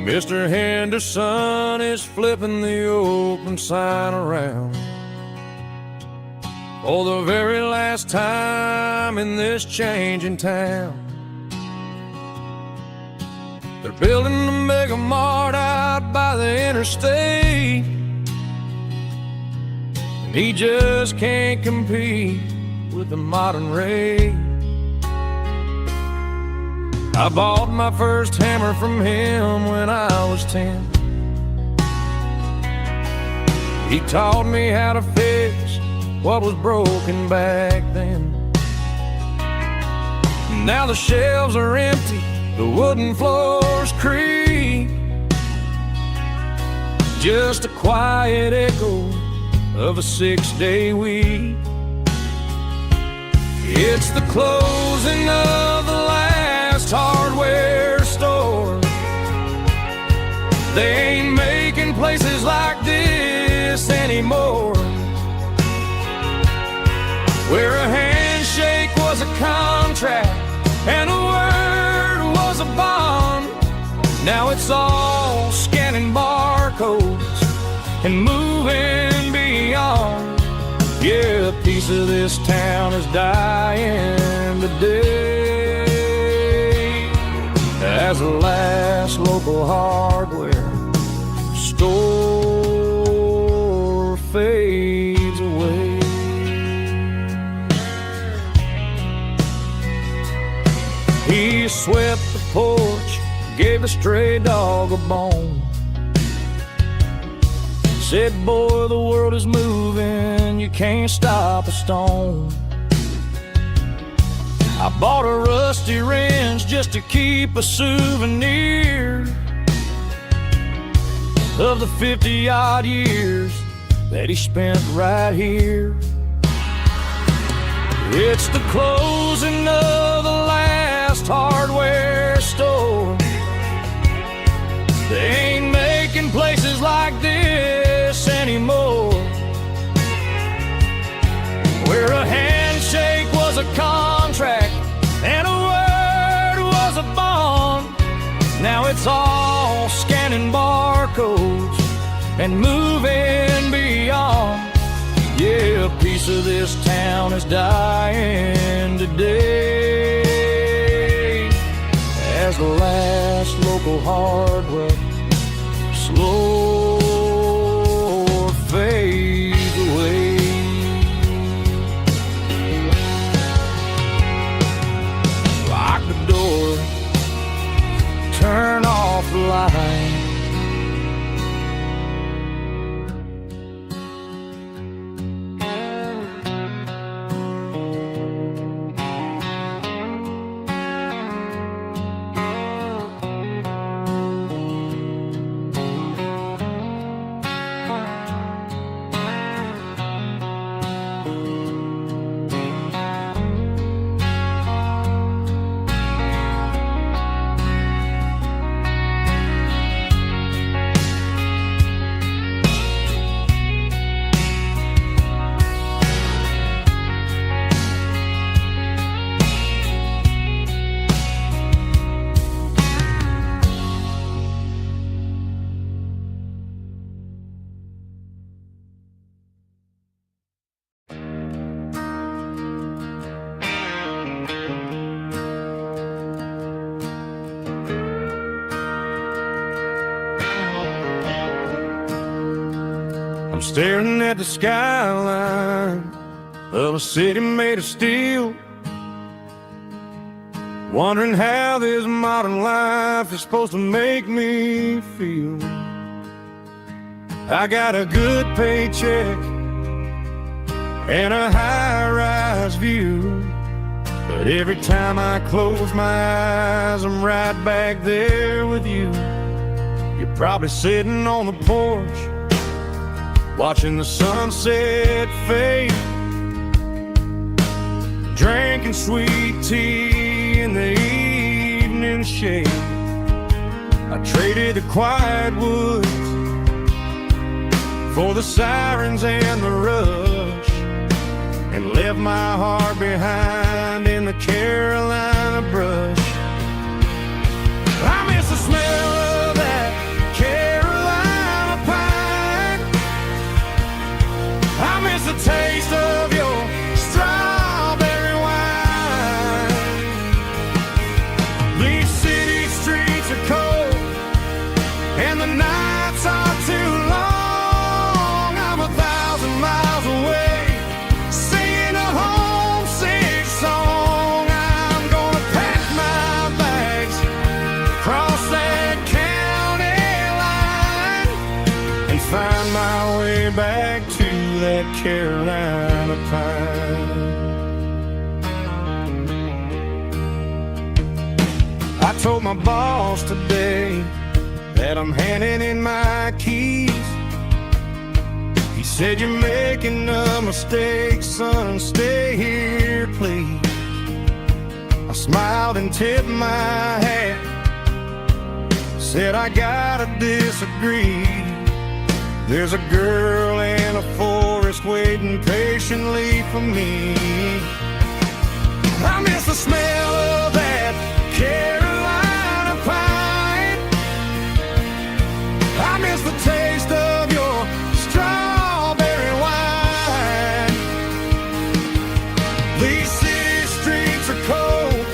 Mr. Henderson is flipping the open sign around for the very last time in this changing town. They're building a mega mart out by the interstate, and he just can't compete with the modern rate. I bought my first hammer from him when I was 10. He taught me how to fix what was broken back then. Now the shelves are empty, the wooden floors creak, just a quiet echo of a 6-day week. It's the closing of the last hardware store. They ain't making places like this anymore, where a handshake was a contract and a word was a bond. Now it's all scanning barcodes and moving beyond. Yeah, a piece of this town is dying today as the last local hardware store fades away. He swept the porch, gave the stray dog a bone, said, boy, the world is moving, you can't stop a stone. I bought a rusty wrench just to keep a souvenir of the 50-odd years that he spent right here. It's the closing of the last hardware store. They ain't making places like this anymore, where a handshake was a contract and a word was a bond. Now it's all scanning barcodes and moving beyond. Yeah, a piece of this town is dying today as the last local hardware slow fades away. Lock the door, turn off the light. I'm staring at the skyline of a city made of steel, wondering how this modern life is supposed to make me feel. I got a good paycheck and a high-rise view, but every time I close my eyes, I'm right back there with you. You're probably sitting on the porch, watching the sunset fade, drinking sweet tea in the evening shade. I traded the quiet woods for the sirens and the rush, and left my heart behind in the Carolina brush. I miss the smell of that that Carolina pine. I told my boss today that I'm handing in my keys. He said, "You're making a mistake, son, stay here, please." I smiled and tipped my hat, said, "I gotta disagree. There's a girl in a forest waiting patiently for me. I miss the smell of that Carolina pine. I miss the taste of your strawberry wine. These city streets are cold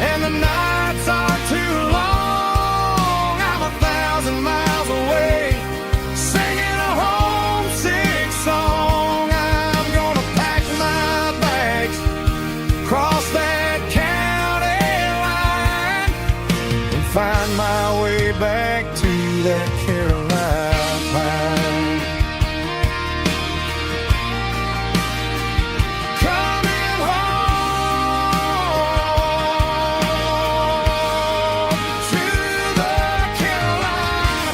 and the nights are too long. I'm 1,000 miles away singing a homesick song. I'm gonna pack my bags, cross that county line, and find my way back to that Carolina pine. Coming home to the Carolina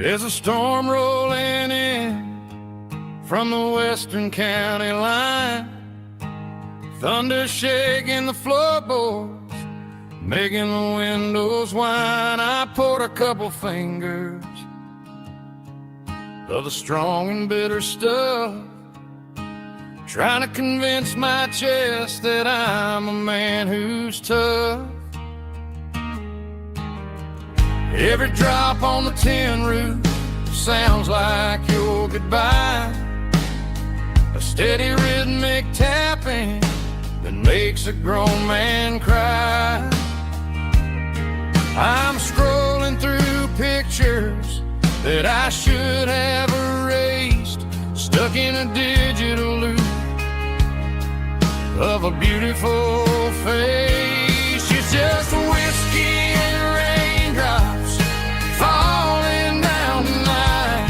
There's a storm rolling in from the western county line, thunder shaking the floorboards, making the windows whine. I poured a couple fingers of the strong and bitter stuff, trying to convince my chest that I'm a man who's tough. Every drop on the tin roof sounds like your goodbye, a steady rhythmic tapping that makes a grown man cry. I'm scrolling through pictures that I should have erased, stuck in a digital loop of a beautiful face. It's just whiskey and raindrops falling down tonight,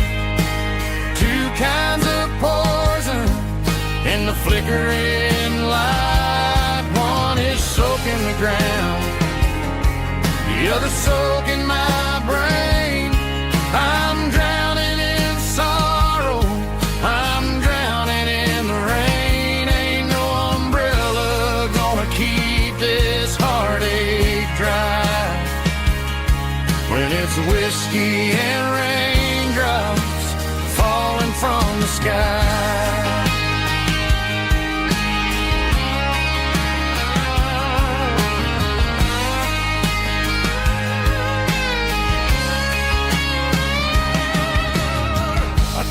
two kinds of poison in the flickering light. One is soaking the ground, the other soaking my brain. I'm drowning in sorrow, I'm drowning in the rain. Ain't no umbrella gonna keep this heartache dry when it's whiskey and raindrops falling from the sky.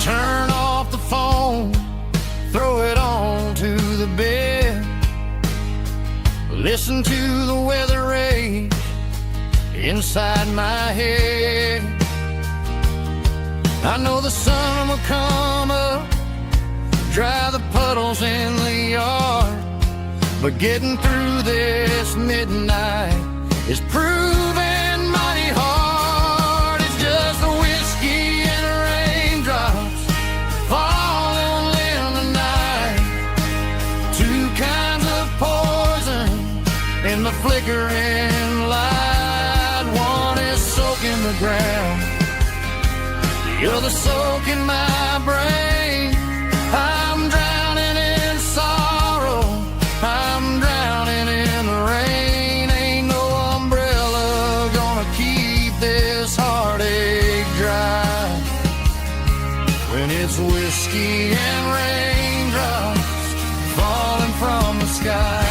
Turn off the phone, throw it on to the bed, listen to the weather rage inside my head. I know the sun will come up, dry the puddles in the yard, but getting through this midnight is proving mighty hard. It's just the whiskey and raindrops falling in the night, two kinds of poison in the flickering light. One is soaking the ground, the other soaking my brain. I'm drowning in sorrow, I'm drowning in the rain. Ain't no umbrella gonna keep this heartache dry when it's whiskey and raindrops falling from the sky.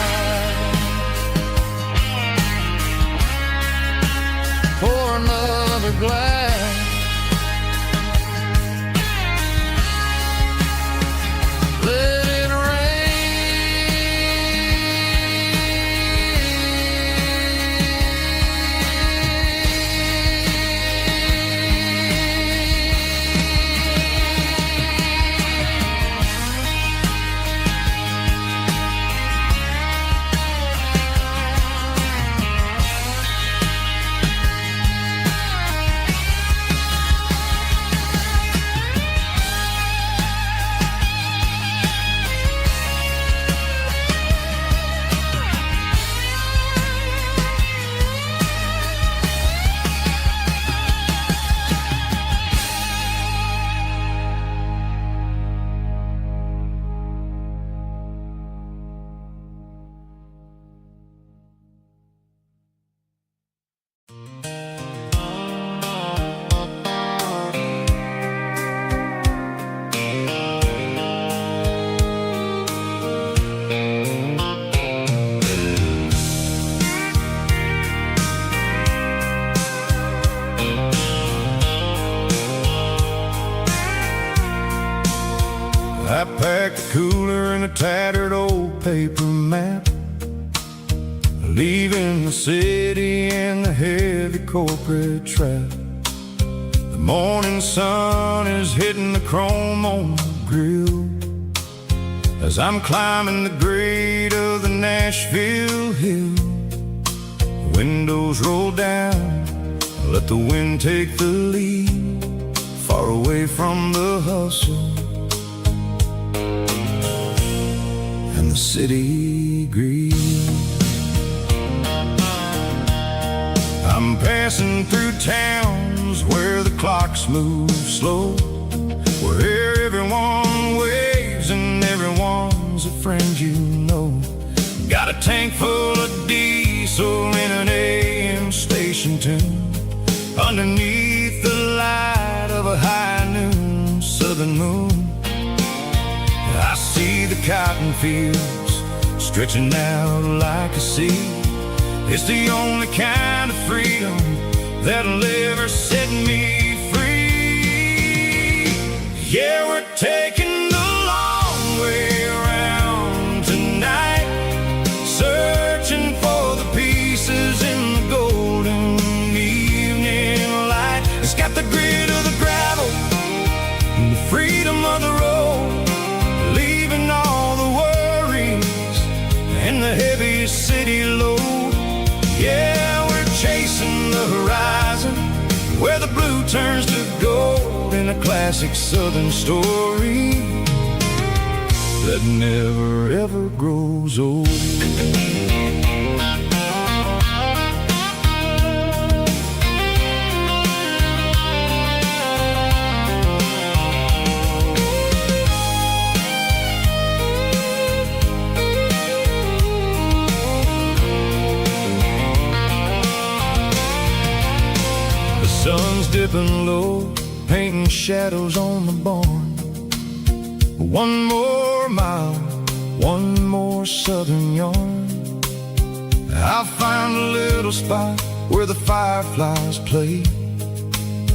I packed a cooler and a tattered old paper map, leaving the city and the heavy corporate trap. The morning sun is hitting the chrome on the grill as I'm climbing the grade of the Nashville hill. Windows roll down, let the wind take the lead, far away from the hustle and the city greed. I'm passing through towns where the clocks move slow, where everyone waves and everyone's a friend you know. Got a tank full of diesel in an AM station tune, underneath the light of a high noon southern moon. I see the cotton fields stretching out like a sea. It's the only kind of freedom that'll ever set me free. Yeah, we're taking the long way around tonight, searching for the pieces in the golden evening light. It's got the grit of the gravel and the freedom of the road, leaving all the worries and the heavy city load. Yeah, we're chasing the horizon, where the blue turns to gold, in a classic southern story that never ever grows old. Sun's dipping low, painting shadows on the barn. One more mile, one more southern yarn. I'll find a little spot where the fireflies play,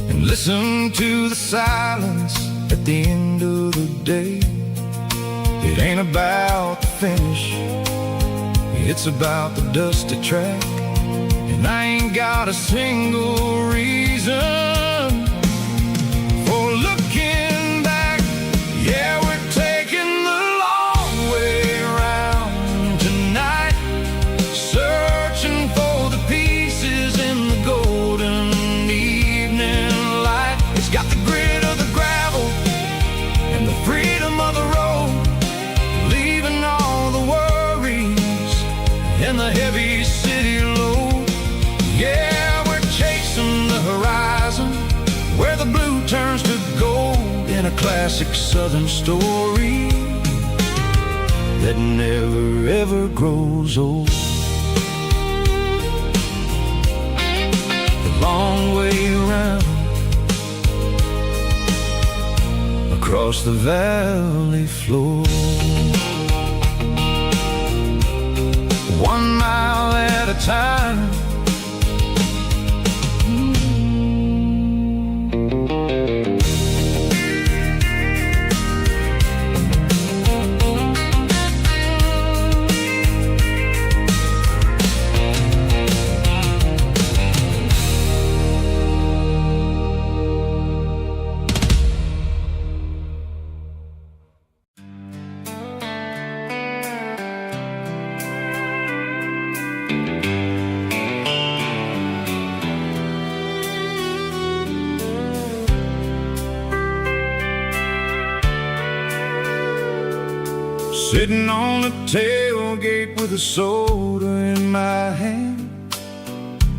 and listen to the silence at the end of the day. It ain't about the finish, it's about the dusty track. And I ain't got a single reason for looking back. Yeah, we're taking the long way around tonight, searching for the pieces in the golden evening light. It's got the grit of the gravel and the freedom of the road, leaving all the worries and the heavy city load. Yeah, we're chasing the horizon, where the blue turns to gold, in a classic southern story that never ever grows old. The long way around, across the valley floor, 1 mile at a time. Sitting on the tailgate with a soda in my hand,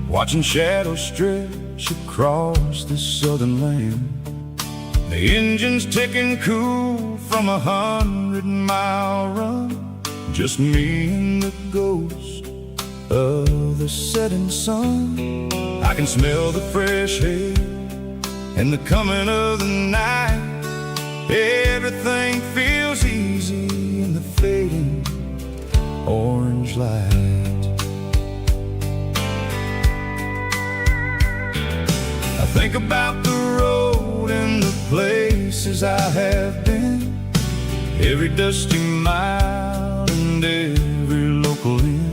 watching shadows stretch across this southern land. The engine's ticking cool from a 100-mile run, just me and the ghost of the setting sun. I can smell the fresh air and the coming of the night. Everything feels easy in the fading orange light. I think about the road and the places I have been, every dusty mile and every local inn.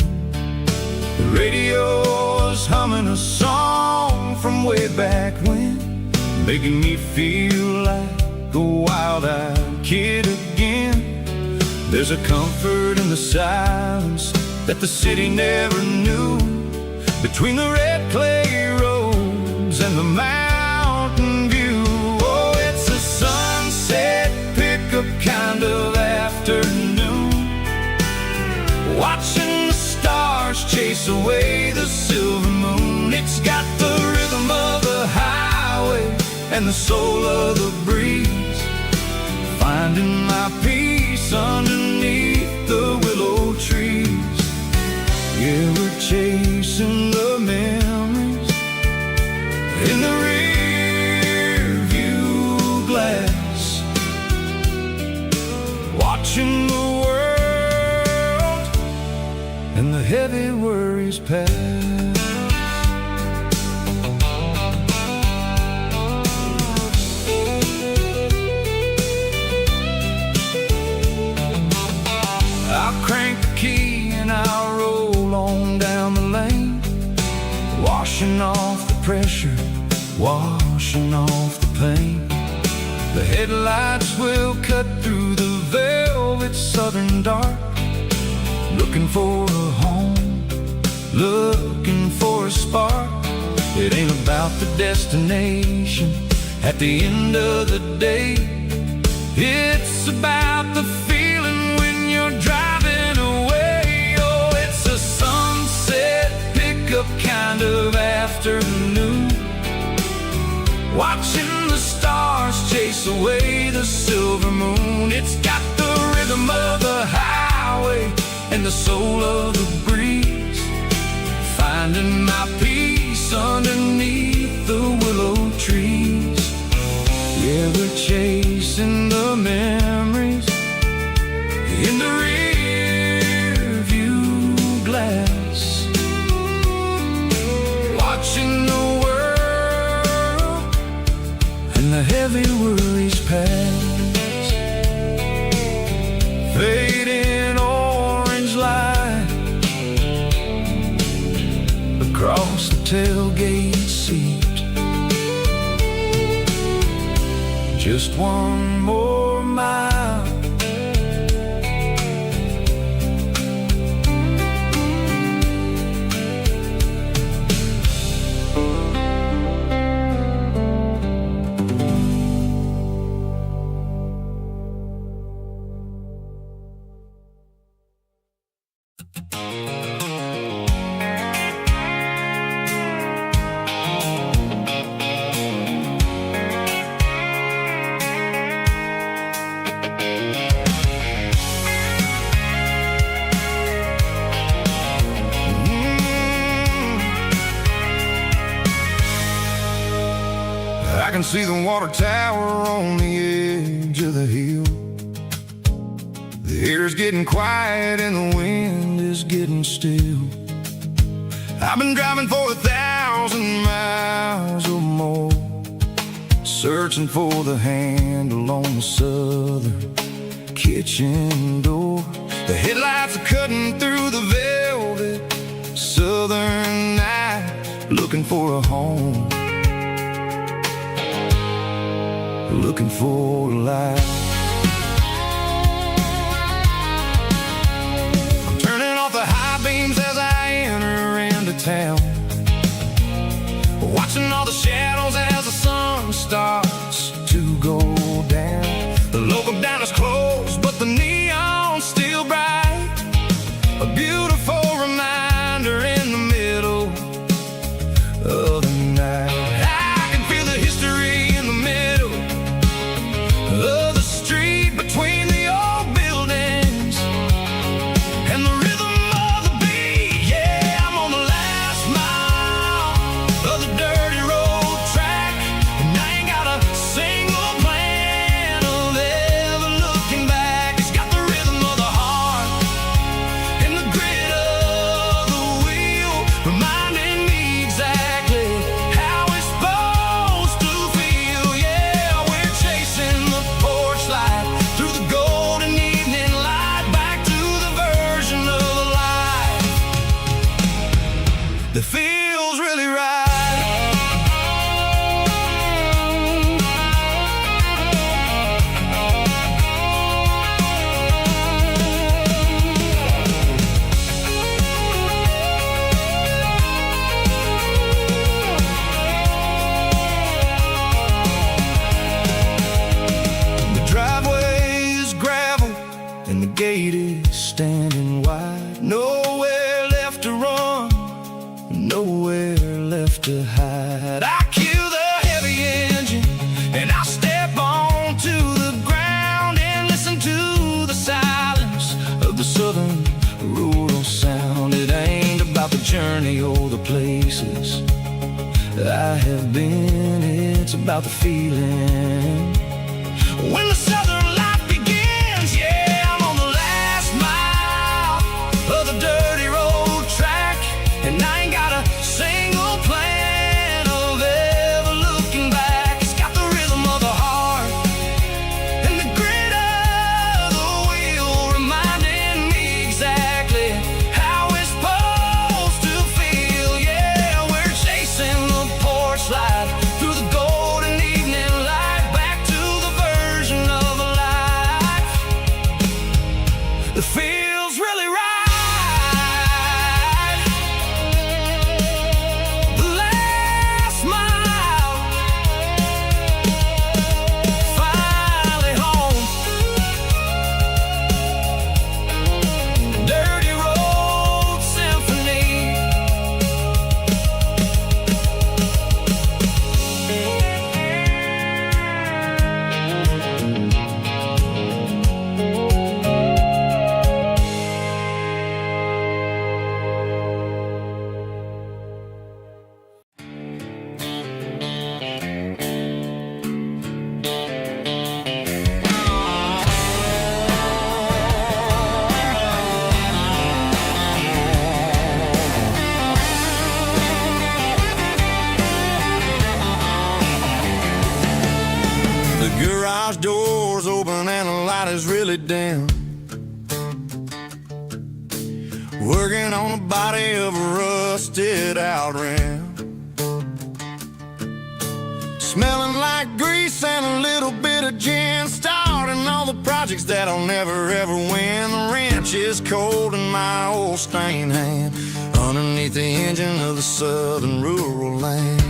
The radio is humming a song from way back when, making me feel like a wild-eyed kid again. There's a comfort in the silence that the city never knew, between the red clay roads and the mountain view. Oh, it's a sunset pickup kind of afternoon, watching the stars chase away the silver moon. It's got the rhythm of the highway and the soul of the breeze, finding my peace underneath the willow trees. Yeah, we're chasing the memories in the rear view glass, watching the world and the heavy worries pass. I'll crank the key and I'll roll on down the lane, washing off the pressure, washing off the pain. The headlights will cut through the velvet southern dark, looking for a home, looking for a spark. It ain't about the destination at the end of the day, it's about the feeling when you're driving away. Oh, it's a sunset pickup kind of afternoon, watching the stars chase away the silver moon. It's got the rhythm of the highway and the soul of the breeze, finding my peace underneath the willow trees. Yeah, we're chasing the memories in the rear view glass, watching the world and the heavy worries pass. Fading orange light across the tailgate seat, just one more mile. I can see the water tower on the edge of the hill. The air's getting quiet and the wind is getting still. I've been driving for 1,000 miles or more, searching for the handle on the southern kitchen door. The headlights are cutting through the velvet southern night, looking for a home, looking for a life. I'm turning off the high beams as I enter into town, watching all the shadows as the sun starts to go down. The local diner's closed, but the neon's still bright, a beautiful reminder in the middle of the night. I can feel the history in the middle of the street, between the old buildings and the rhythm of the beat. Yeah, I'm on the last mile of the dirty road track, and I ain't got a that I have been. It's about the feeling when the southern life begins. Yeah, I'm on the last mile of the dirty road track, and I ain't got a single plan of ever looking back. It's got the rhythm of the heart and the grit of the wheel, reminding me exactly how it's supposed to feel. Yeah, we're chasing the porch light through the golden evening light, back to the version of a life that feels really right. The last mile, finally home. Dirty Road Symphony. The garage door's open and the light is really dim. Working on the body of a rusted out rim, smelling like grease and a little bit of gin, starting all the projects that I'll never ever win. The wrench is cold in my old stained hand, underneath the engine of the southern rural land.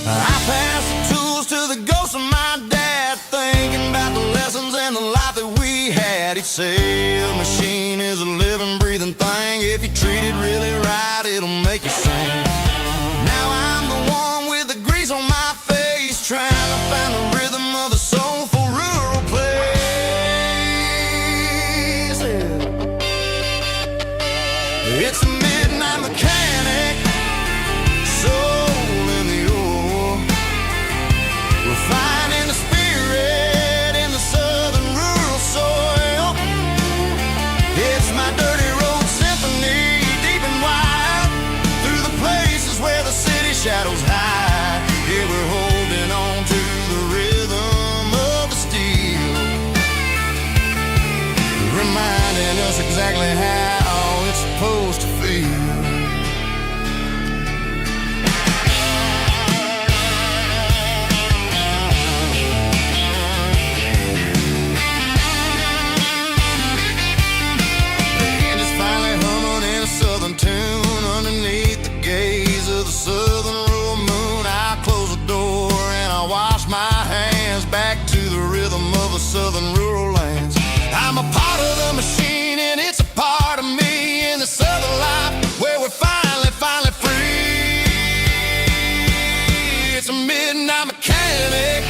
I pass the tools to the ghost of my dad, thinking about the lessons and the life that we had. He'd say a machine is a living, breathing thing. If you treat it really right, it'll make you sing. Now I'm the one with the grease on my face, trying to find the rhythm of the soulful rural place. It's a midnight mechanic, soul in the ore, refining the spirit in the southern rural soil. It's my dirty road symphony, deep and wide, through the places where the city shadows hide. Yeah, we're holding on to the rhythm of the steel, reminding us exactly how it's supposed to feel. Southern tune underneath the gaze of the southern rural moon. I close the door and I wash my hands, back to the rhythm of the southern rural lands. I'm a part of the machine and it's a part of me, in the southern life where we're finally free. It's a midnight mechanic,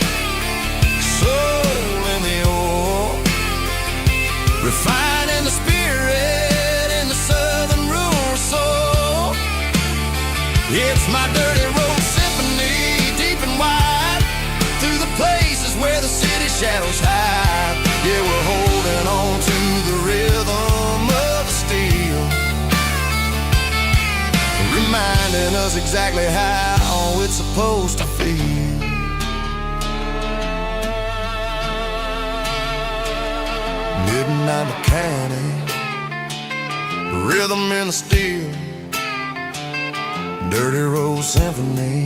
soul in the ore, refining the spirit in the southern rural soul. It's my dirty road symphony, deep and wide, through the places where the city shadows hide. Yeah, we're holding on to the rhythm of the steel, reminding us exactly how it's supposed to feel. Midnight mechanic, rhythm in the steel, dirty road symphony.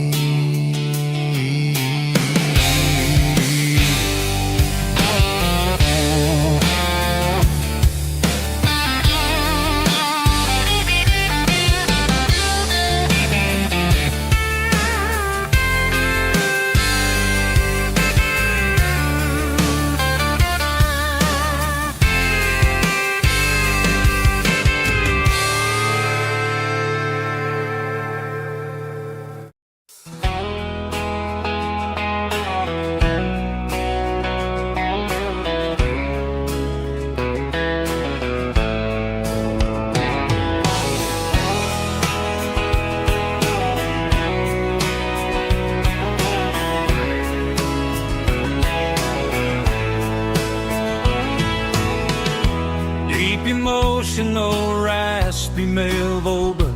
female Volga,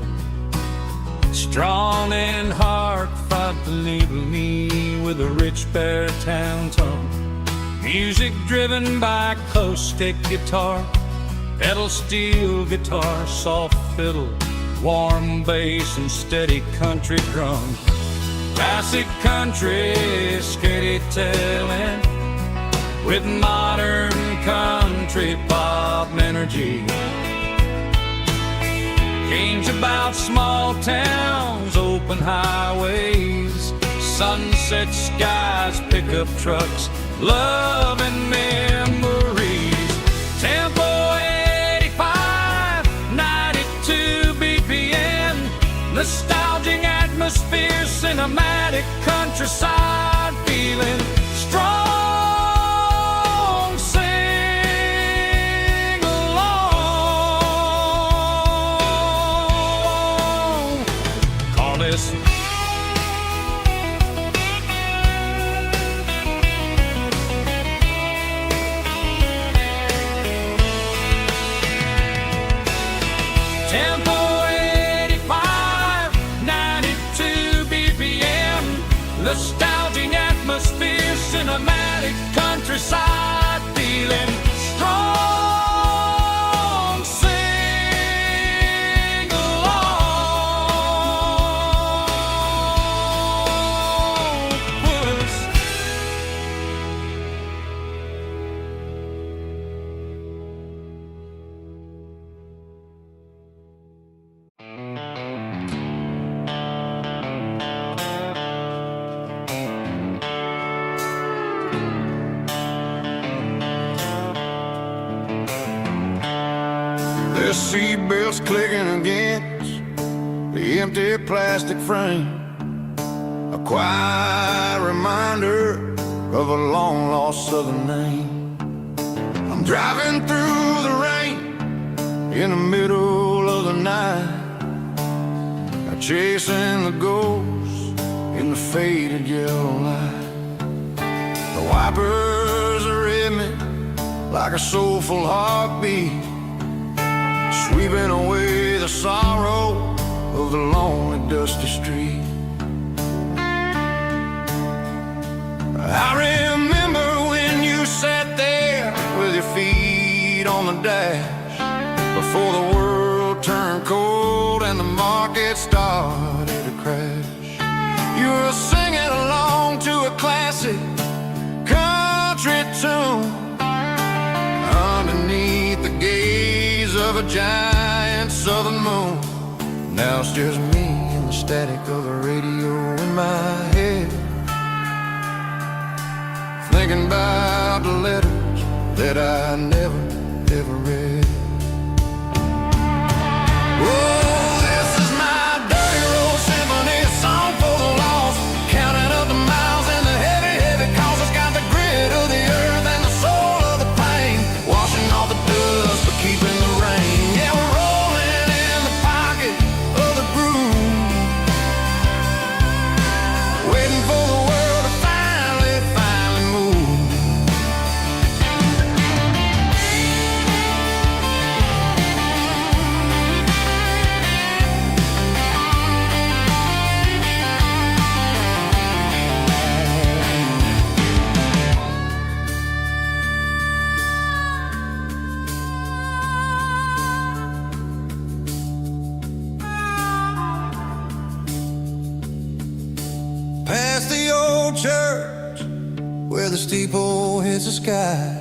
strong and heartfelt, enable me with a rich baritone tone. Music driven by acoustic guitar, pedal steel guitar, soft fiddle, warm bass, and steady country drums. Classic country storytelling with modern country pop energy. Games about small towns, open highways, sunset skies, pickup trucks, love and memories. Tempo 85, 92 BPM, nostalgic atmosphere, cinematic countryside feeling, strong, sing along. Call this Tempo 85, 92 BPM, nostalgic atmosphere, cinematic countryside feeling, strong, sing along. The seatbelt's clicking against the empty plastic frame, a quiet reminder of a long-lost southern name. I'm driving through the rain in the middle of the night, chasing the ghosts in the faded yellow light. The wipers are in me like a soulful heartbeat, sweeping away the sorrow of the lonely, dusty street. I remember when you sat there with your feet on the dash, before the world turned cold and the market started to crash. You were singing along to a classic country tune underneath the gaze of a giant southern moon. Now it's just me and the static of the radio in my head, thinking about the letters that I never, ever read. Oh, this is my dirty road symphony, a song for the lost, counting up the miles and the heavy, heavy calls. It's got the grit of the earth and the soul of the pain, washing off the dust but keeping the rain. Yeah, we're rolling in the pocket of the groove, waiting for the world to finally move. Past the old church where the steeple hits the sky,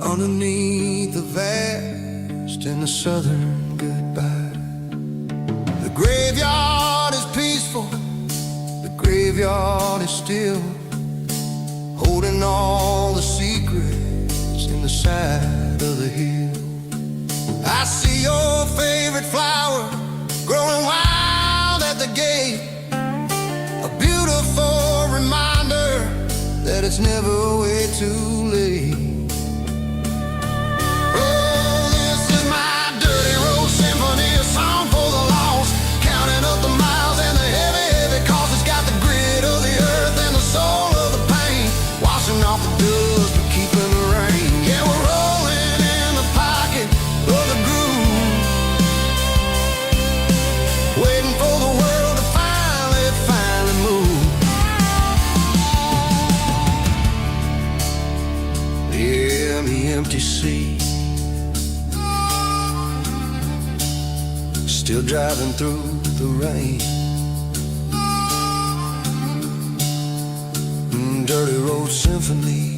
underneath the vast and the southern goodbye. The graveyard is peaceful, the graveyard is still, holding all the secrets in the side of the hill. I see your favorite flower growing wild at the gate, a beautiful reminder that it's never way too late. Oh, this is my dirty road symphony, a song for the lost, counting up the miles and the heavy, heavy calls. It's got the grit of the earth and the soul of the pain, washing off the dust but keeping the rain. Yeah, we're rolling in the pocket of the groove, empty sea. Still driving through the rain. Dirty road symphony.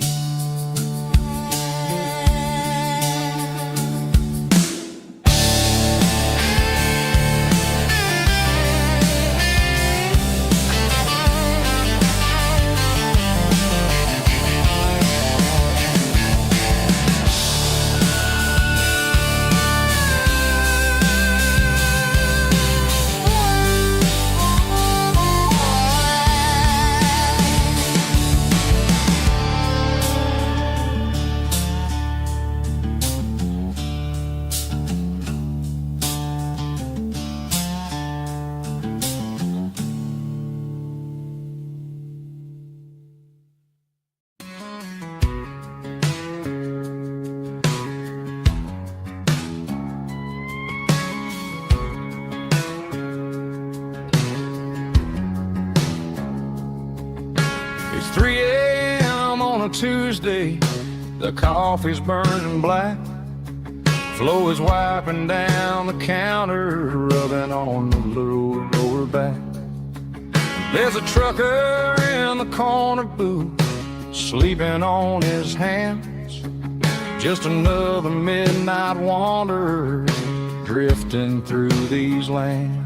It's 3 a.m. on a Tuesday. The coffee's burning black. Flo is wiping down the counter, rubbing on the little lower back. There's a trucker in the corner booth, sleeping on his hands. Just another midnight wanderer, drifting through these lands.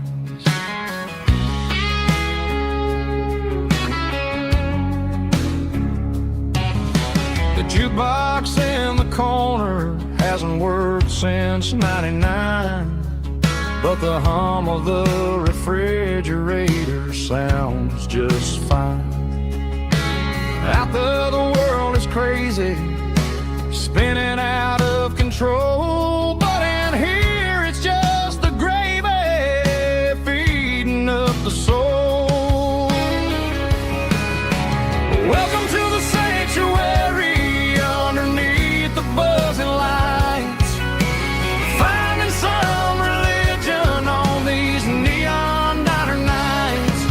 The jukebox in the corner hasn't worked since '99, but the hum of the refrigerator sounds just fine. Out there the world is crazy, spinning out of control, but in here it's just the gravy feeding up the soul. Welcome to the sanctuary underneath the buzzing lights, finding some religion on these neon diner nights,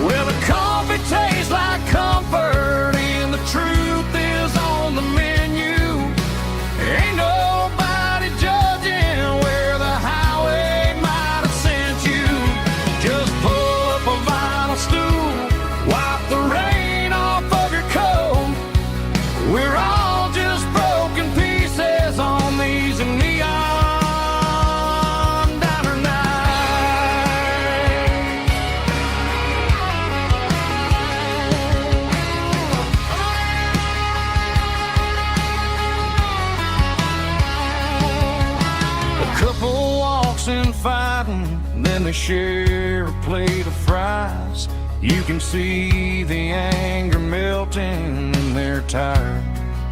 where the coffee tastes like comfort and the truth is on the menu. Ain't nobody judging where the highway might have sent you. Just pull up a vinyl stool, wipe the rain off of your coat. We're all just broken pieces on these neon diner nights. A couple walks in fighting, then they share a plate of fries. You can see the anger melting in their tired,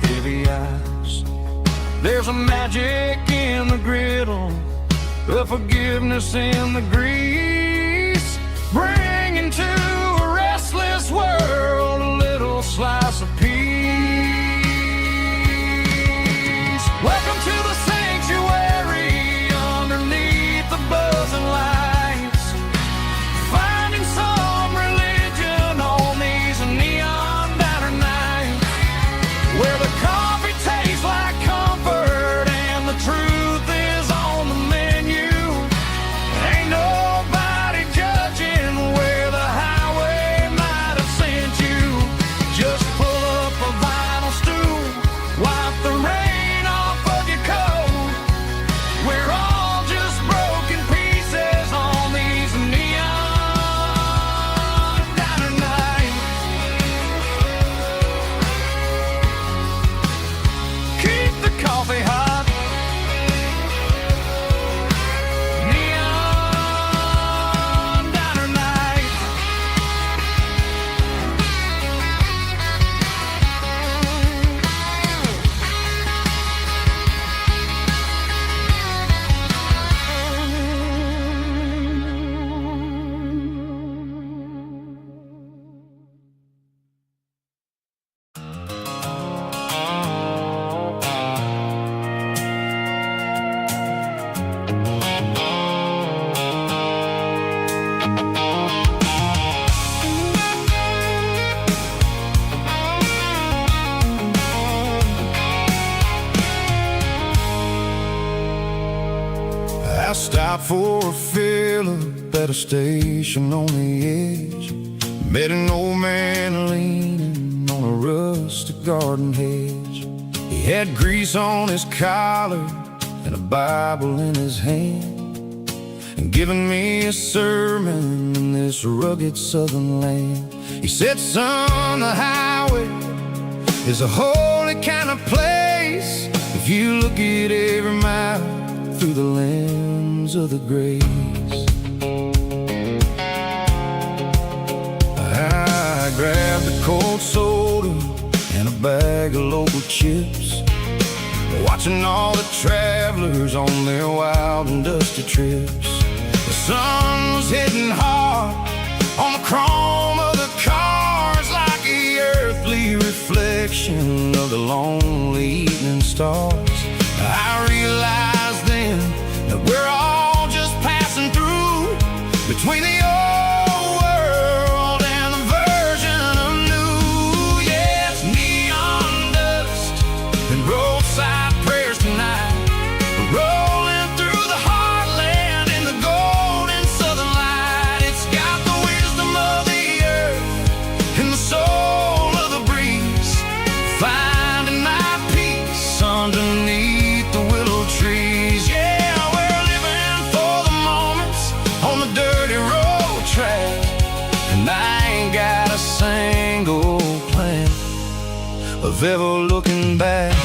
heavy eyes. There's a magic in the griddle, a forgiveness in the grease, bringing to a restless world a little slice of peace. Welcome to the sanctuary underneath the buzzing lights, finding some religion on these neon diner nights, where the coffee tastes like comfort and the truth is on the menu. Ain't nobody judging where the house stopped for a fill-up at a station on the edge. Met an old man leaning on a rustic garden hedge. He had grease on his collar and a Bible in his hand, and giving me a sermon in this rugged southern land. He said, son, the highway is a holy kind of place if you look at every mile through the lens of the grace. I grabbed a cold soda and a bag of local chips, watching all the travelers on their wild and dusty trips. The sun was hitting hard on the chrome of the cars, like the earthly reflection of the lonely evening stars. I realized then that we're all just passing through between the old world and the version of new. Yes, neon dust and roadside prayers tonight, rolling through the heartland in the golden southern light. It's got the wisdom of the earth and the soul of the breeze, finding my peace underneath the willow trees. Yeah, we're living for the moments on the dirty road track, and I ain't got a single plan of ever looking back.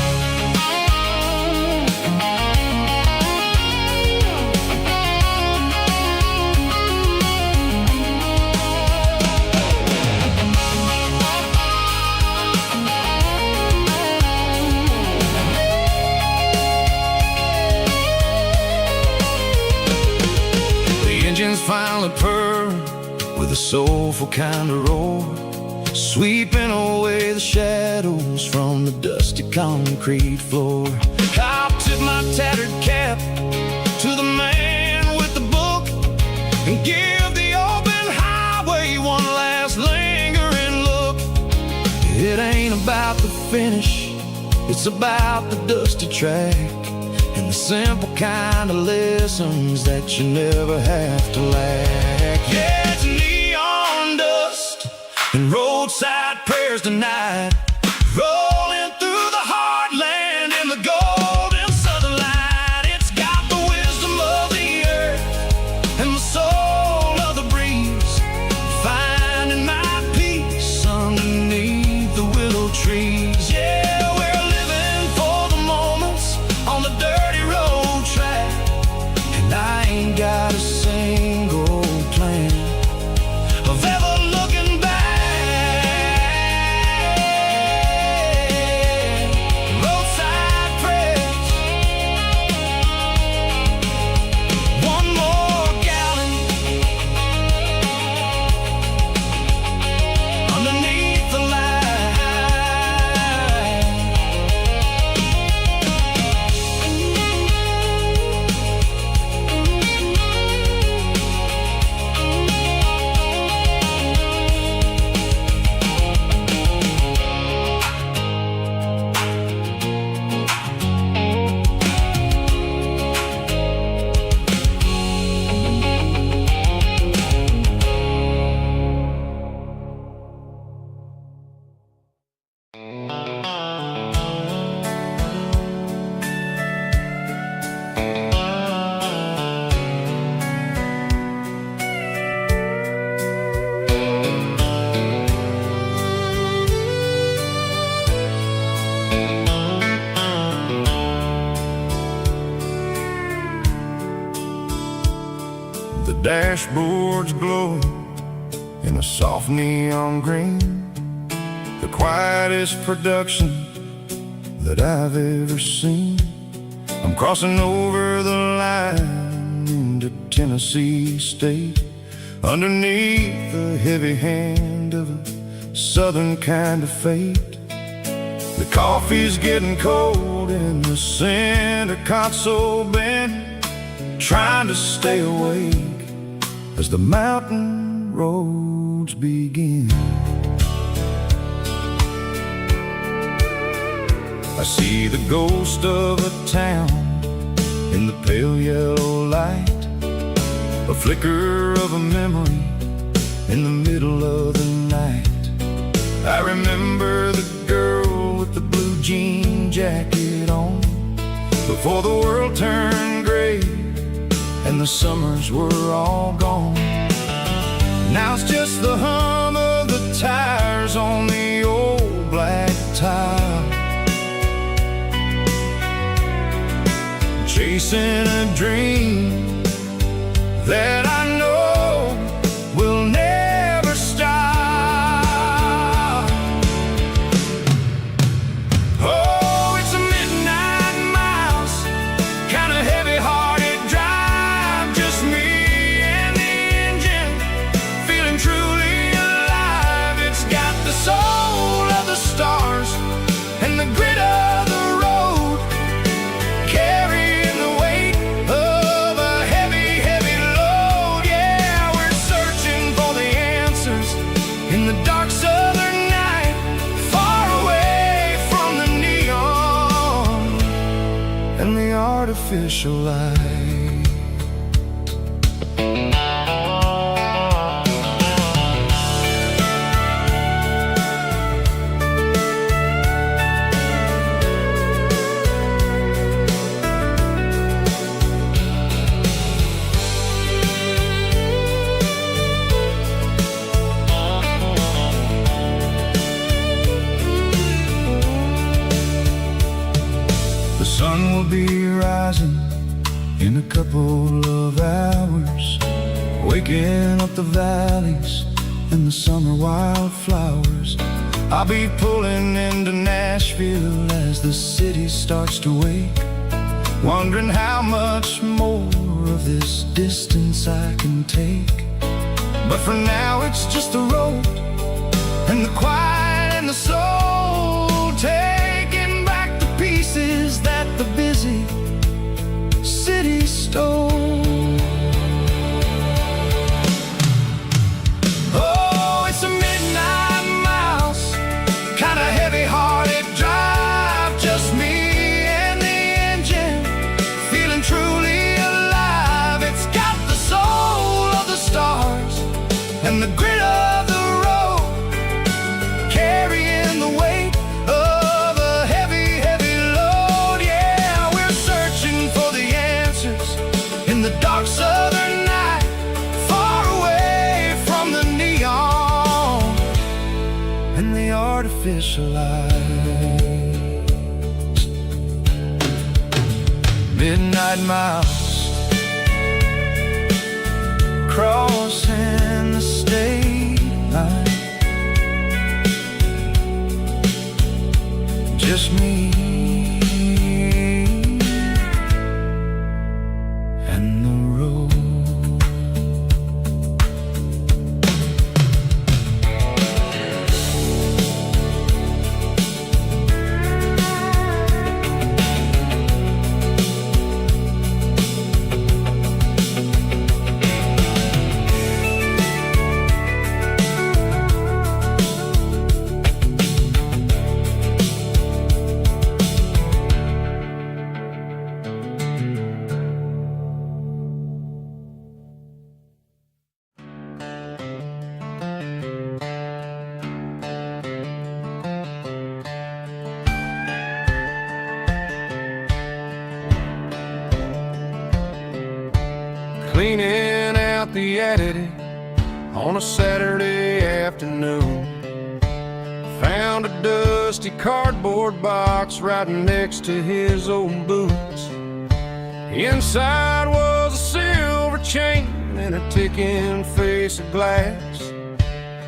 Engines finally purr with a soulful kind of roar, sweeping away the shadows from the dusty concrete floor. I'll tip my tattered cap to the man with the book and give the open highway one last lingering look. It ain't about the finish, it's about the dusty track and the simple kind of lessons that you never have to lack. Yeah, it's neon dust and roadside prayers tonight, rolling through the heartland in the golden southern light. It's got the wisdom of the earth and the soul of the breeze, finding my peace underneath the willow trees. Yeah, we're living for the moments on the dirty road track, and I ain't got a single plan of ever looking back. Roadside prayers, one more gallon underneath the light. The dashboard's glowing in a soft neon green, the quietest production that I've ever seen. I'm crossing over the line into Tennessee State, underneath the heavy hand of a southern kind of fate. The coffee's getting cold in the center console bin, trying to stay awake as the mountain roads begin. I see the ghost of a town in the pale yellow light, a flicker of a memory in the middle of the night. I remember the girl with the blue jean jacket on, before the world turned gray and the summers were all gone. Now it's just the hum of the tires on the old black tile, chasing a dream that I know will never stop. Oh, it's a midnight miles, kind of heavy-hearted drive, just me and the engine, feeling truly alive. It's got the soul of the stars and the grit of the road, carrying the weight of a heavy, heavy load. Yeah, we're searching for the answers in the dark southern night, far away from the neon and the artificial light. The sun will be rising in a couple of hours, waking up the valleys and the summer wildflowers. I'll be pulling into Nashville as the city starts to wake, wondering how much more of this distance I can take. But for now it's just the road and the quiet and the soul, taking back the pieces that the busy city stole. Oh, it's a midnight miles, kind of heavy-hearted drive, just me and the engine, feeling truly alive. It's got the soul of the stars and the grit of the road, carrying the weight of a heavy, heavy load. Yeah, we're searching for the answers in the dark southern night, far away from the neon and the artificial lights. Midnight miles, crossing the state line, just me and the road. Cleaning out the attic on a Saturday afternoon, found a dusty cardboard box right next to his old boots. Inside was a silver chain and a ticking face of glass,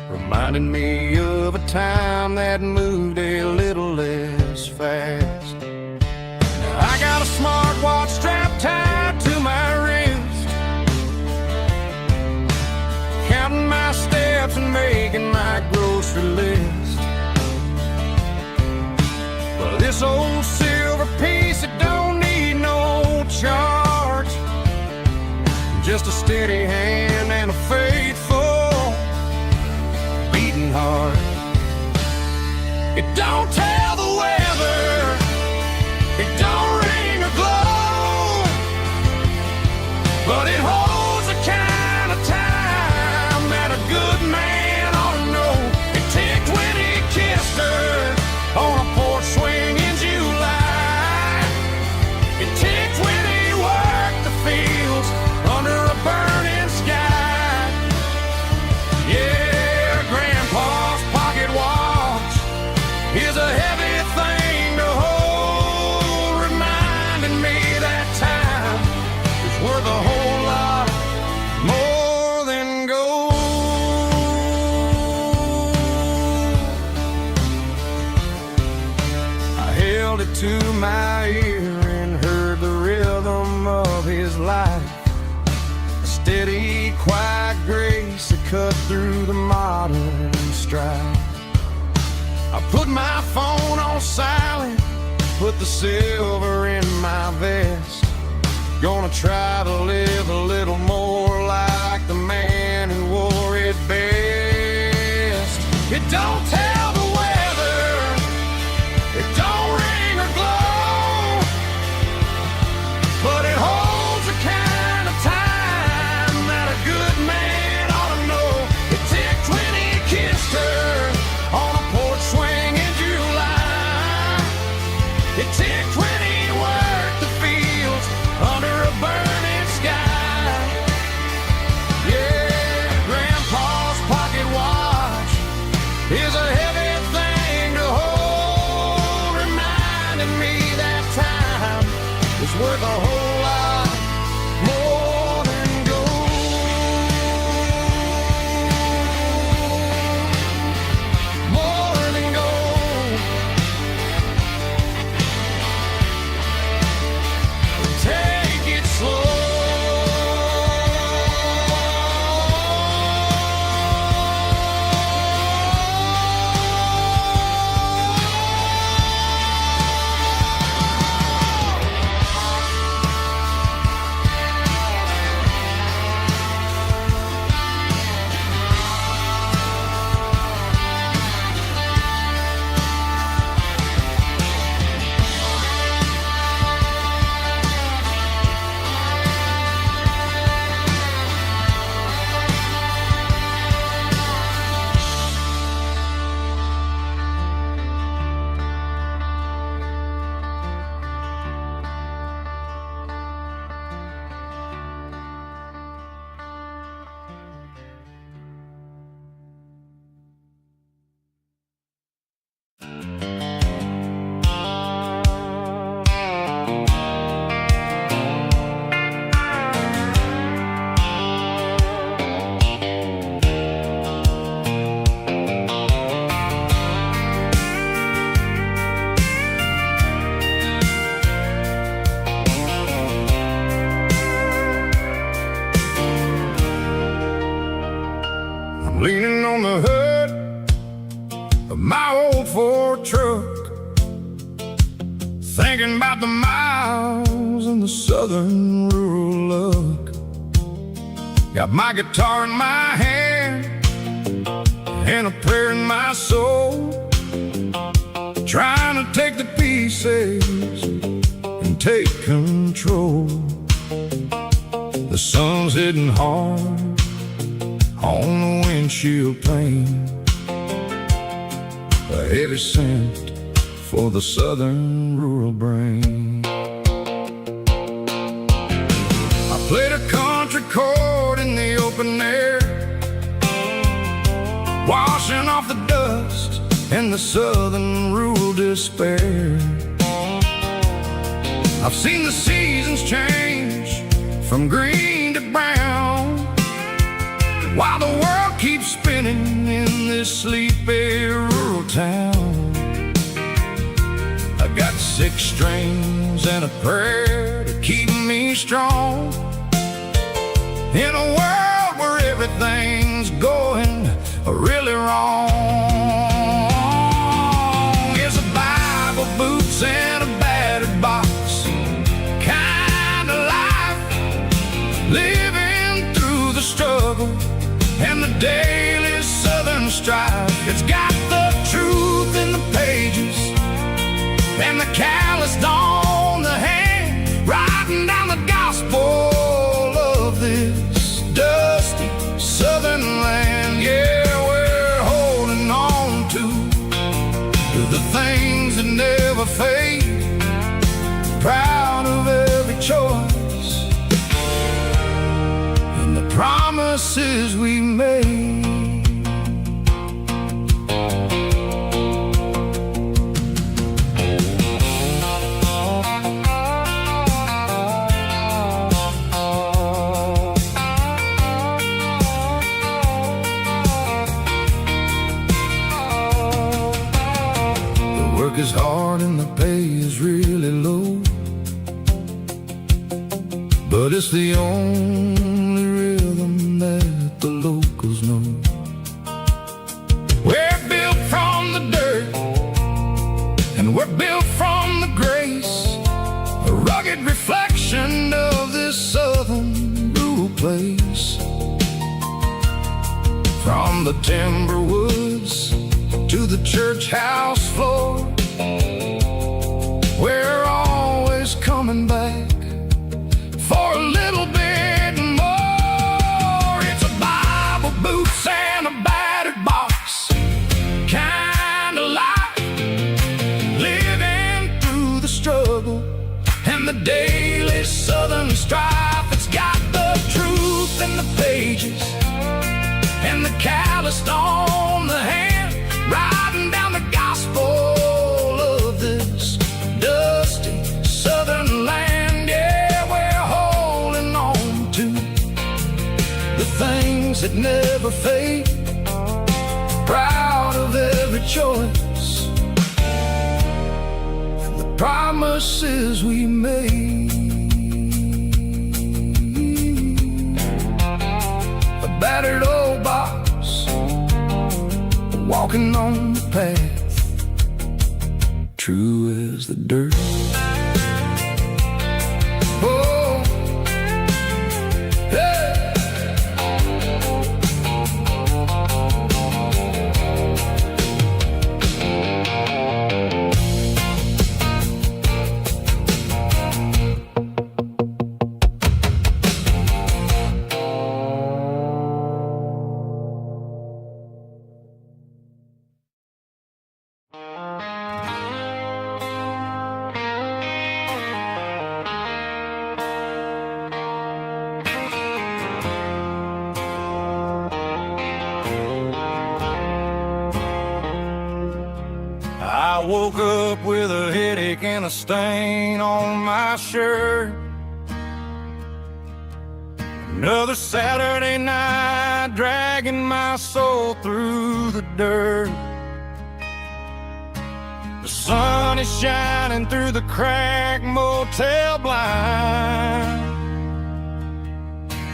reminding me of a time that moved a little less fast. Now I got a smartwatch strapped tied to my wrist, counting my steps and making my grocery list. But this old silver piece, it don't need no charge, just a steady hand and a faithful beating heart. It don't tell the weather, it don't ring or glow, but it holds a kind to my ear and heard the rhythm of his life. A steady, quiet grace that cut through the modern strife. I put my phone on silent, put the silver in my vest. Gonna try to live a little more like the man who wore it best. It don't tell the weather, it don't ring or glow, but it holds the kind of time that a good man ought to know. It ticked when he kissed her on a porch swing in July. It ticked when he worked the fields under a burning sky. Yeah, Grandpa's pocket watch is a heavy thing to hold, reminding me that time is worth a whole lot more than gold. More than gold. Take it slow. Leaning on the hood of my old Ford truck, thinking about the miles and the southern rural look. Got my guitar in my hand and a prayer in my soul, trying to take the pieces and take control. The sun's hitting hard on the windshield pane, a heavy scent for the southern rural brain. I played a country chord in the open air, washing off the dust and the southern rural despair. I've seen the seasons change from green to brown, while the world keeps spinning in this sleepy rural town. I got 6 strings and a prayer to keep me strong, in a world where everything's going really wrong. It's a Bible, boots, and a battered box kind of life, living through the struggle and the daily southern strife. It's got the truth in the pages and the calloused on the hand, writing down the gospel of this dusty southern land. Yeah, we're holding on to the things that never fade, proud of every choice and the promises we made. Work is hard and the pay is really low, but it's the only rhythm that the locals know. We're built from the dirt, and we're built from the grace, a rugged reflection of this southern rural place. From the timber woods to the church house floor, we're always coming back for a little bit more. It's a Bible, boots, and a battered box kind of life, living through the struggle and the daily southern strife. It's got the truth in the pages and the calloused on the hand, riding down the gospel of this dusty southern land. Yeah, we're holding on to the things that never fade, proud of every choice and the promises we made. A battered old box, walking on the path, true as the dirt. Oh, hey. I woke up with a headache and a stain on my shirt. Another Saturday night, dragging my soul through the dirt. The sun is shining through the cracked motel blind,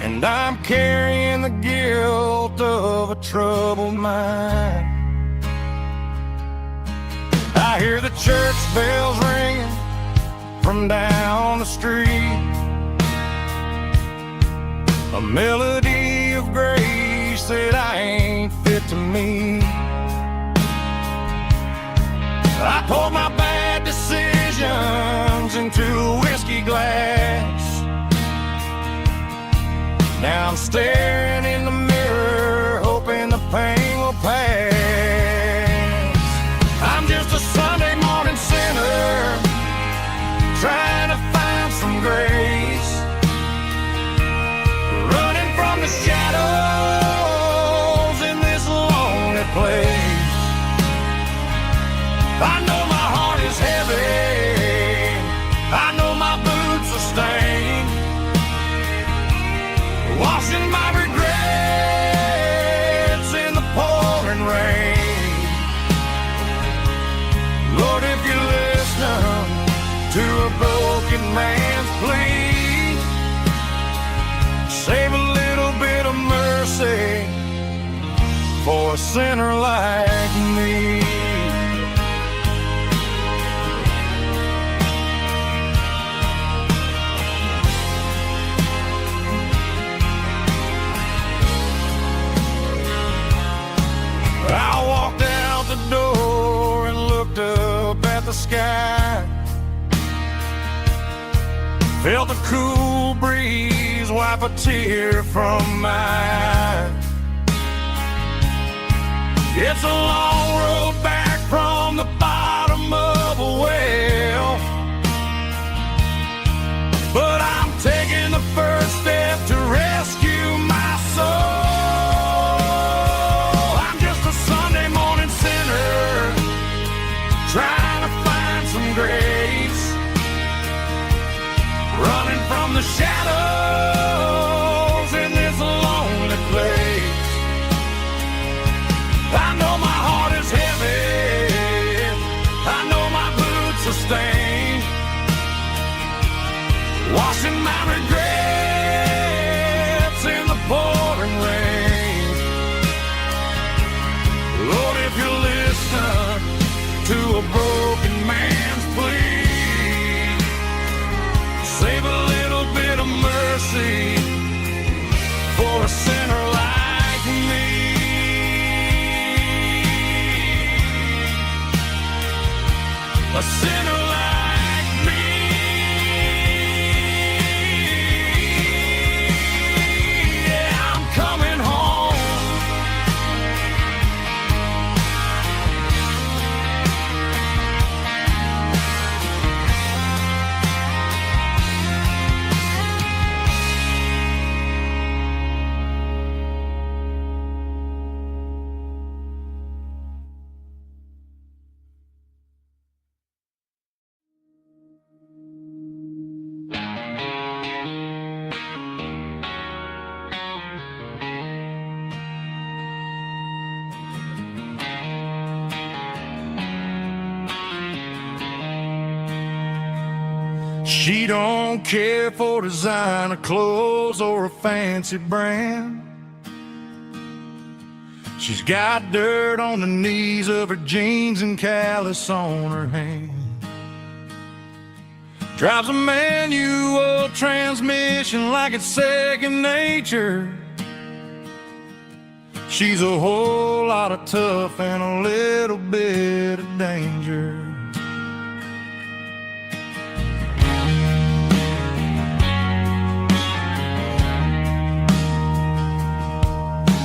and I'm carrying the guilt of a troubled mind. I hear the church bells ringing from down the street, a melody of grace that I ain't fit to meet. I poured my bad decisions into a whiskey glass. Now I'm staring in the mirror, hoping the pain will pass. I'm just a Sunday morning sinner, trying to find some grace, running from the shadows in this lonely place. I know my heart is heavy, I know my boots are stained, washing my regrets in the pouring rain. Lord, if you listen to a broken man's plea, save a little bit of mercy for a sinner like me. I walked out the door and looked up at the sky, felt the cool breeze wipe a tear from my eye. It's a long road back from the bottom of a well, but I'm taking the first step to rescue my soul. Trying to find some grace, running from the shadows in this lonely place. I know my heart is heavy, I know my a sinner like me. Yeah, I'm coming home. She don't care for designer clothes or a fancy brand. She's got dirt on the knees of her jeans and callus on her hand. Drives a manual transmission like it's second nature. She's a whole lot of tough and a little bit of danger.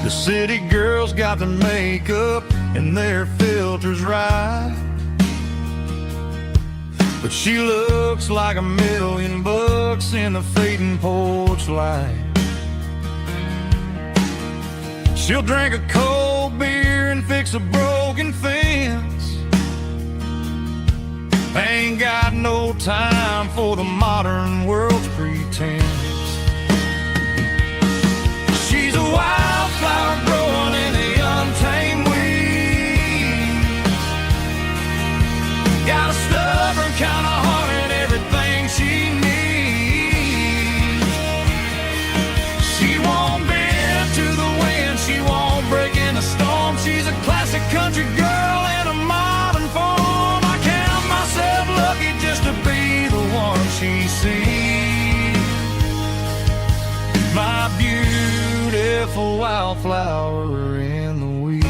The city girls got their makeup and their filters right, but she looks like $1,000,000 in the fading porch light. She'll drink a cold beer and fix a broken fence. Ain't got no time for the modern world's pretense. She's a wildflower growing in the untamed weeds. Got a stubborn kind of heart and everything she needs. She won't bend to the wind, she won't break in the storm. She's a classic country girl in a modern form. I count myself lucky just to be the one she sees. My beautiful wildflower in the weeds.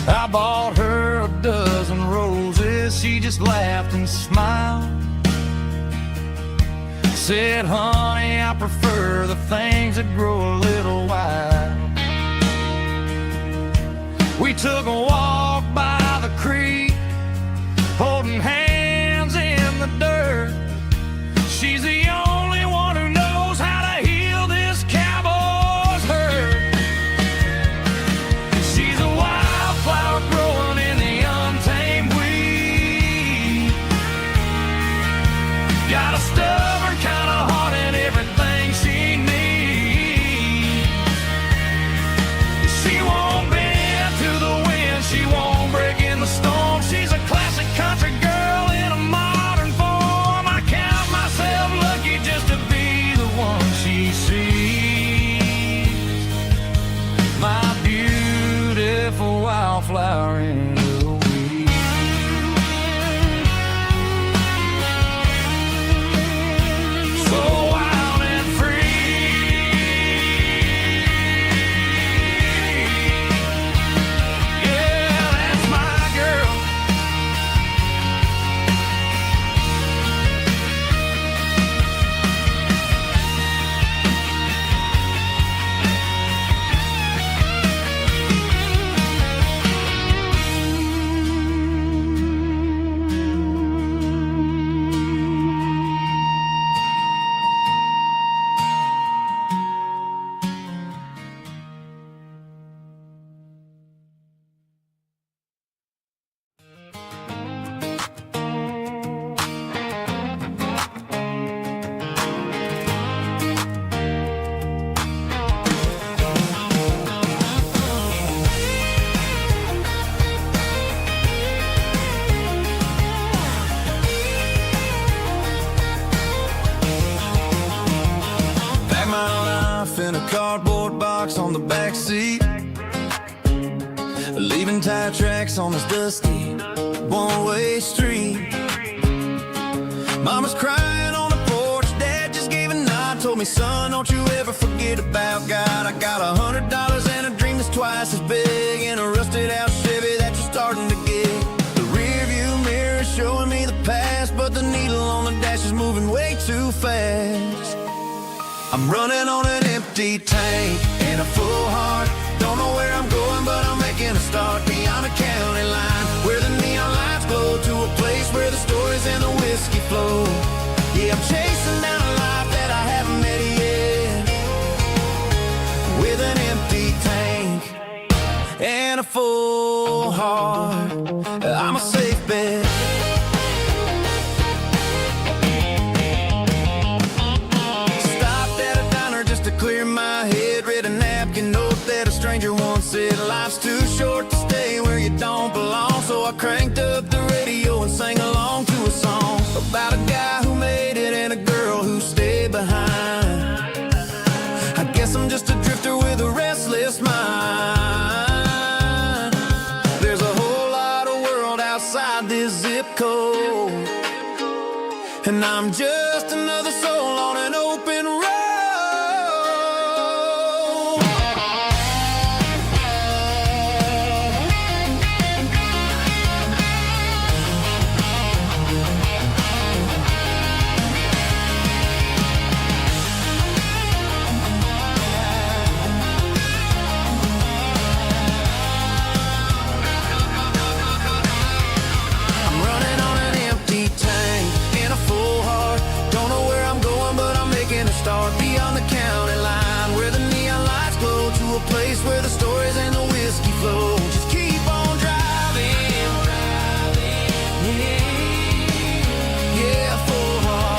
I bought her a dozen roses, she just laughed and smiled. Said, honey, I prefer the things that grow a little wild. We took a walk by the creek, holding hands in the dirt. She's the only one who knows how to heal this cowboy's hurt. She's a wildflower growing in the untamed weed. Got a stubborn kind of heart and everything she needs. She won't bend to the wind, she won't break in the storm. She's a classic country girl in a modern form. I count myself lucky just to be the one she sees. My beautiful wildflower in the weeds. So wild and free. Yeah, that's my girl. In a cardboard box on the back seat, leaving tire tracks on this dusty one-way street. Mama's crying me, son, don't you ever forget about God. I got $100 and a dream that's twice as big, and a rusted out Chevy that you're starting to get. The rear view mirror is showing me the past, but the needle on the dash is moving way too fast. I'm running on an empty tank and a full heart. Don't know where I'm going, but I'm making a start beyond the county line, where the neon lights glow, to a place where the stories and the whiskey flow. Yeah, I'm chasing down a life that I haven't met yet, with an empty tank and a full heart. I'm a safe bet. Stopped at a diner just to clear my head, read a napkin note that a stranger once said, life's too short to stay where you don't belong. So I cranked up the radio and sang along to a song about a guy who made it and a girl who stayed behind. I guess I'm just a drifter with a restless mind. There's a whole lot of world outside this zip code, and I'm just another soul on an open road. Start beyond the county line, where the neon lights glow, to a place where the stories and the whiskey flow. Just keep on driving, yeah, full heart.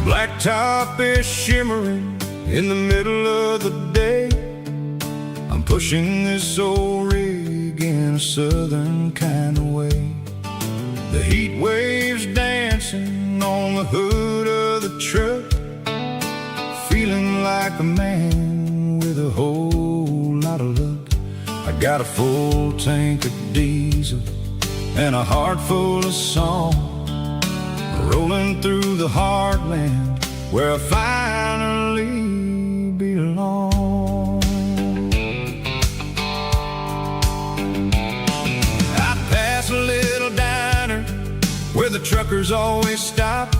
Blacktop is shimmering in the middle of the day. I'm pushing this old rig in a southern kind of way. The heat waves dancing on the hood of the truck, feeling like a man with a whole lot of luck. I got a full tank of diesel and a heart full of song, rolling through the heartland where I finally belong. I pass a little diner where the truckers always stop,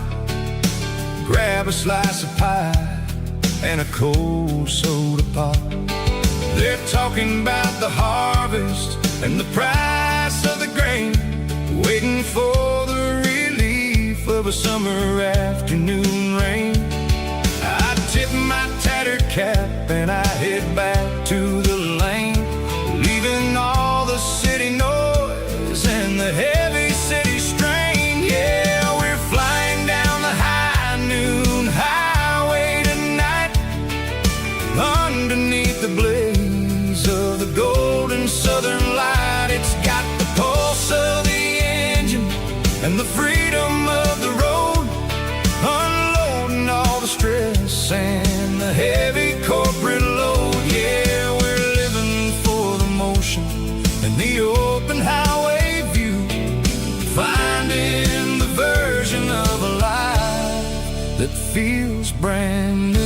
grab a slice of pie and a cold soda pop. They're talking about the harvest and the price of the grain, waiting for the relief of a summer afternoon rain. I tip my tattered cap and I head back to the lane, leaving all the city noise and the heavy city strain. Yeah, we're flying down the high noon highway tonight, underneath the blaze of the golden southern light. It's got the pulse of the engine and the freedom of the road, unloading all the stress and the heavy corporate load. Yeah, we're living for the motion and the open highway view, finding the version of a life that feels brand new.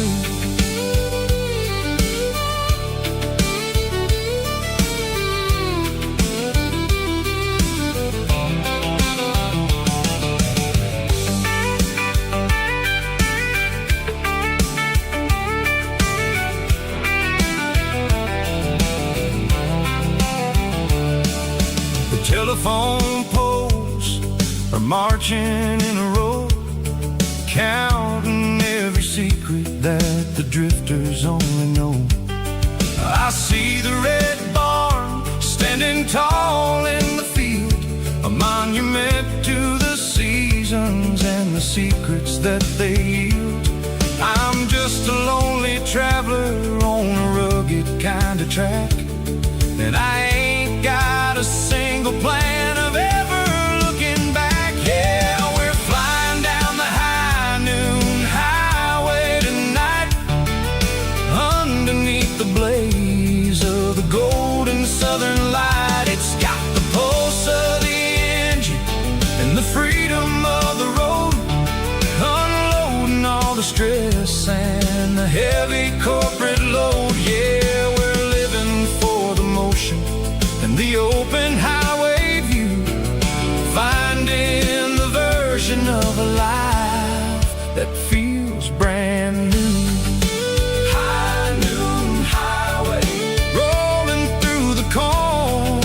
Telephone poles are marching in a row, counting every secret that the drifters only know. I see the red barn standing tall in the field, a monument to the seasons and the secrets that they yield. I'm just just a lonely traveler on a rugged kind of track. And I ain't got a single plan of ever looking back. Yeah, we're flying down the high noon highway tonight, underneath the blaze of the golden southern light. It's got the pulse of the engine and the freedom of the road, unloading all the stress and the heavy corporate load. Yeah, we're living for the motion and the open highway view, finding the version of a life that feels brand new. High noon highway, rolling through the corn,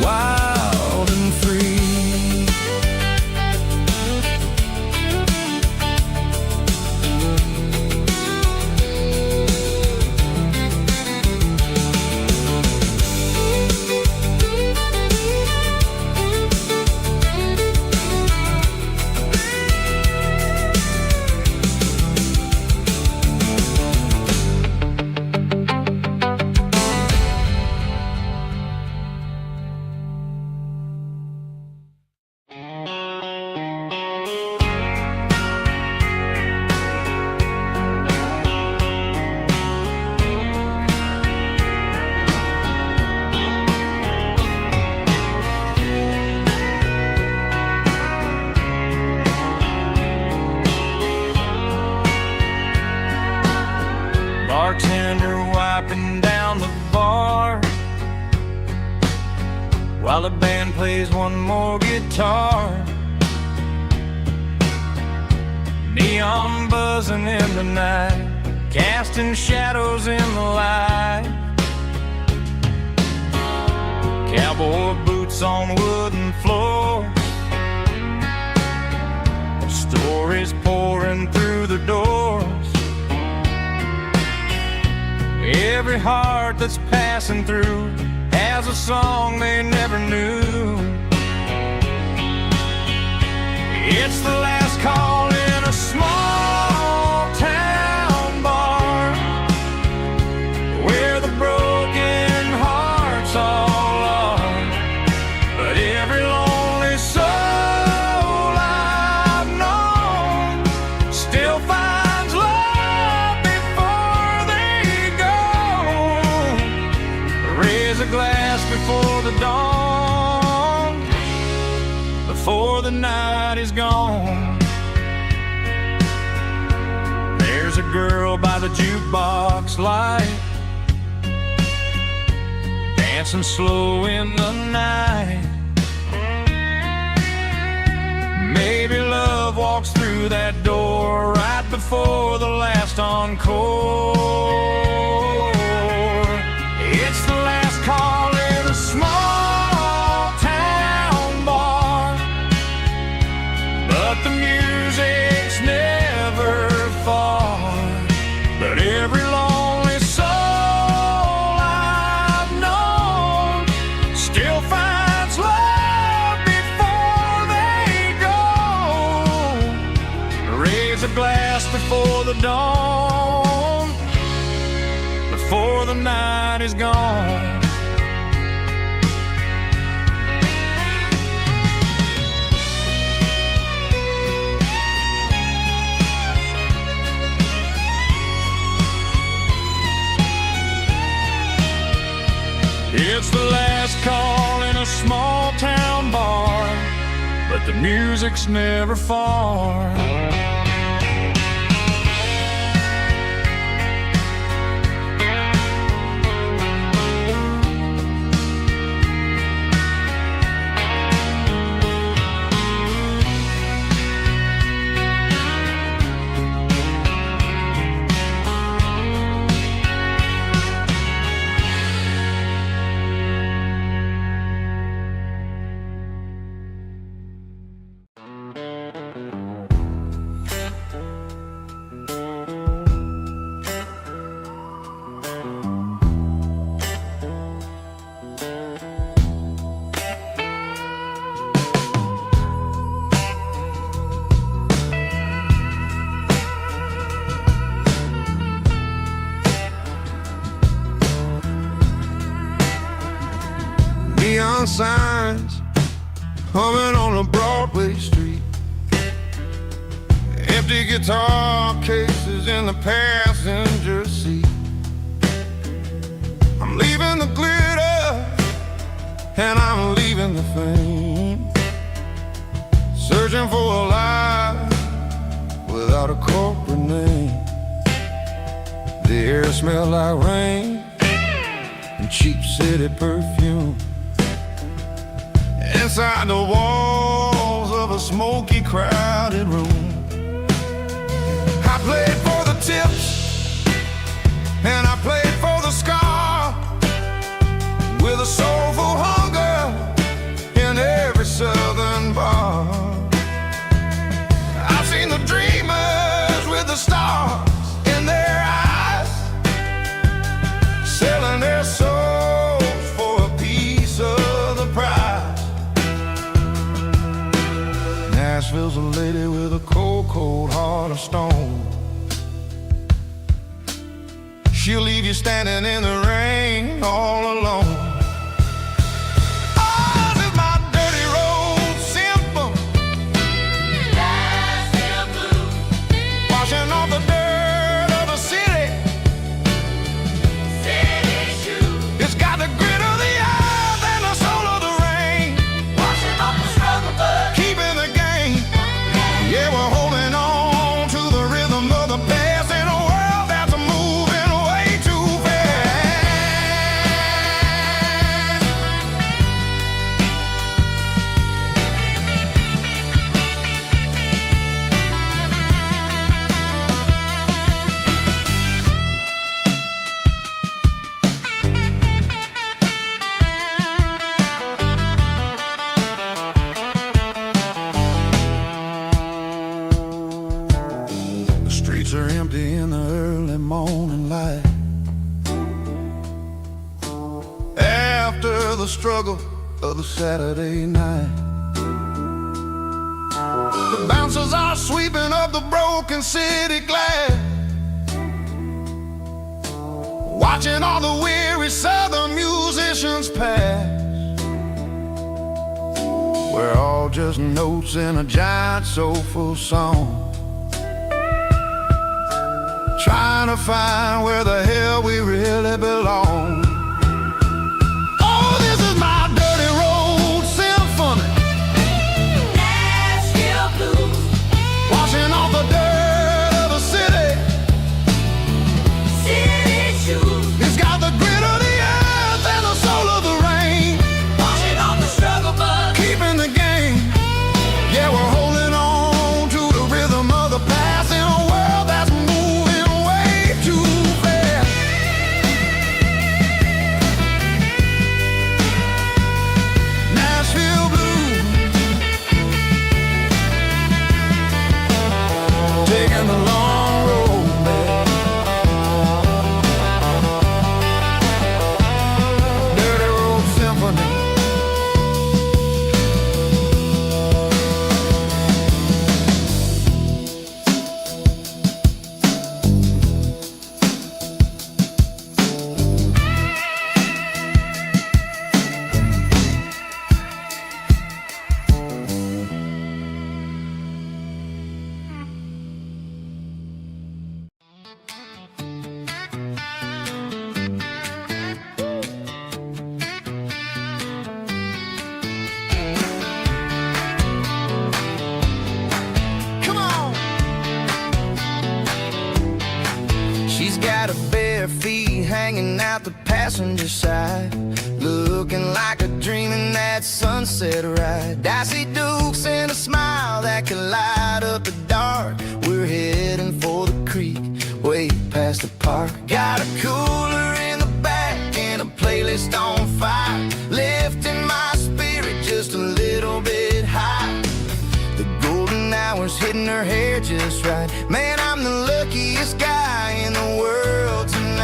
wild and free. Bartender wiping down the bar while the band plays one more guitar. Neon buzzing in the night, casting shadows in the light. Cowboy boots on wooden floors, stories pouring through the doors. Every heart that's passing through has a song they never knew. It's the last call in a small town bar, where the broken hearts all are. But every lonely soul I've known still finds love before they go. Raise a glass before the dawn, before the night is gone. There's a girl by the jukebox light, dancing slow in the night. Maybe love walks through that door right before the last encore. It's the last call in a small town bar, but the music's never far. But every lonely soul I've known still finds love before they go. Raise a glass before the dawn, before the night is gone. It's the last call in a small town bar, but the music's never far. signs humming on a Broadway street. Empty guitar cases in the passenger seat. I'm leaving the glitter and I'm leaving the fame, searching for a life without a corporate name. The air smells like rain and cheap city perfume. Inside the walls of a smoky, crowded room, I played for the tips and I played for the scar, with a soulful hunger in every southern bar. I've seen the dreamers with the stars in their eyes, selling their souls for a piece of the prize. Nashville's a lady with a cold, cold heart of stone. She'll leave you standing in the rain all alone. Oh, this is my dirty road symphony, Nashville blues, washing off the dirt of the city, city shoes. It's got the grit of the earth and the soul of the rain, washing off the struggle but keeping the game. Yeah, we're holding on to the rhythm of the past in a world that's moving way too fast. The streets are empty in the early morning light, after the struggle of the Saturday night. The bouncers are sweeping up the broken city glass, watching all the weary southern musicians pass. We're all just notes in a giant soulful song, trying to find where the hell we really belong. Oh, this is my dirty road symphony, Nashville blues, washing off the dirt of the city, city shoes. It's got the grit of the earth and the soul of the rain, washing off the struggle but keeping the game. Yeah, we're holding on to the rhythm of the past in a world that's moving way too fast. Nashville blues, taking the long road back. Dirty road symphony. Come on. She's got her bare feet hanging out the passenger side, looking like a dream in that sunset ride. Dicey dukes and a smile that can light up the dark. We're heading for the creek, way past the park. Got a cooler in the back and a playlist on fire, lifting my spirit just a little bit high. The golden hours hitting her hair just right. Man, I'm the luckiest guy in the world tonight.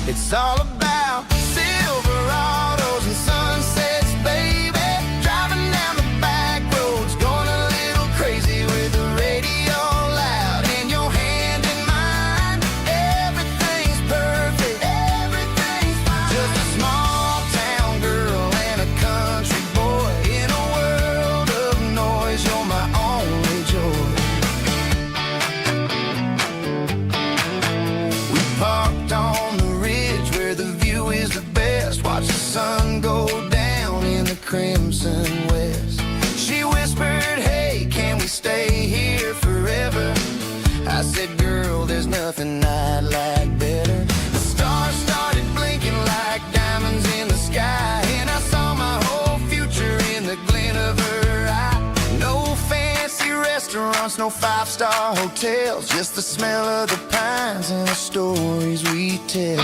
It's all about Silverados and sunsets, baby. Driving down the back roads, going a little crazy with the radio loud and your hand in mine. Everything's perfect, everything's fine. Just a small town girl restaurants, no five-star hotels, just the smell of the pines and the stories we tell.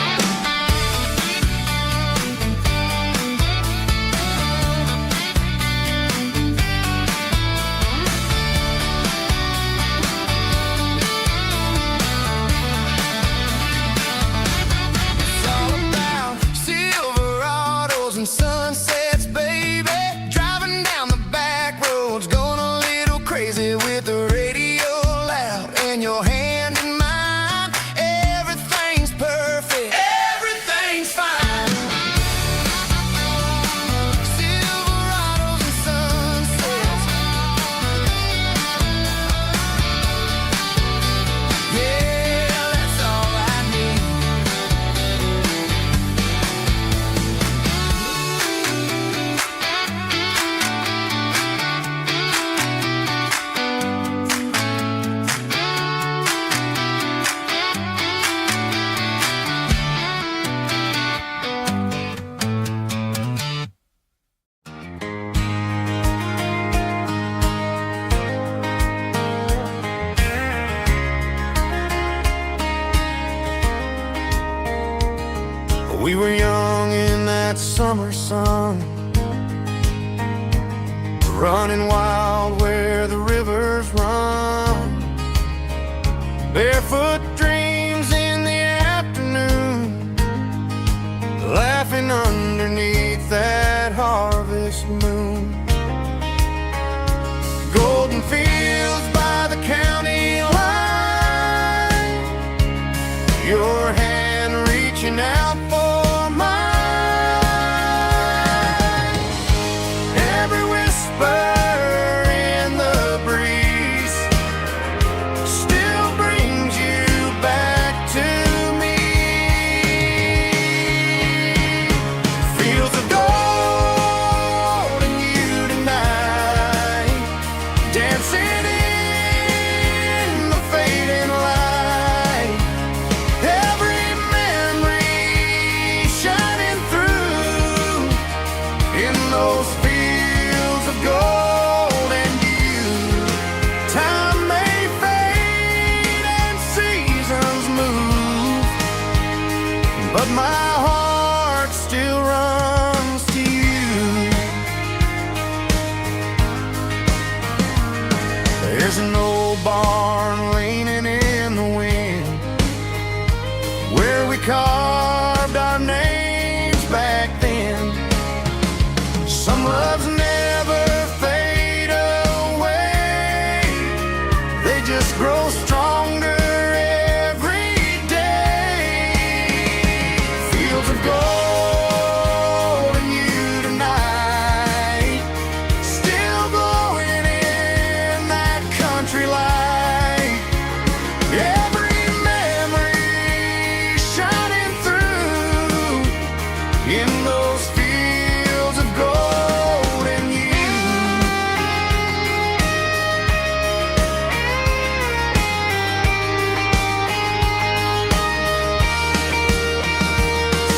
It's all about Silverados and sunsets, baby. Driving down the back roads, going a little crazy with the radio loud and your hand in mine. Everything's perfect, everything's fine. Silverados and sunsets, yeah, that's all I need. We were young in that summer sun, running wild where the rivers run. Barefoot dreams in the afternoon, laughing underneath that harvest moon. Golden fields by the county line, your hand reaching out for mine. Every whisper in the breeze still brings you back to me. Fields of gold and you tonight, dancing in the fading light. Every memory shining through in those fields of gold and you. Time may fade and seasons move, but my heart still runs to you. There's an old barn leaning in the wind where we carved our names back then. Some loves never fade away, they just grow stronger every day. Fields of gold and you tonight, still glowing in that country light. Every memory shining through in those fields of gold and you.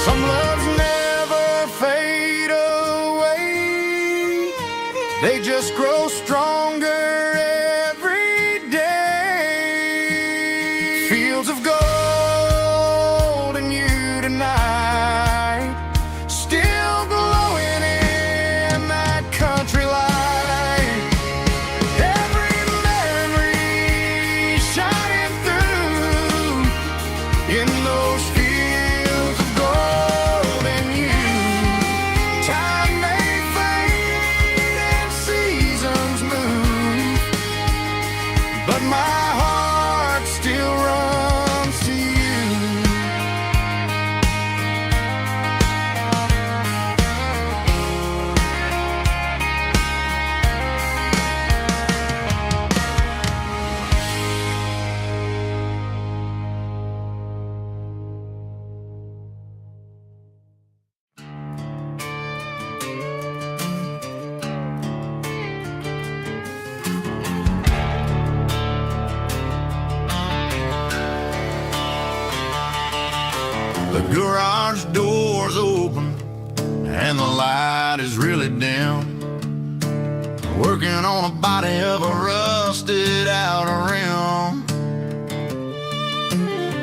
Some loves never fade away, they just grow stronger every day. Fields of gold and you tonight, still glowing in that country light. Every memory shining through in those fields of gold and you. Time may fade and seasons move, but my heart still runs to you. The garage door's open and the light is really dim. working on a body of a rusted out rim,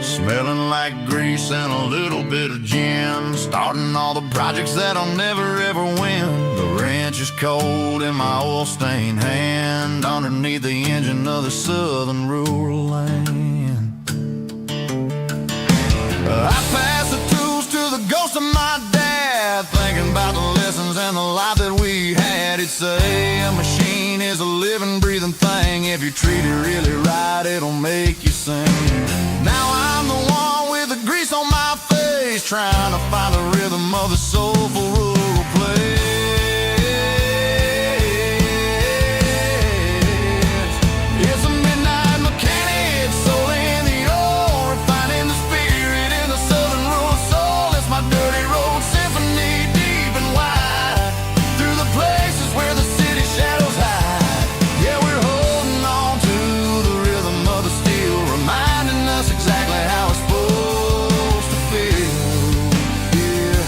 smelling like grease and a little bit of gin, starting all the projects that I'll never ever win. The wrench is cold in my oil-stained hand, underneath the engine of the southern rural land. I pass the tools to the ghost of my dad, thinking about the lessons and the life that we had. He'd say a machine is a living, breathing thing. If you treat it really right, it'll make you sing. Now I'm the one with the grease on my face, trying to find the rhythm of the soulful rural place. It's a midnight mechanic, soul in the ore, refining the spirit in the southern rural soul. It's my dirty road symphony, deep and wide, through the places where the city shadows hide. Yeah, we're holding on to the rhythm of the steel, reminding us exactly how it's supposed to feel. Yeah.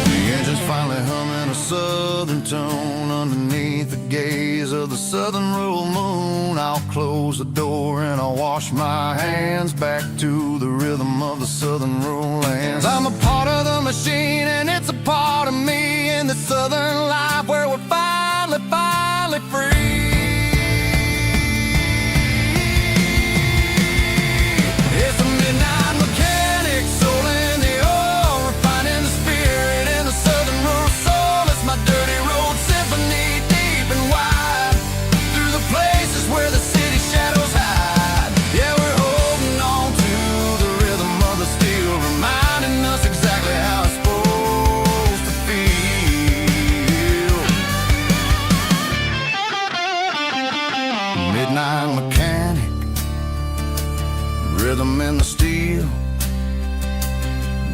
The engine's finally humming a southern tone underneath the gaze of the southern rural moon. I'll close the door and I'll wash my hands, back to the rhythm of the southern rural lands. I'm a part of the machine and it's a part of me, in the southern life where we're finally free. It's a midnight mechanic, soul in the ore, refining the spirit in the southern rural soul. It's my dirty road symphony, deep and wide, through the places where the city shadows hide. Yeah, we're holding on to the rhythm of the steel, reminding us exactly how it's supposed to feel. Midnight mechanic, rhythm in the steel,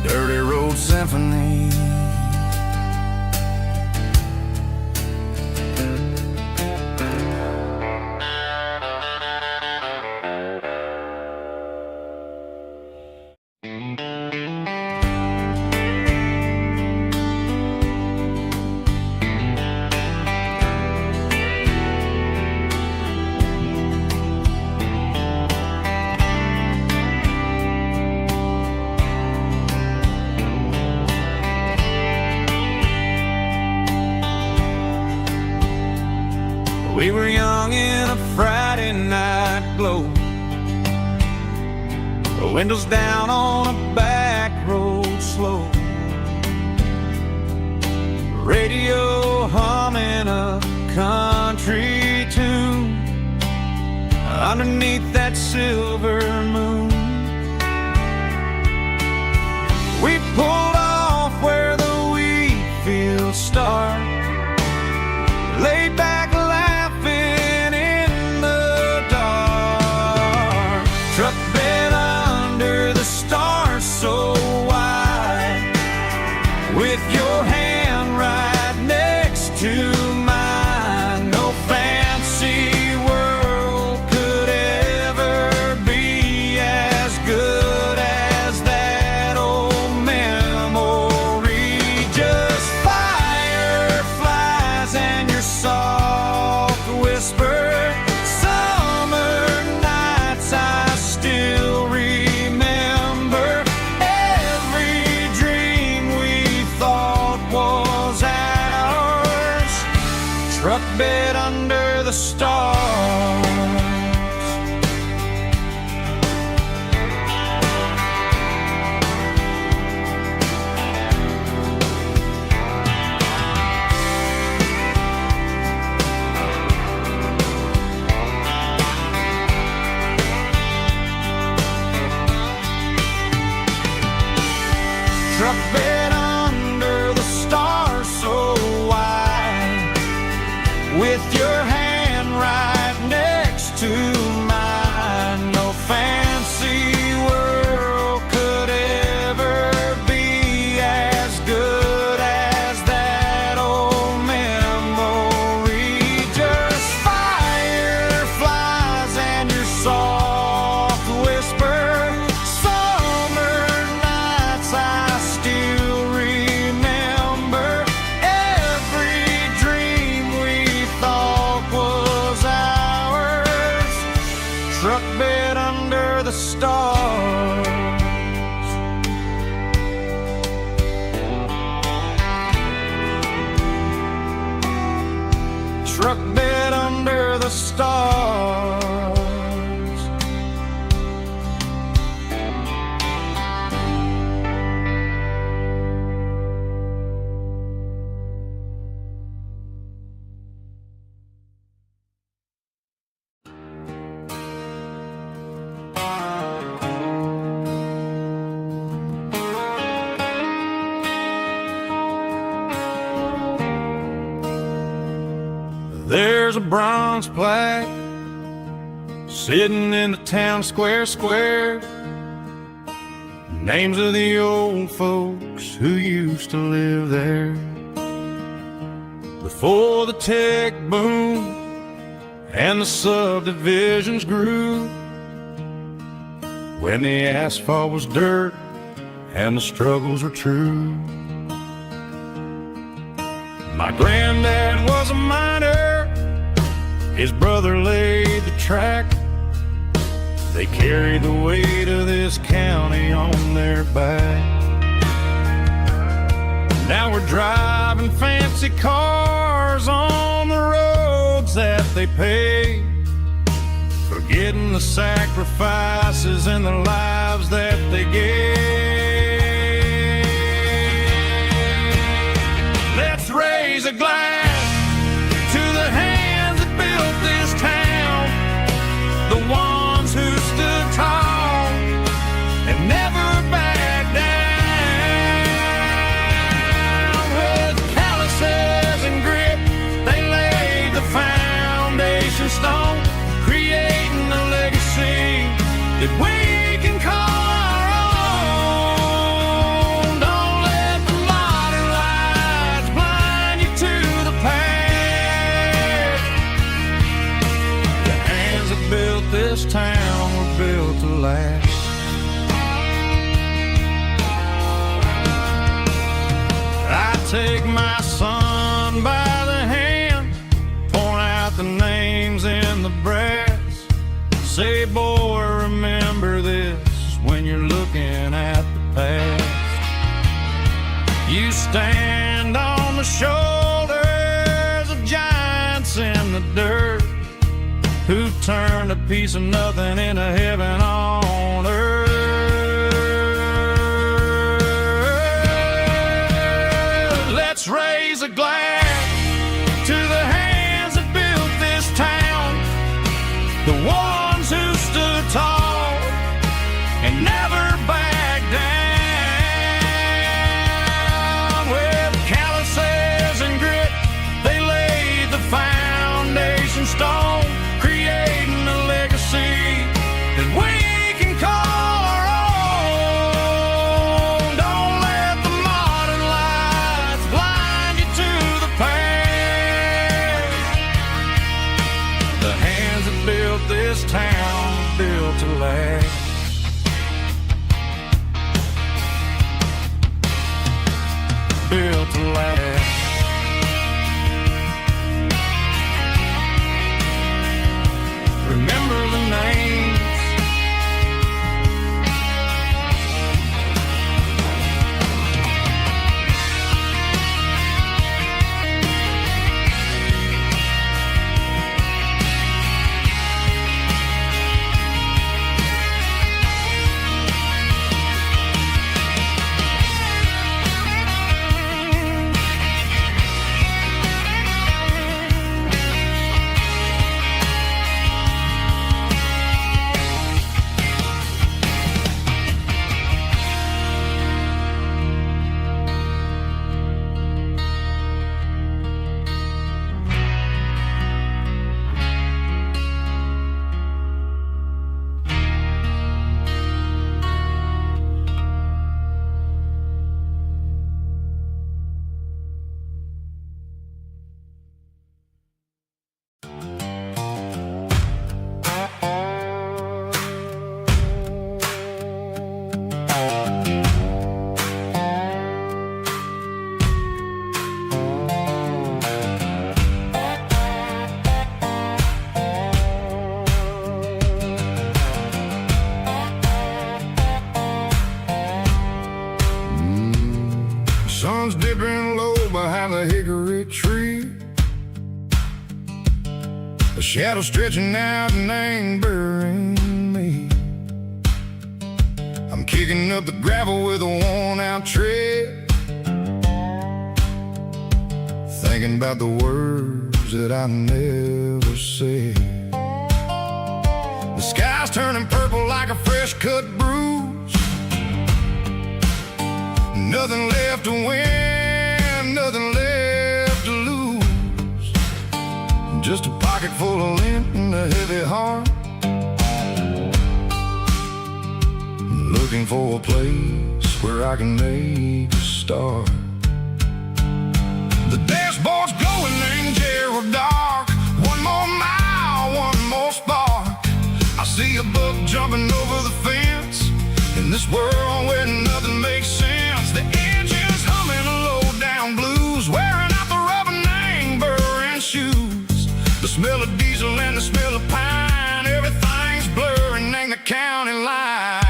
dirty road symphony. We were young in a Friday night glow, the windows down on a back road slow, radio humming a country tune underneath that silver moon. We pulled off where the wheat fields start, laid back laughing in the dark, truck bed under the stars so wide, with your hand right next to mine. No fancy world could ever be as good as that old memory. Just fireflies and your soft whisper, summer nights I still remember. Every dream we thought was ours, truck bed under the stars. Truck bed under the stars so wide, with your hand right next struck dead under the stars. There's a bronze plaque sitting in the town square. Names of the old folks who used to live there before the tech boom and the subdivisions grew, when the asphalt was dirt and the struggles were true. My granddad was a miner, his brother laid the track. They carried the weight of this county on their back. Now we're driving fancy cars on the roads that they paved, forgetting the sacrifices and the lives that they gave. Let's raise a glass to the hands that built this town, the ones who stood tall and never backed down. With calluses and grit, they laid the foundation stone, creating a legacy that we can call our own. Don't let the modern lights blind you to the past. The hands that built this town were built to last. I take my son by the hand, point out the names in the brass. Say, boy, remember this when you're looking at the past. You stand on the shoulders of giants in the dirt, who turned a piece of nothing into heaven on earth. Let's raise a glass to the hands that built this town, the ones who stood tall and never backed down. With calluses and grit, they laid the foundation stone, creating a legacy that we can call our own. Don't let the modern lights blind you to the past. The hands that built this shadow stretching out and angering me. I'm kicking up the gravel with a worn-out tread, thinking about the words that I never said. The sky's turning purple like a fresh-cut bruise. Nothing left to win, nothing left to lose. Just a pocket full of lint and a heavy heart, looking for a place where I can make a start. The dashboard's glowing in Gerald dark. One more mile, one more spark. I see a buck jumping over the fence in this world where nothing makes sense. The engine's humming a low-down blues, wearing out the rubber name burring shoes. The smell of diesel and the smell of pine, everything's blurring in the county line.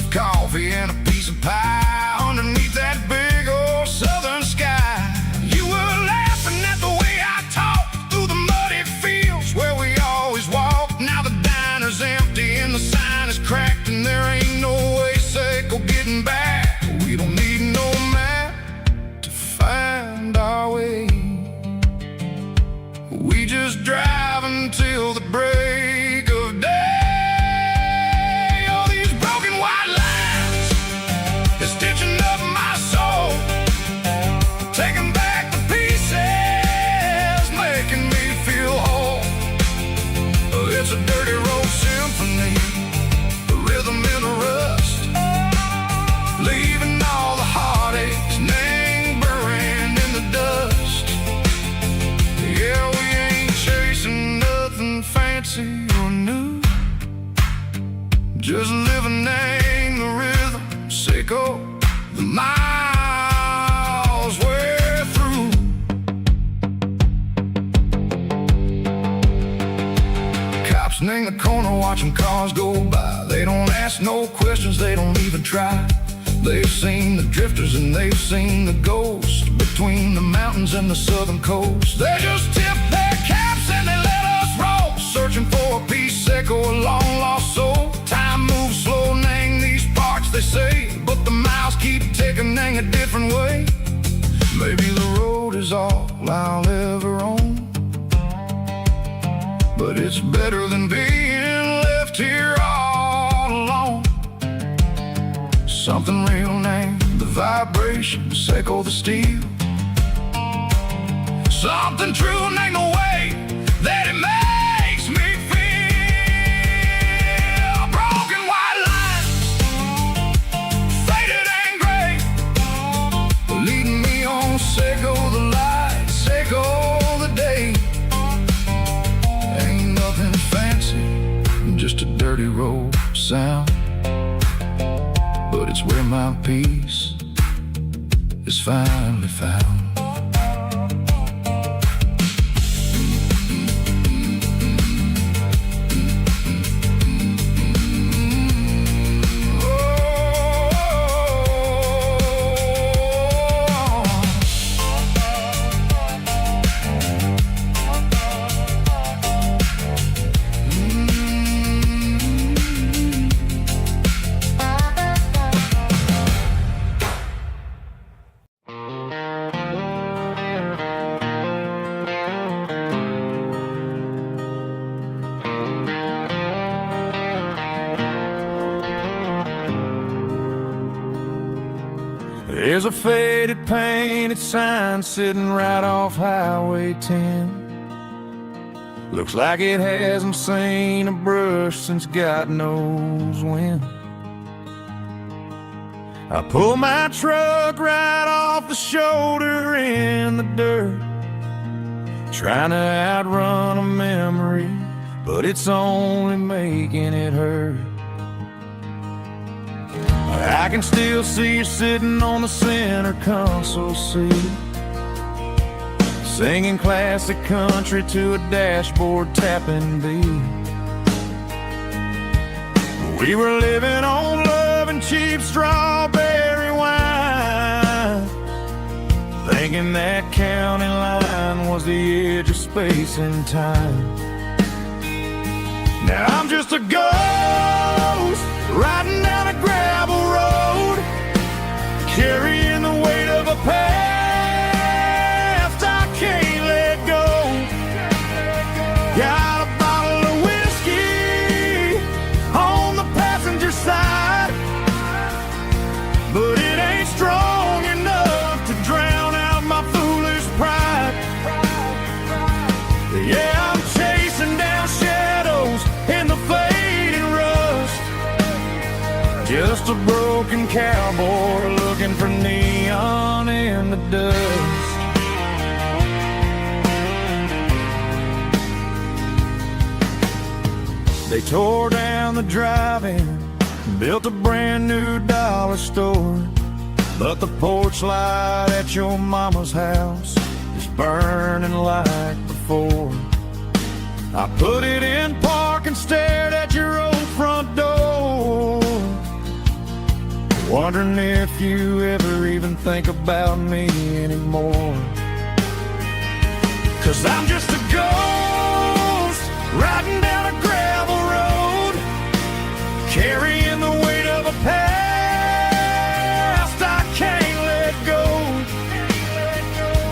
Coffee and a piece of pie underneath that big old southern sky. You were laughing at the way I talked through the muddy fields where we always walked. Now the diner's empty and the sign is cracked, and there ain't no way safe or getting back. We don't need no map to find our way. We just drive until the break of day. It's a dirty road symphony, a rhythm in a rust, leaving all the heartaches, name burning in the dust. Yeah, we ain't chasing nothing fancy or new, just living in the rhythm, sicko, the miles we're through. In the corner watching cars go by, they don't ask no questions, they don't even try. They've seen the drifters and they've seen the ghosts between the mountains and the southern coast. They just tip their caps and they let us roll, searching for a piece sick or a long lost soul. Time moves slow in these parts, they say, but the miles keep ticking in a different way. Maybe the road is all I'll ever own, but it's better than being left here all alone. Something real named the vibration, echo the steel. Something true named the way that it makes me feel. Broken white lines, faded and gray, leading me on, echo the light, echo the day. Just a dirty road sound, but it's where my peace is finally found. There's a faded painted sign sitting right off Highway 10. Looks like it hasn't seen a brush since God knows when. I pull my truck right off the shoulder in the dirt, trying to outrun a memory, but it's only making it hurt. I can still see you sitting on the center console seat, singing classic country to a dashboard tapping beat. We were living on love and cheap strawberry wine, thinking that county line was the edge of space and time. Now I'm just a ghost riding down a gravel road, carrying the weight of a past I can't let go. Got a bottle of whiskey on the passenger side, but it ain't strong enough to drown out my foolish pride. Yeah, I'm chasing down shadows in the fading rust, just a broken cowboy looking for neon in the dust. They tore down the drive-in, built a brand new dollar store, but the porch light at your mama's house is burning like before. I put it in park and stared at your old front door, wondering if you ever even think about me anymore. 'Cause I'm just a ghost riding down a gravel road, carrying the weight of a past I can't let go.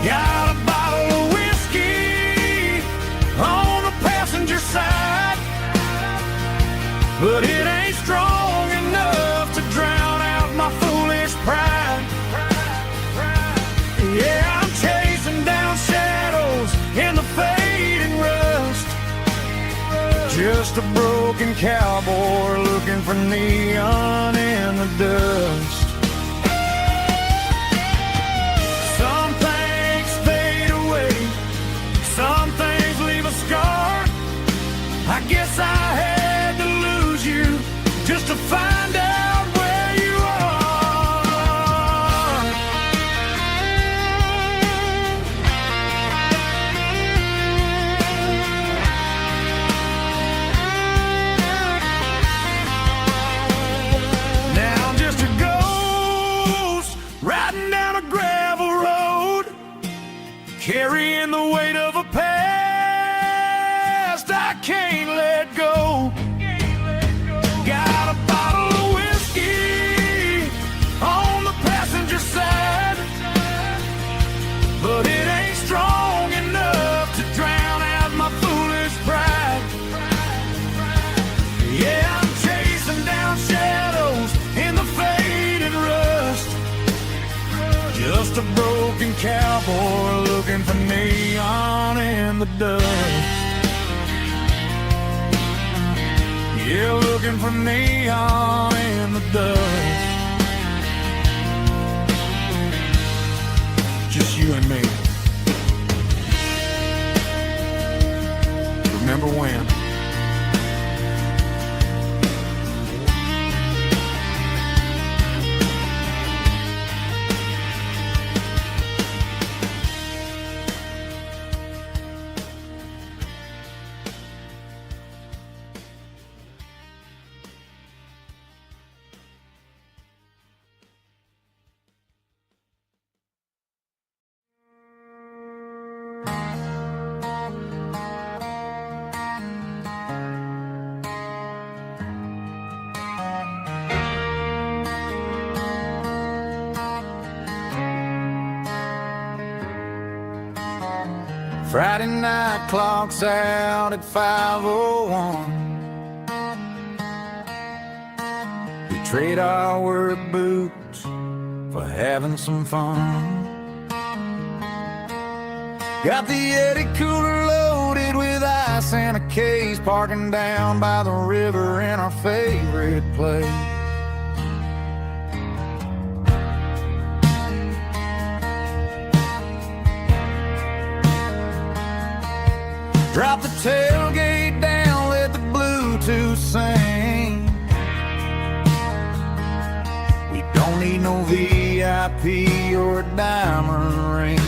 Got a bottle of whiskey on the passenger side, but it ain't strong enough to drown out my foolish pride. Yeah, I'm chasing down shadows in the fading rust, just a broken cowboy looking for neon in the dust. Some things fade away, some things leave a scar. I guess I had to lose you just to find out where you are. Now I'm just a ghost riding down a gravel road, carrying the weight of a past I can't let go. Got a bottle of whiskey on the passenger side, but it ain't strong enough to drown out my foolish pride. Yeah, I'm chasing down shadows in the fading rust, just a broken cowboy looking for neon in the dust. Yeah, looking for neon in the dust. Just you and me. Remember when? Friday night clock's out at 5:01. We trade our work boots for having some fun. Got the Yeti cooler loaded with ice and a case, parking down by the river in our favorite place. Drop the tailgate down, let the Bluetooth sing. We don't need no VIP or a diamond ring.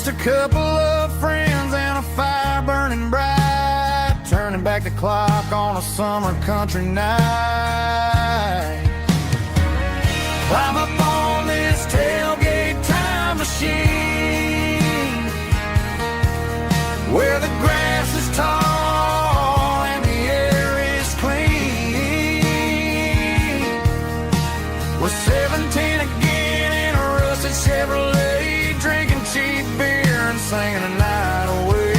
Just a couple of friends and a fire burning bright, turning back the clock on a summer country night. Climb up on this tailgate time machine, where the grass is tall and the air is clean. We're 17 again in a rusted Chevrolet, drinking cheap beer and singing the night away.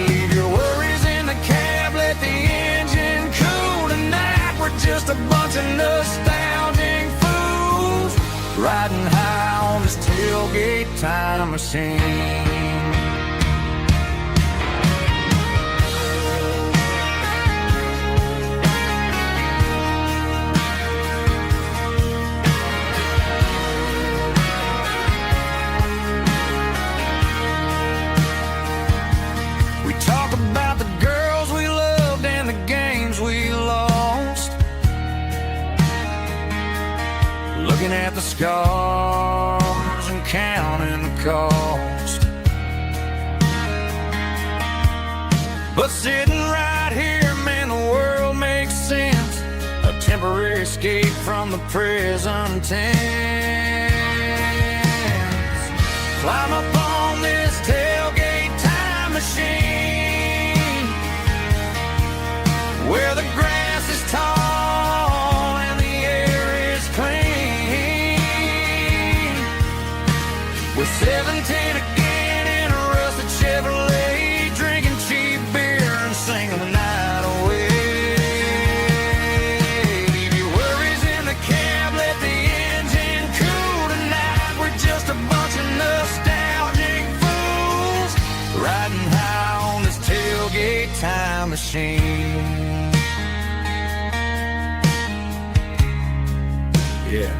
Leave your worries in the cab, let the engine cool tonight. We're just a bunch of nostalgic fools, riding high on this tailgate time machine. Talk about the girls we loved and the games we lost, looking at the scars and counting the cost. But sitting right here, man, the world makes sense, a temporary escape from the present tense. Climb up on this tailgate time machine, where the grass is tall and the air is clean. We're 17 again in a rusted Chevrolet, drinking cheap beer and singing the night away. Leave your worries in the cab, let the engine cool tonight. We're just a bunch of nostalgic fools, riding high on this tailgate time machine. Yeah,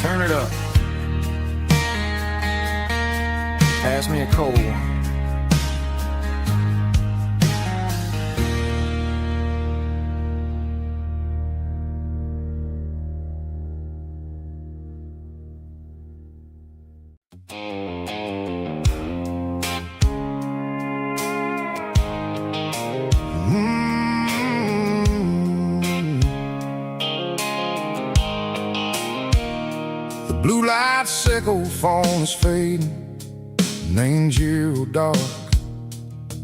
turn it up. Pass me a cold one. Blue light sickle phone is fading, name's you dark.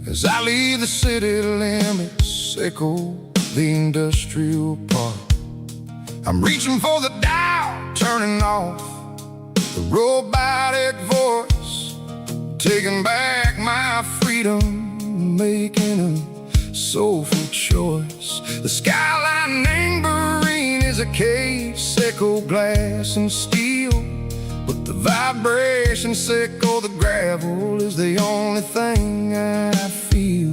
As I leave the city limits, sickle the industrial park. I'm reaching for the dial, turning off the robotic voice, taking back my freedom, making a soulful choice. The skyline named Bryan is a cave, sickle glass and steel, but the vibration sickle, the gravel is the only thing I feel.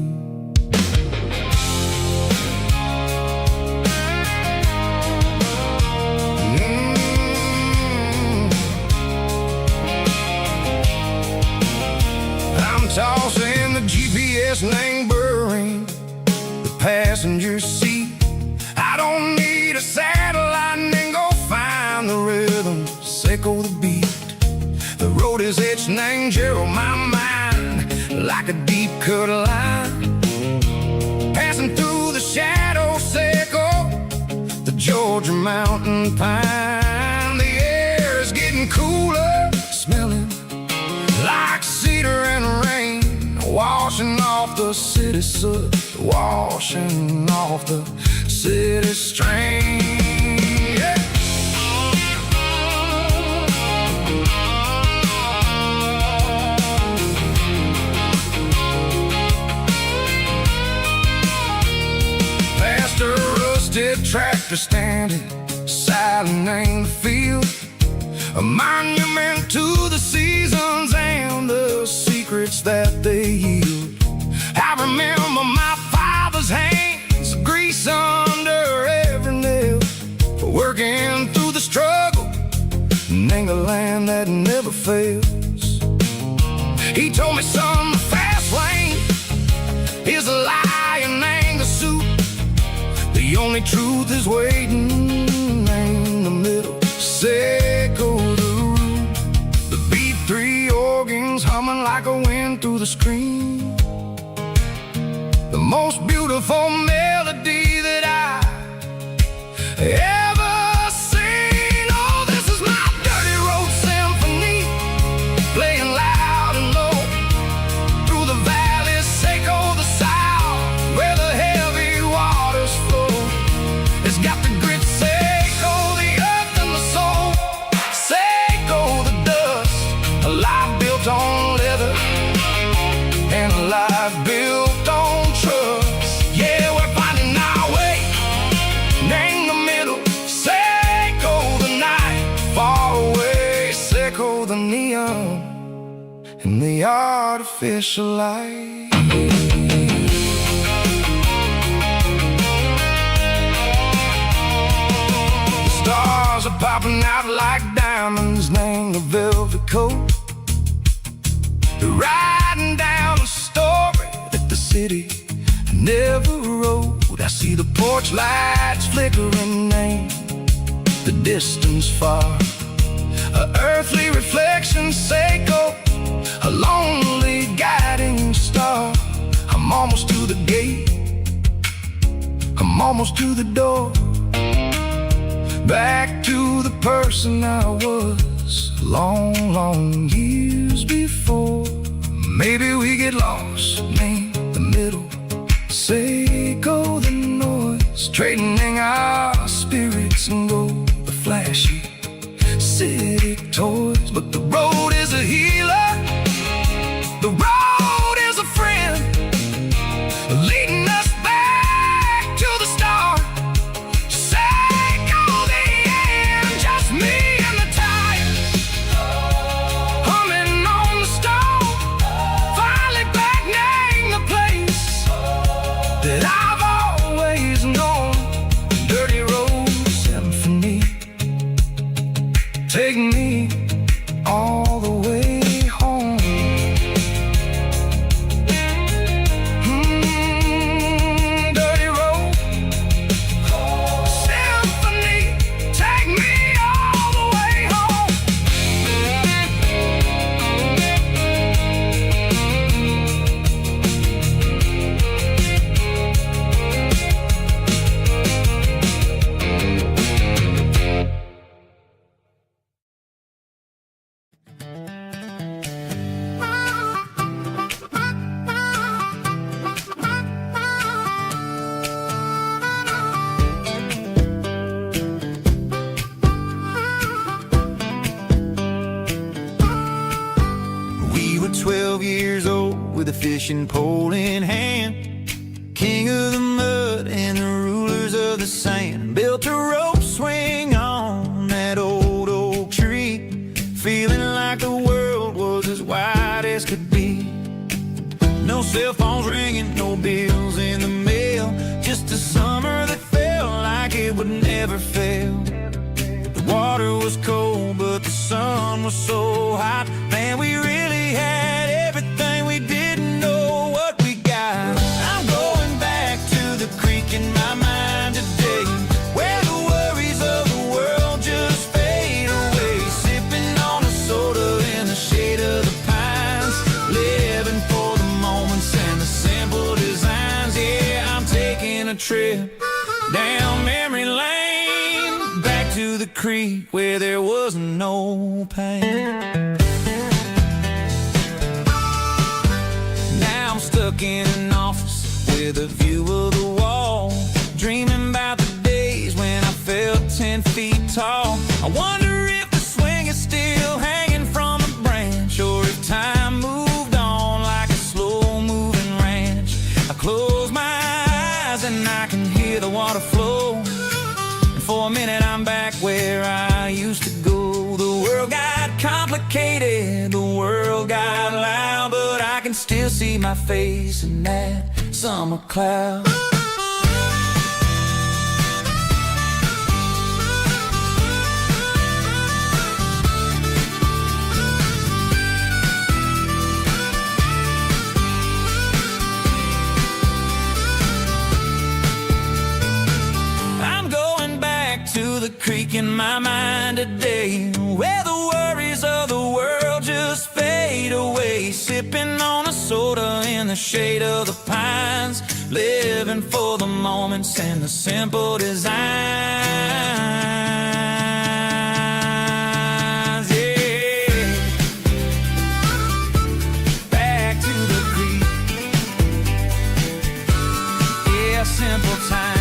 I'm tossing the GPS named Bryan, the passenger seat. I don't need a satellite and go find the rhythm, sickle the beat. The road is etched named Geralkyo, my mind, like a deep cut line. Passing through the shadow, sickle the Georgia mountain pine. The air is getting cooler, smelling like cedar and rain, washing off the city soot, washing off the city strain. Yeah. Past a rusted tractor standing silent in the field, a monument to the seasons and the secrets that they yield. I remember my father's hands, grease under every nail, for working through the struggle, and the land that never fails. He told me, son, the fast lane is a lie and ain't the suit. The only truth is waiting in the middle, sickle the root. The screen. The most beautiful melody that I ever seen. Oh, this is my dirty road symphony, playing loud and low through the valleys, Seco the south, where the heavy waters flow. It's got the grit, Seco, the earth and the soul, Seco the dust, a life built on leather and a life built on trust. Yeah, we're finding our way in the middle, Seco the night, far away, Seco the neon and the artificial light. The stars are popping out like diamonds, laying a velvet coat. They're riding down a story that the city never wrote. I see the porch lights flickering in the distance far, a earthly reflection, Seco, a lonely guiding star. I'm almost to the gate, I'm almost to the door, back to the person I was long, long years before. Maybe we get lost in the middle, Seco the noise, trading our spirits and go the flashy city toys. But the road is a healer, the road is a friend, leading us back to the start, Seco the end. Just me and the tires, humming on the stove, finally back name the place that I've always known. Dirty road symphony, take me all the way home. Dirty road symphony, take me all the way home. We were 12 years old with a fishing pole in hand, king of the mud and the rulers of the sand. Built a rope swing on that old oak tree, feeling like the world was as wide as could be. No cell phones ringing, no bills in the mail, just a summer that felt like it would never fail. The water was cold, but the sun was so hot. Man, we really had everything, we didn't know what we got. I'm going back to the creek in my mind today, where the worries of the world just fade away. Sipping on a soda in the shade of the pines, living for the moments and the simple designs. Yeah, I'm taking a trip down memory lane, back to the creek where there was no pain. Now I'm stuck in an office with a view of the wall, dreaming about the days when I felt 10 feet tall. I wonder if the swing is still hanging from a branch, or if time moved on like a slow-moving ranch. I close my eyes and I can hear the water flow, and for a minute I'm back where I used to go. The world got complicated, the world got loud, but I can still see my face in that summer cloud. I'm going back to the creek in my mind today, where the worries of the world just fade away. Sipping on a soda in the shade of the pines, living for the moments and the simple designs. Yeah, back to the creek. Yeah, simple times.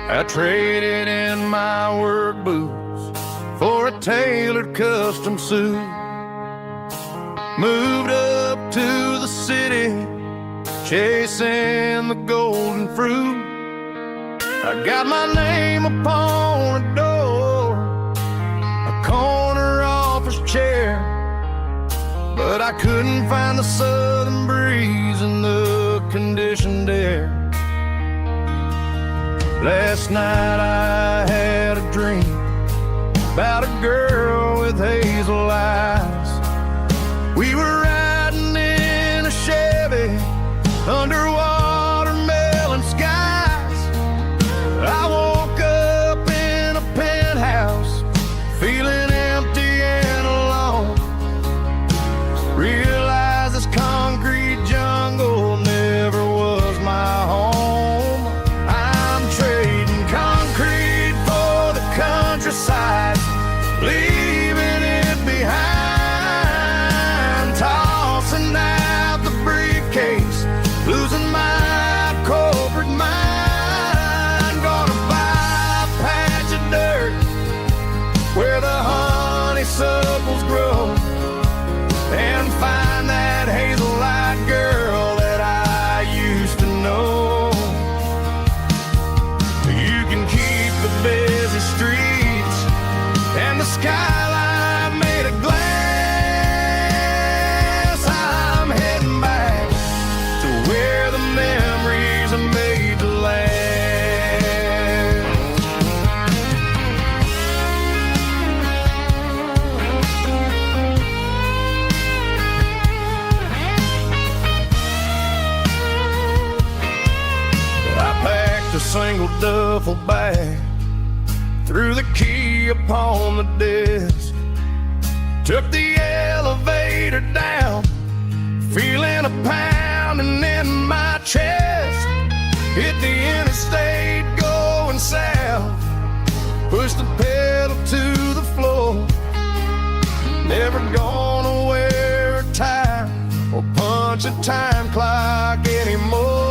I traded in my work boots for a tailored custom suit. Moved up to the city, chasing the golden fruit. I got my name upon a door, a corner office chair, but I couldn't find the southern breeze in the conditioned air. Last night I had a dream about a girl with hazel eyes. We were riding in a Chevy under watermelon skies. I woke up in a penthouse feeling empty and alone. Realized this concrete jungle never was my home. I'm trading concrete for the countryside, leaving it behind, tossing out the briefcase, losing my corporate mind. Gonna buy a patch of dirt where the honeysuckles grow, and find that hazel-eyed girl that I used to know. You can keep the busy streets and the skyline made of glass. I'm heading back to where the memories are made to last. I packed a single duffel bag, threw the key upon the desk, took the elevator down, feeling a pounding in my chest. Hit the interstate going south, pushed the pedal to the floor. Never gonna wear a tie or punch a time clock anymore.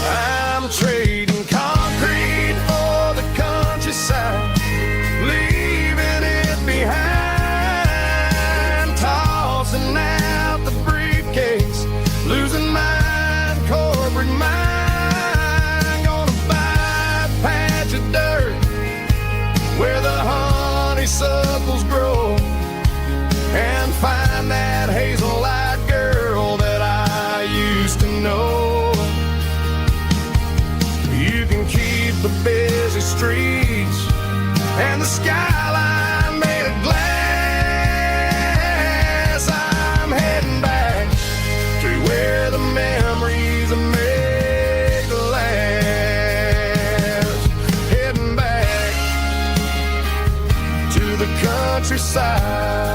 I'm trading concrete for the countryside, leaving it behind, tossing out the briefcase, losing my corporate mind. Gonna buy a patch of dirt where the honeysuckles grow, and find that hazel-eyed girl that I used to know. You can keep the busy streets and the skyline made of glass. I'm heading back to where the memories are made to last. Heading back to the countryside.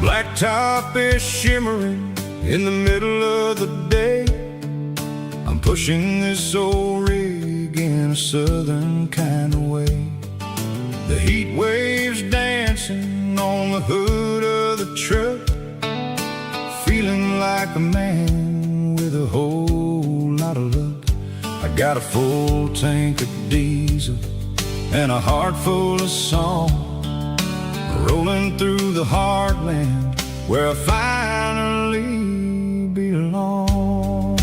Blacktop is shimmering In the middle of the day, I'm pushing this old rig in a southern kind of way. The heat waves dancing on the hood of the truck, feeling like a man with a whole lot of luck. I got a full tank of diesel and a heart full of song, rolling through the heartland where I finally belong.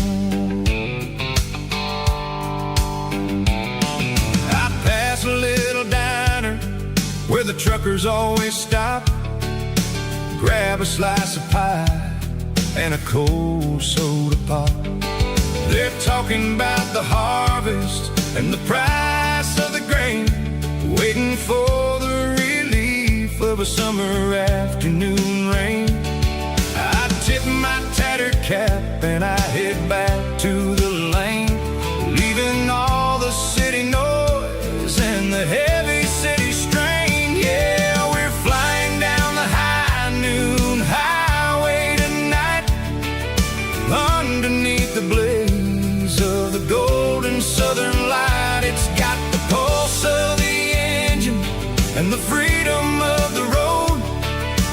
I pass a little diner where the truckers always stop, grab a slice of pie and a cold soda pop. They're talking about the harvest and the price of the grain, waiting for the relief of a summer afternoon rain. I tip my tattered cap and I head back to the lane, leaving all the city noise and the heavy city strain. Yeah, we're flying down the high noon highway tonight, underneath the blaze of the golden southern light. It's got the pulse of the engine and the freedom of the road,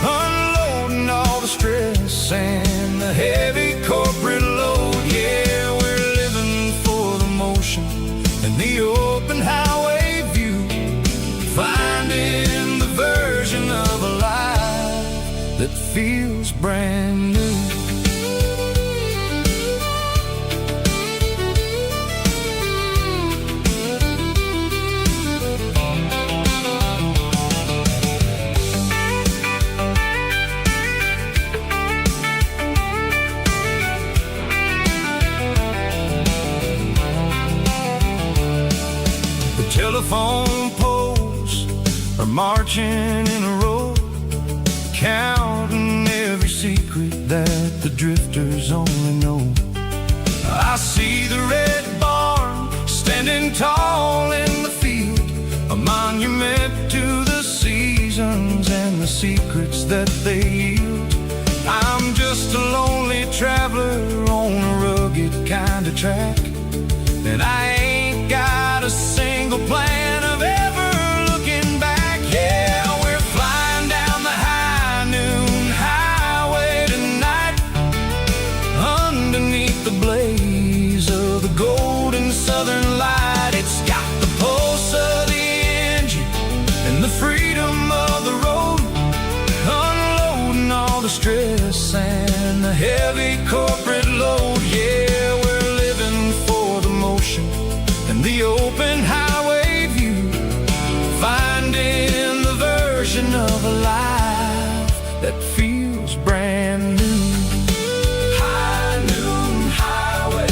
unloading all the stress and the heavy corporate load. Yeah, we're living for the motion and the open highway view, finding the version of a life that feels brand new. Telephone poles are marching in a row, counting every secret that the drifters only know. I see the red barn standing tall in the field, a monument to the seasons and the secrets that they yield. I'm just a lonely traveler on a rugged kind of track, and I ain't got a single plan of ever looking back. Yeah, we're flying down the high noon highway tonight, underneath the blaze of the golden southern light. It's got the pulse of the engine and the freedom of the road, unloading all the stress and the heavy corporate load. Yeah, we're living for the motion and the open highway view, finding the version of a life that feels brand new. High noon highway,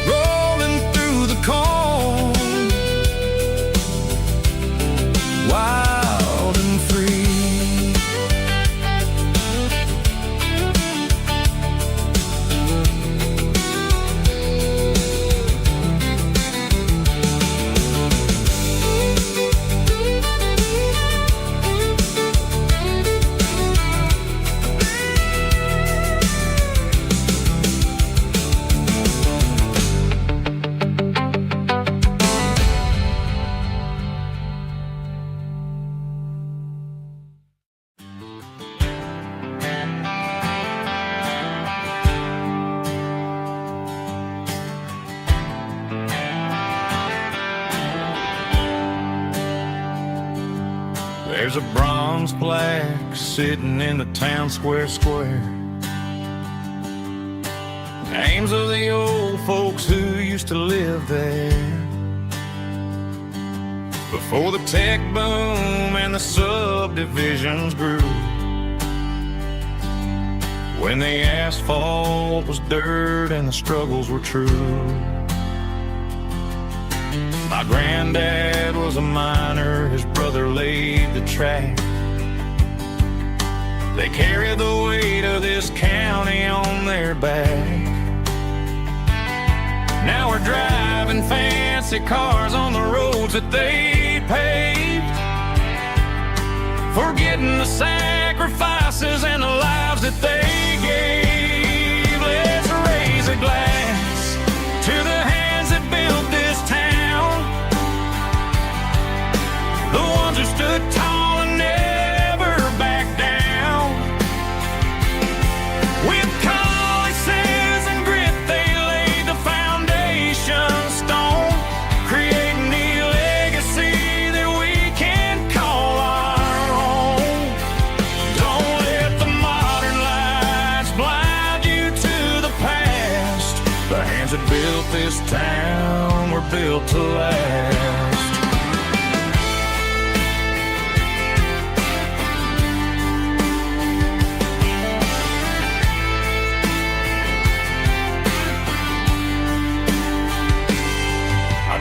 rolling through the corn, wild and free. There's a bronze plaque sitting in the town square. Names of the old folks who used to live there before the tech boom and the subdivisions grew, when the asphalt was dirt and the struggles were true. My granddad was a miner, his brother laid the track. They carry the weight of this county on their back. Now we're driving fancy cars on the roads that they paved, forgetting the sacrifices and the lives that they gave. built this town, we're built to last.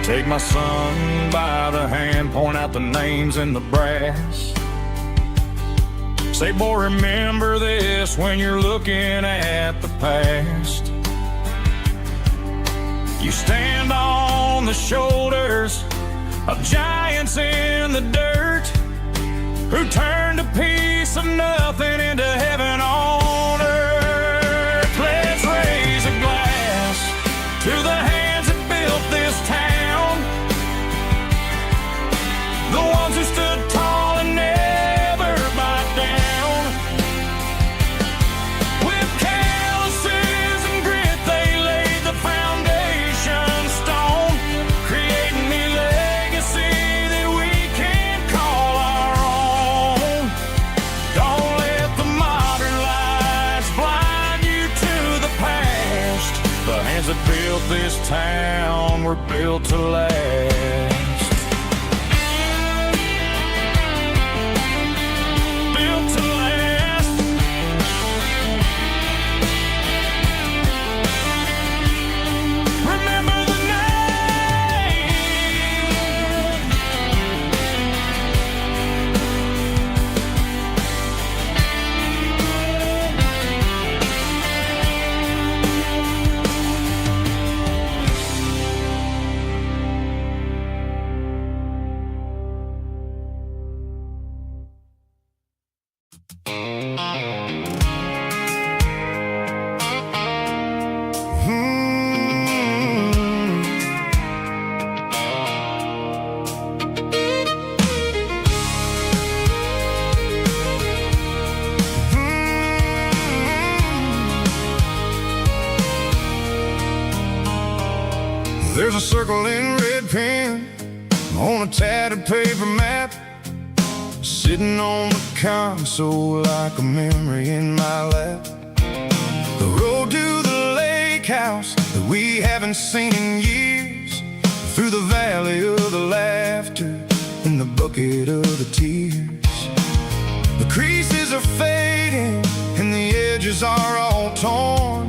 Take my son by the hand, point out the names in the brass. Say, boy, remember this when you're looking at the past. You stand on the shoulders of giants in the dirt, who turned a piece of nothing into heaven on earth. Let's raise a glass to the hands that built this town, the ones who stood tall and never bowed down. With calluses and grit, they laid the foundation stone, creating a legacy that we can call our own. Don't let the modern lights blind you to the past. The hands that built this town were built to last. There's a circle in red pen on a tattered paper map, sitting on the console like a memory in my lap. The road to the lake house that we haven't seen in years, through the valley of the laughter and the bucket of the tears. The creases are fading and the edges are all torn,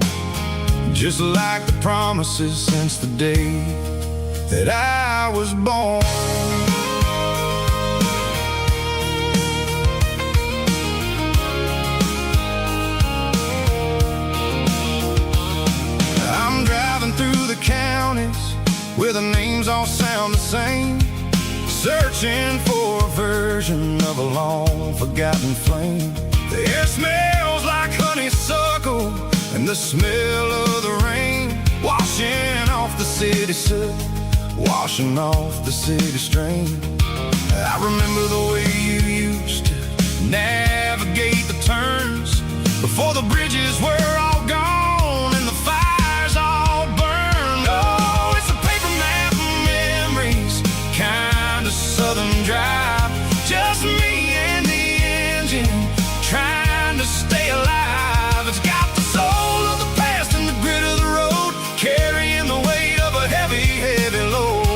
just like the promises since the day that I was born. I'm driving through the counties where the names all sound the same, searching for a version of a long forgotten flame. The air smells like honeysuckle and the smell of the rain, washing off the city soot, washing off the city strain. I remember the way you used to navigate the turns, before the bridges were all gone and the fires all burned. Oh, it's a paper map of memories, kind of southern drive, just me and the engine trying to stay alive. It's got the soul of the past and the grit of the road, carrying the weight of a heavy, heavy load.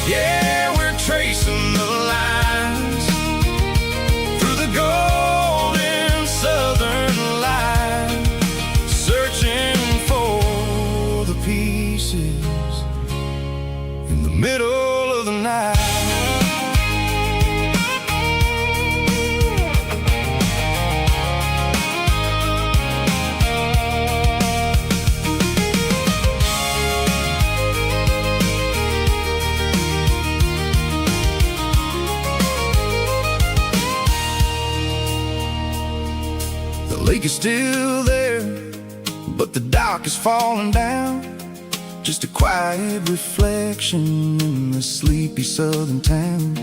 Yeah, we're tracing the lines through the golden southern light, searching for the pieces in the middle of the night. The lake is still there, but the dock is falling down, just a quiet reflection in the sleepy southern town.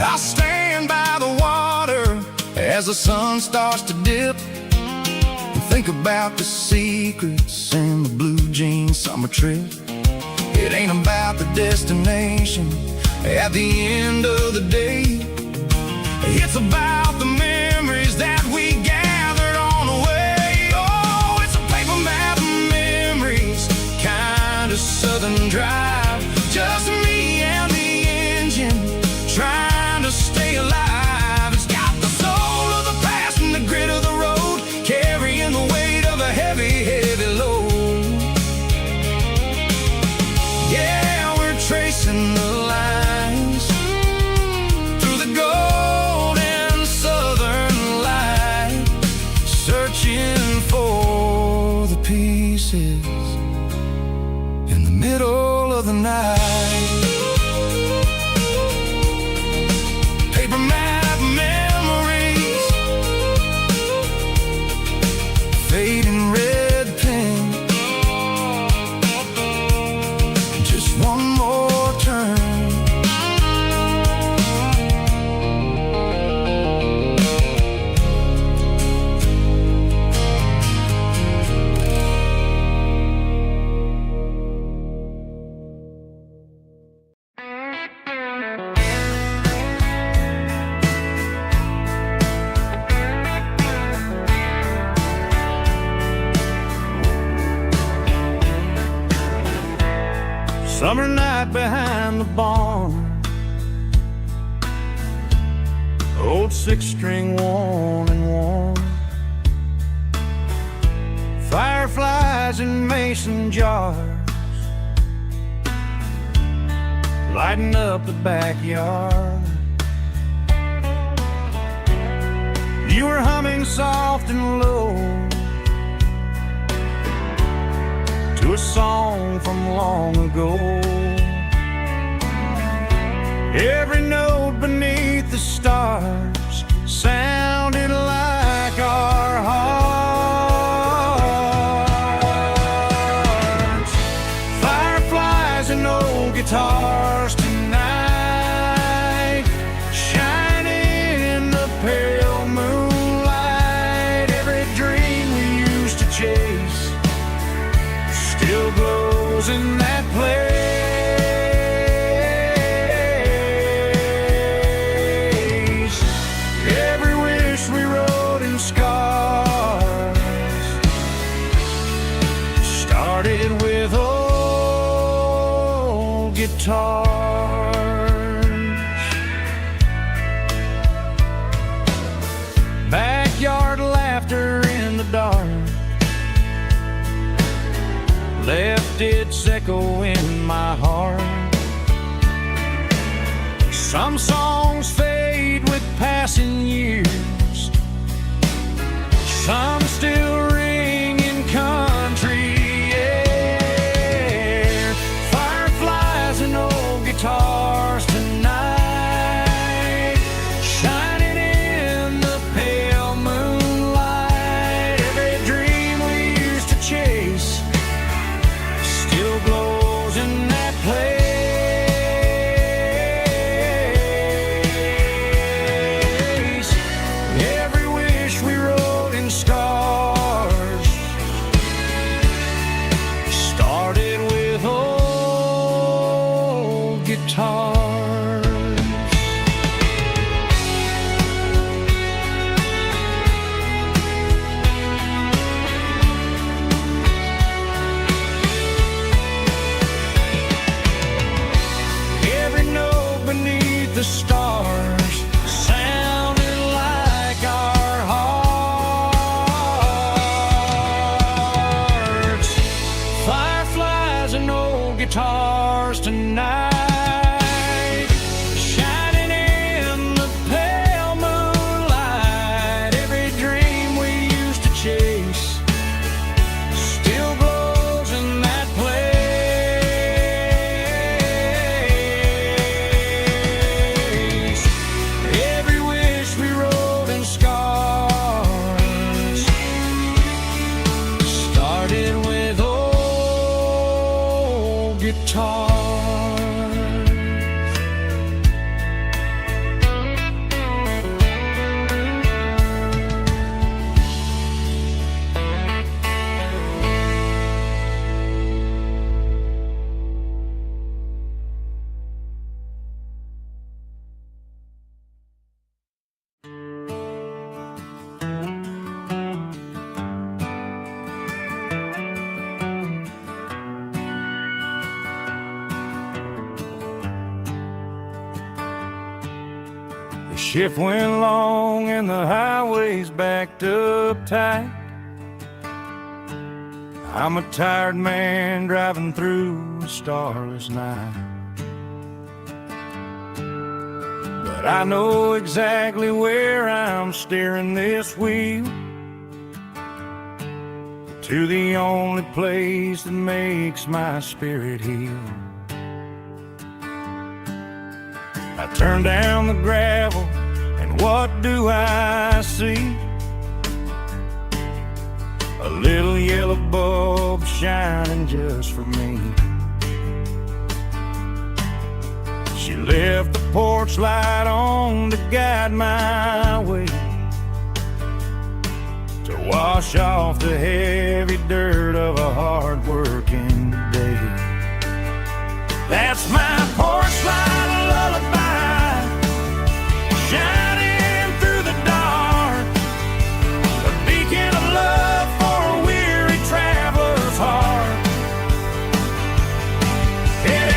I stand by the water as the sun starts to dip, and think about the secrets and the blue jean summer trip. It ain't about the destination at the end of the day, it's about the memories that we gathered on the way. Oh, it's a paper map of Summer night behind the barn, old six-string worn and worn, fireflies in mason jars, lighting up the backyard. You were humming soft and low to a song from long ago. Every note beneath the stars sounded like our hearts. Fireflies and old guitars tonight, shining in the pale moonlight. Every dream we used to chase still glows in that place. Every wish we wrote in scars started with old guitars. Backyard laughter in the dark left its echo in my heart. Some songs fade with passing years, some still ring in country air. Fireflies and old guitars tonight, shining in the pale moonlight. Every dream we used to chase still glows in that place. Every wish we wrote in scars started with old guitars. Every note beneath the stars sounded like our hearts. Fireflies and old guitars tonight, shining in the pale moonlight. Every dream we used to chase still glows in that place. Every wish we wrote in scars started with old guitars. The shift went long and the highways backed up tight. I'm a tired man driving through a starless night, but I know exactly where I'm steering this wheel, to the only place that makes my spirit heal. I turn down the gravel, and what do I see? A little yellow bulb shining just for me. She left the porch light on to guide my way, to wash off the heavy dirt of a hard-working day. That's my porch light lullaby, shining through the dark, a beacon of love for a weary traveler's heart. It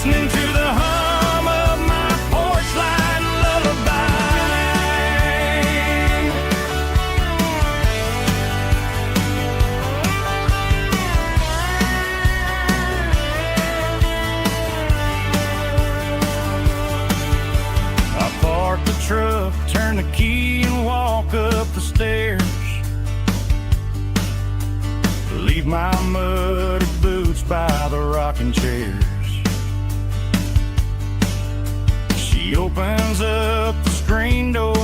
listening to the hum of my porch light lullaby. I park the truck, turn the key and walk up the stairs. Leave my muddy boots by the rocking chairs. She opens up the screen door,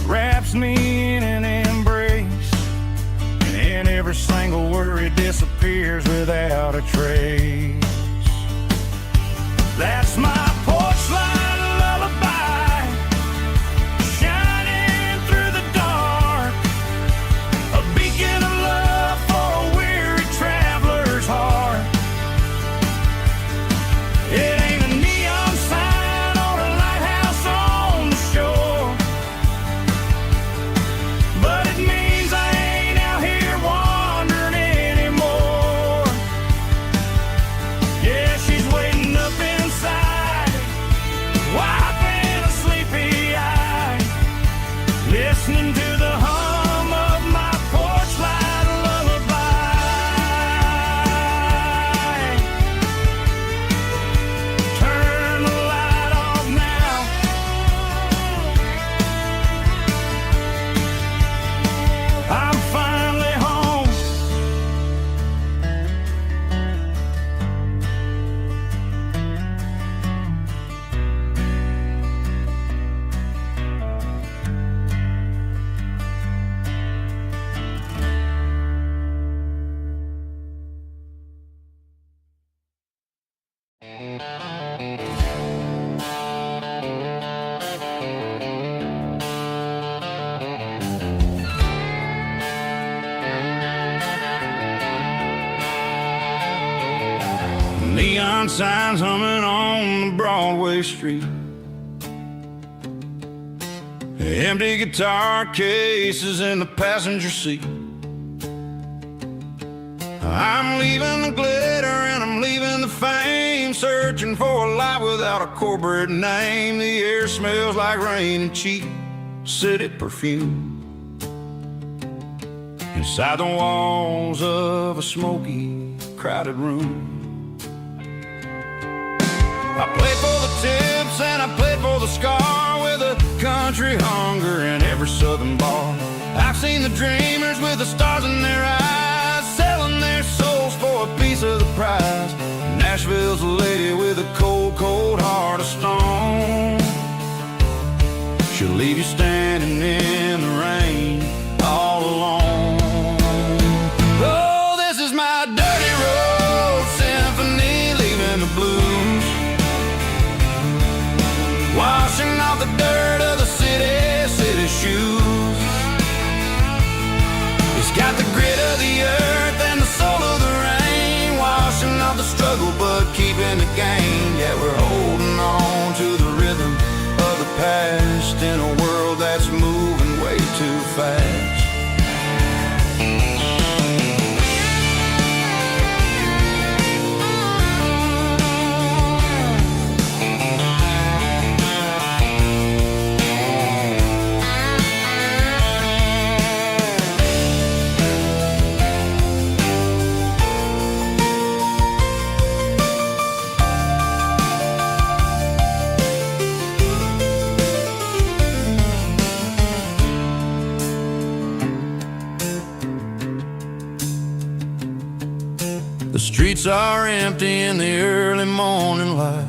wraps me in an embrace, and every single worry disappears without a trace. That's my porch light lullaby, shining through the dark, a beacon of love for a weary traveler's heart. It ain't a neon sign or a lighthouse on the shore, but it means I ain't out here wandering anymore. Yeah, she's waiting up inside, wiping a sleepy eye, listening to the hum of my porch light lullaby. Turn the light off now. I'm finally home. Neon signs humming on the Broadway street, empty guitar cases in the passenger seat. I'm leaving the glitter and I'm leaving the fame, searching for a life without a corporate name. The air smells like rain and cheap city perfume inside the walls of a smoky, crowded room. I played for the tips and I played for the scar, with a country hunger in every southern bar. I've seen the dreamers with the stars in their eyes, selling their souls for a piece of the prize. Nashville's a lady with a cold, cold heart of stone. She'll leave you standing in the rain all alone. Oh, this is my dirty road symphony, leaving the blues, washing off the dirt of the city shoes. It's got the grit of the earth and the soul of the rain, washing off the struggle but keeping the gain. Yeah, we're holding on to the rhythm of the past in a world that's moving way too fast. The streets are empty in the early morning light,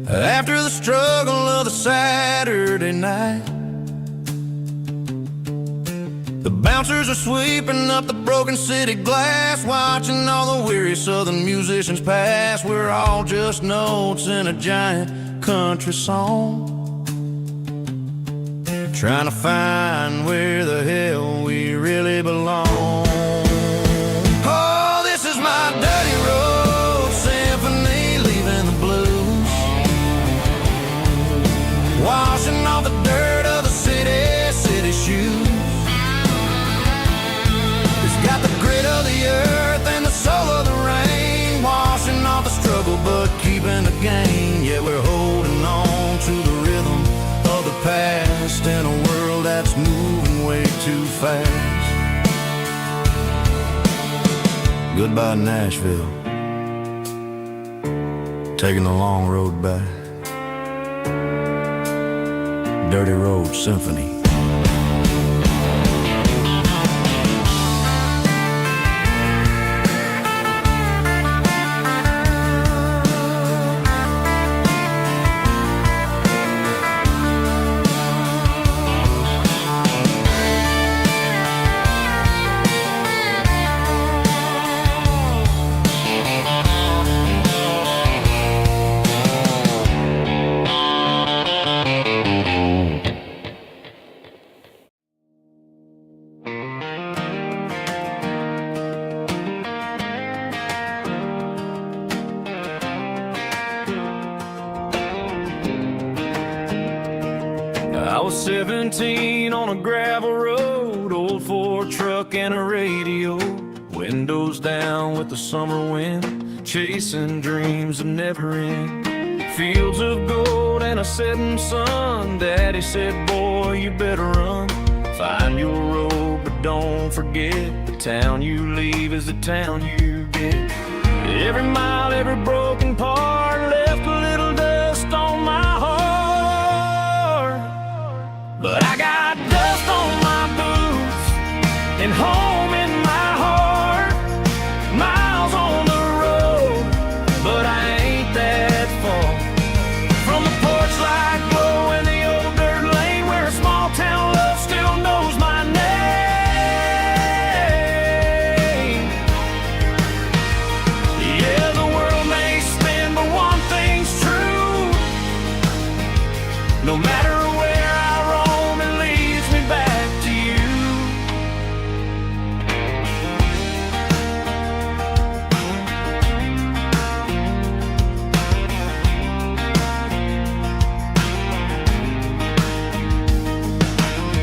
after the struggle of the Saturday night. The bouncers are sweeping up the broken city glass, watching all the weary southern musicians pass. We're all just notes in a giant country song, trying to find where the hell we really belong. Oh, this is my dirty road symphony, leaving the blues, washing off the dirt of the city shoes. It's got the grit of the earth and the soul of the rain, too fast. Goodbye, Nashville. Taking the long road back. Dirty Road Symphony. I was 17 on a gravel road, old Ford truck and a radio, windows down with the summer wind, chasing dreams of never end. Fields of gold and a setting sun. Daddy said, boy, you better run. Find your road, but don't forget, the town you leave is the town you get. Every mile, every broken part left a little dust on my heart. But I got dust on my boots and home in my heart. Miles on the road, but I ain't that far from the porch light glow in the old dirt lane where a small town love still knows my name. Yeah, the world may spin, but one thing's true. No matter where I roam, it leads me back to you.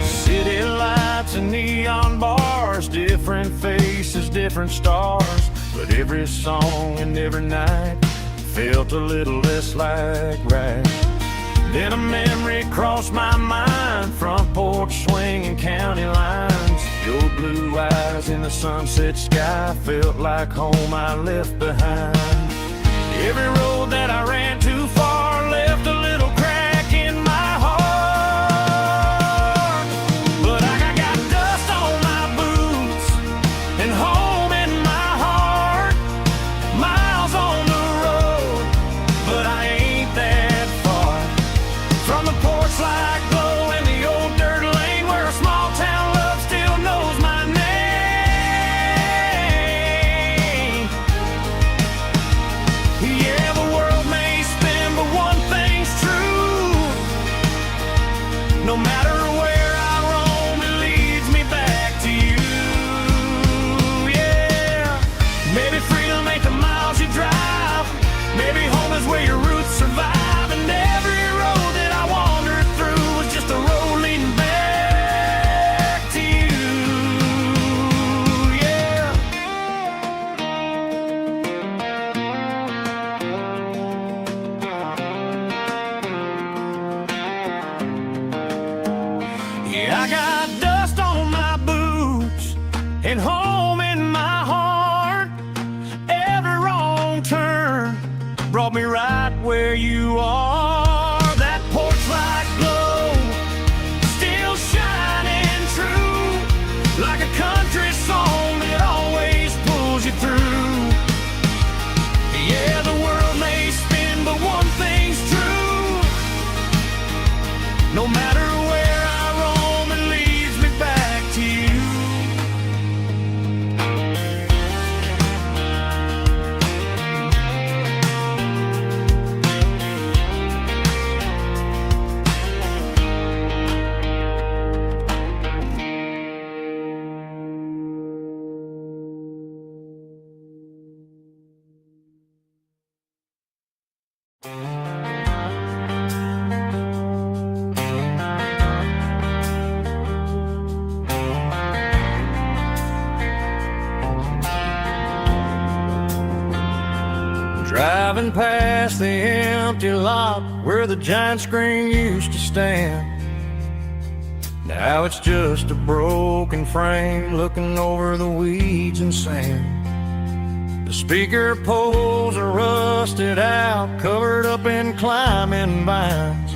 City lights and neon bars, different faces, different stars, but every song and every night felt a little less like right. Then a memory crossed my mind, front porch swinging county lines. Your blue eyes in the sunset sky felt like home I left behind. Every road that I ran too far left a little crack in my heart. But I got dust on my boots and home in my heart. Miles on the road, but I ain't that far from the porch light glow in the old dirt lane where a small town love still knows my name. Yeah, the world may spin, but one thing's true. No matter where I roam, it leads me back to you. Yeah, maybe freedom ain't the miles you drive. Maybe home is where your roots survive. And every road that I wandered through was just a road leading back to you. Yeah. Yeah, I got dust on my boots and home in my heart. Every wrong turn brought me right where you are. That porch light glow still shining true, like a country song that always pulls you through. Yeah, the world may spin, but one thing's true. No matter where I roam, it leads me back to you. Driving past the empty lot where the giant screen used to stand, Now it's just a broken frame looking over the weeds and sand. The speaker poles are rusted out, covered up in climbing vines.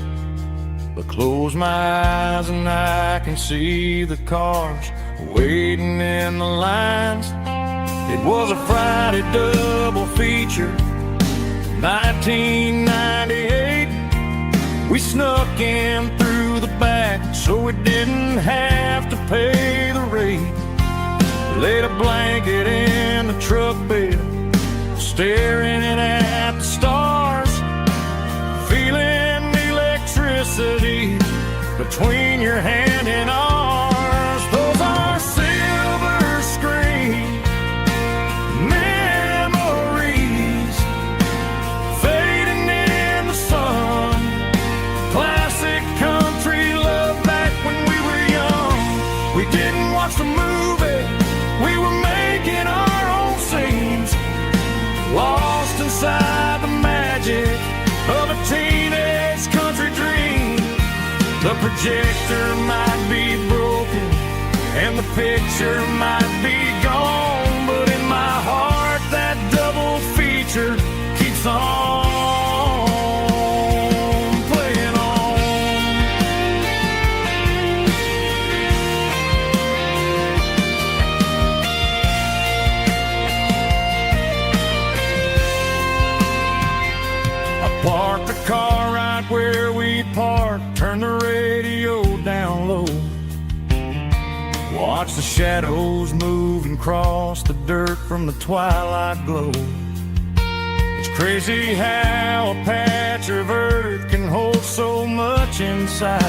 But close my eyes and I can see the cars waiting in the lines. It was a Friday double feature, 1998. We snuck in through the back so we didn't have to pay the rate. Laid a blanket in the truck bed, staring at the stars, feeling the electricity between your hand and ours. Those are silver screen memories fading in the sun. Classic country love back when we were young. We didn't watch the movie, we were making our own scenes, lost inside the magic of a teenage country dream. The projector might be broken and the picture might be gone, but in my heart that double feature keeps on playing on. I parked the car right where we parked, turned the radio down low, watch the shadows move and cross the dirt from the twilight glow. It's crazy how a patch of earth can hold so much inside.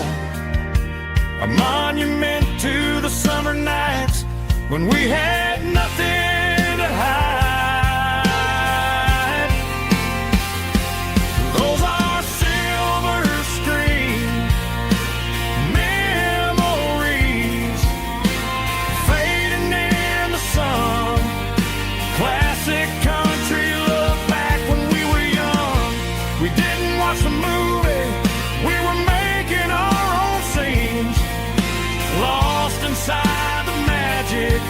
A monument to the summer nights when we had nothing to hide. Those are silver screen memories fading in the sun. Classic country love back when we were young. We didn't watch the movie, we were making our own scenes, lost inside the magic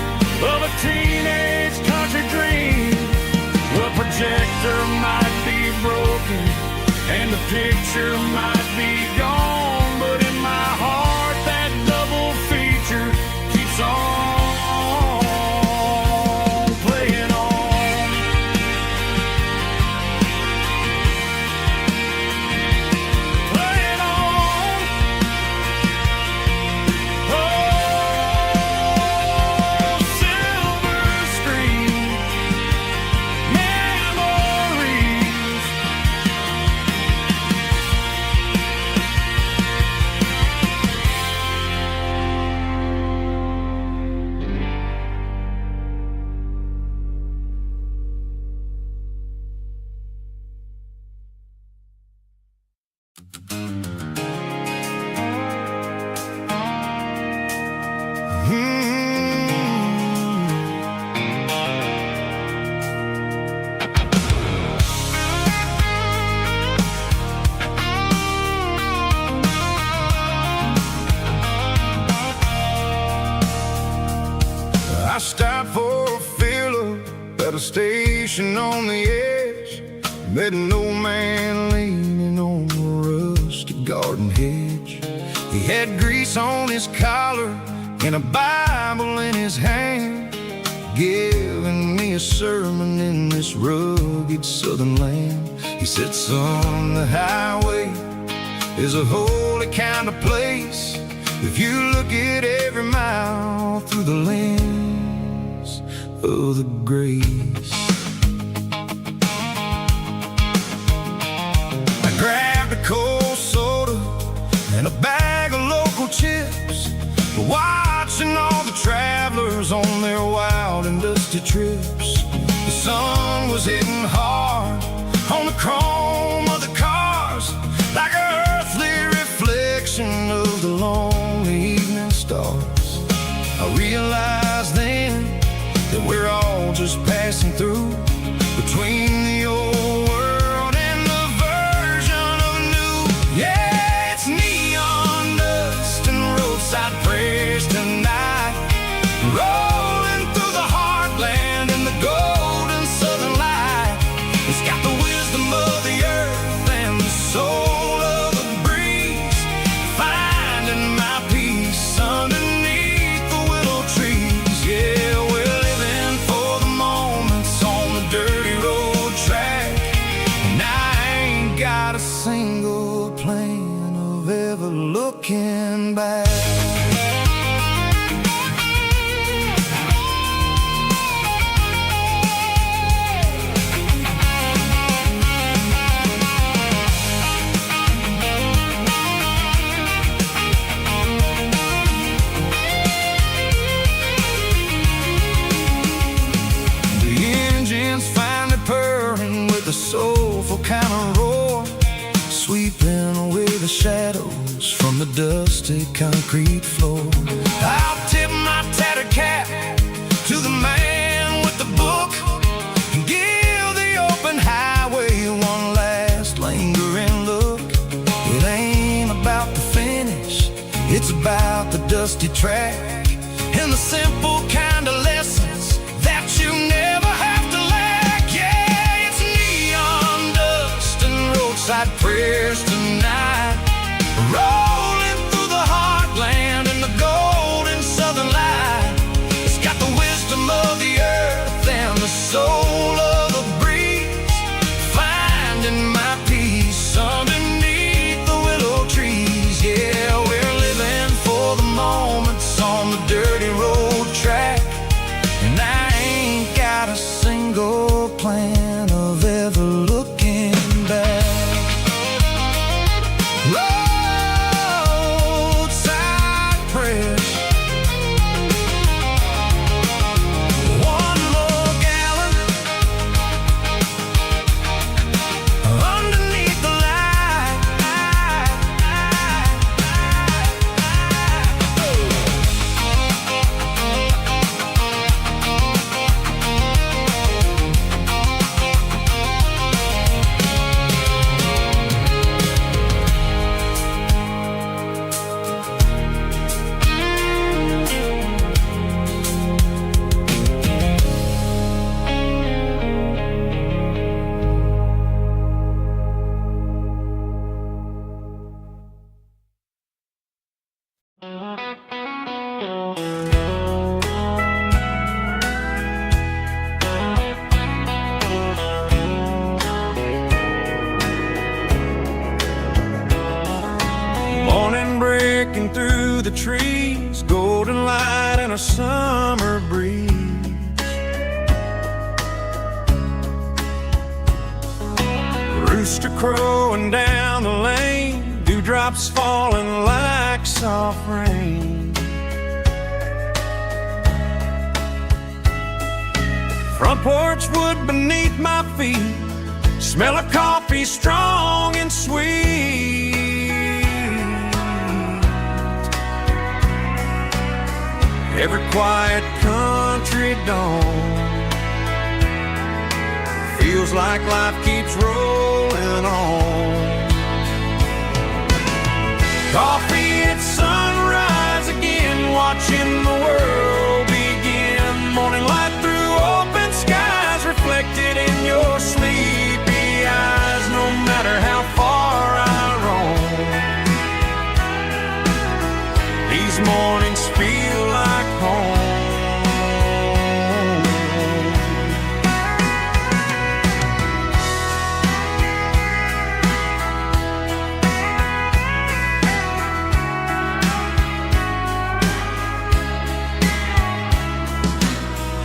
of a teenage country dream. The projector might be broken and the picture might be gone, but in my heart that double feature keeps on playing on. Playing on. Oh, silver screen memories. I stopped for a fill-up at a station on the edge. Met an old man leaning on a rusty garden hedge. He had grease on his collar and a Bible in his hand, giving me a sermon in this rugged southern land. He said, son, the highway is a holy kind of place if you look at every mile through the lens of the grace. I grabbed a cold soda and a bag of local chips, watching all the travelers on their wild and dusty trips. The sun was hitting hard on the chrome of the cars, like an earthly reflection of the lonely evening stars. I realized then that we're all just passing through, between the old world and the version of new. Yeah, it's neon dust and roadside dusty concrete floor. I'll tip my tattered cap to the man with the book and give the open highway one last lingering look. It ain't about the finish, it's about the dusty track And the simple kind of lessons that you never have to lack. Yeah, it's neon dust and roadside prayers tonight, rolling through the heartland in the golden southern light. It's got the wisdom of the earth and the soul of the breeze, finding my peace underneath the willow trees. Yeah, we're living for the moments on the dirty road track, and I ain't got a single plan of ever looking back. Roadside prayers, one more gallon underneath the light. Morning breaking through the trees, golden light and a summer breeze. Rooster crowing down the lane, dewdrops falling like soft rain. Front porch wood beneath my feet, smell of coffee strong and sweet. Every quiet country dawn feels like life keeps rolling on. Coffee at sunrise again, watching the world begin. Morning light through open skies, reflected in your sleepy eyes. No matter how far I roam, these mornings feel like home.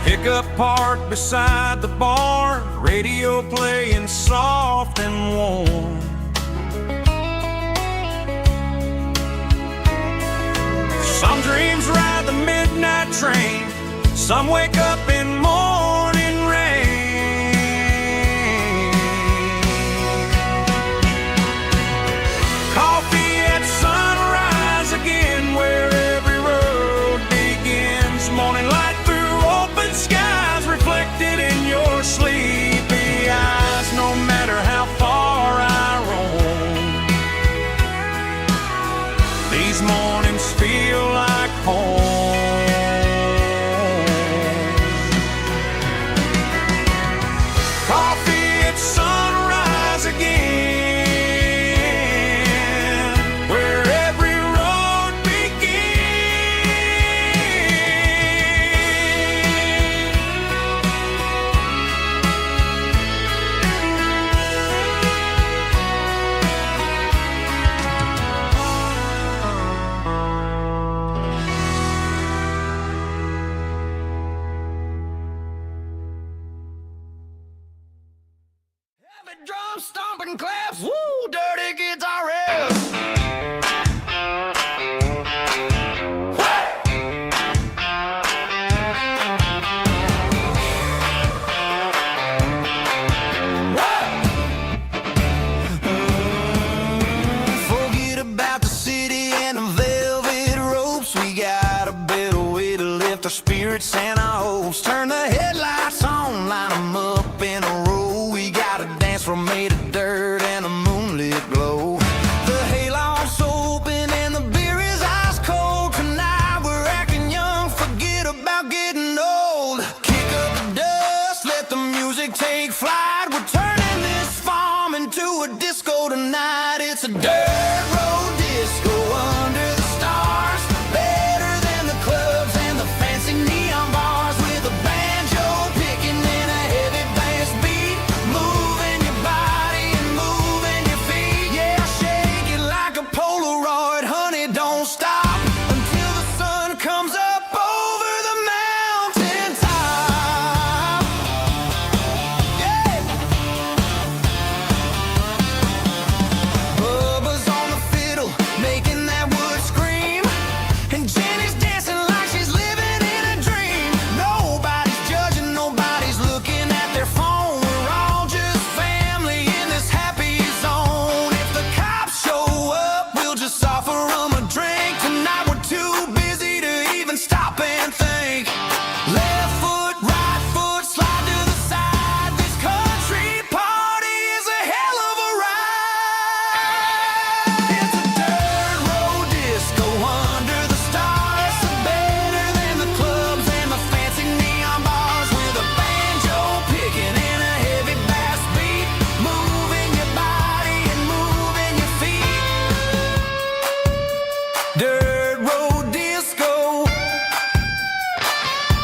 Pickup parked beside the barn, radio playing soft and warm. Some dreams ride the midnight train, some wake up in morning rain. Coffee at sunrise again, where every road begins. Morning light through open skies, reflected in your sleepy eyes. No matter how far I roam, these mornings feel like home. Coffee at sunrise again, where every road Heavy drum stomping claps, woo, dirty guitar riffs. Forget about the city and the music take flight. We're turning this farm into a disco tonight. It's a dirt road disco under the stars. Better than the clubs and the fancy neon bars. With a banjo picking and a heavy bass beat. Moving your body and moving your feet. Yeah, shake it like a Polaroid, honey, don't stop until the sun comes up over the mountain top. Yeah. Bubba's on the fiddle, making that wood scream. And Jenny's dancing like she's living in a dream. Nobody's judging, nobody's looking at their phone. We're all just family in this happy zone. If the cops show up, we'll just offer them a drink. Tonight we're too busy to even stop and think. Left foot, right foot, slide to the side. This country party is a hell of a ride. It's a dirt road disco under the stars. Better than the clubs and the fancy neon bars. With a banjo picking and a heavy bass beat. Moving your body and moving your feet. Dirt road disco.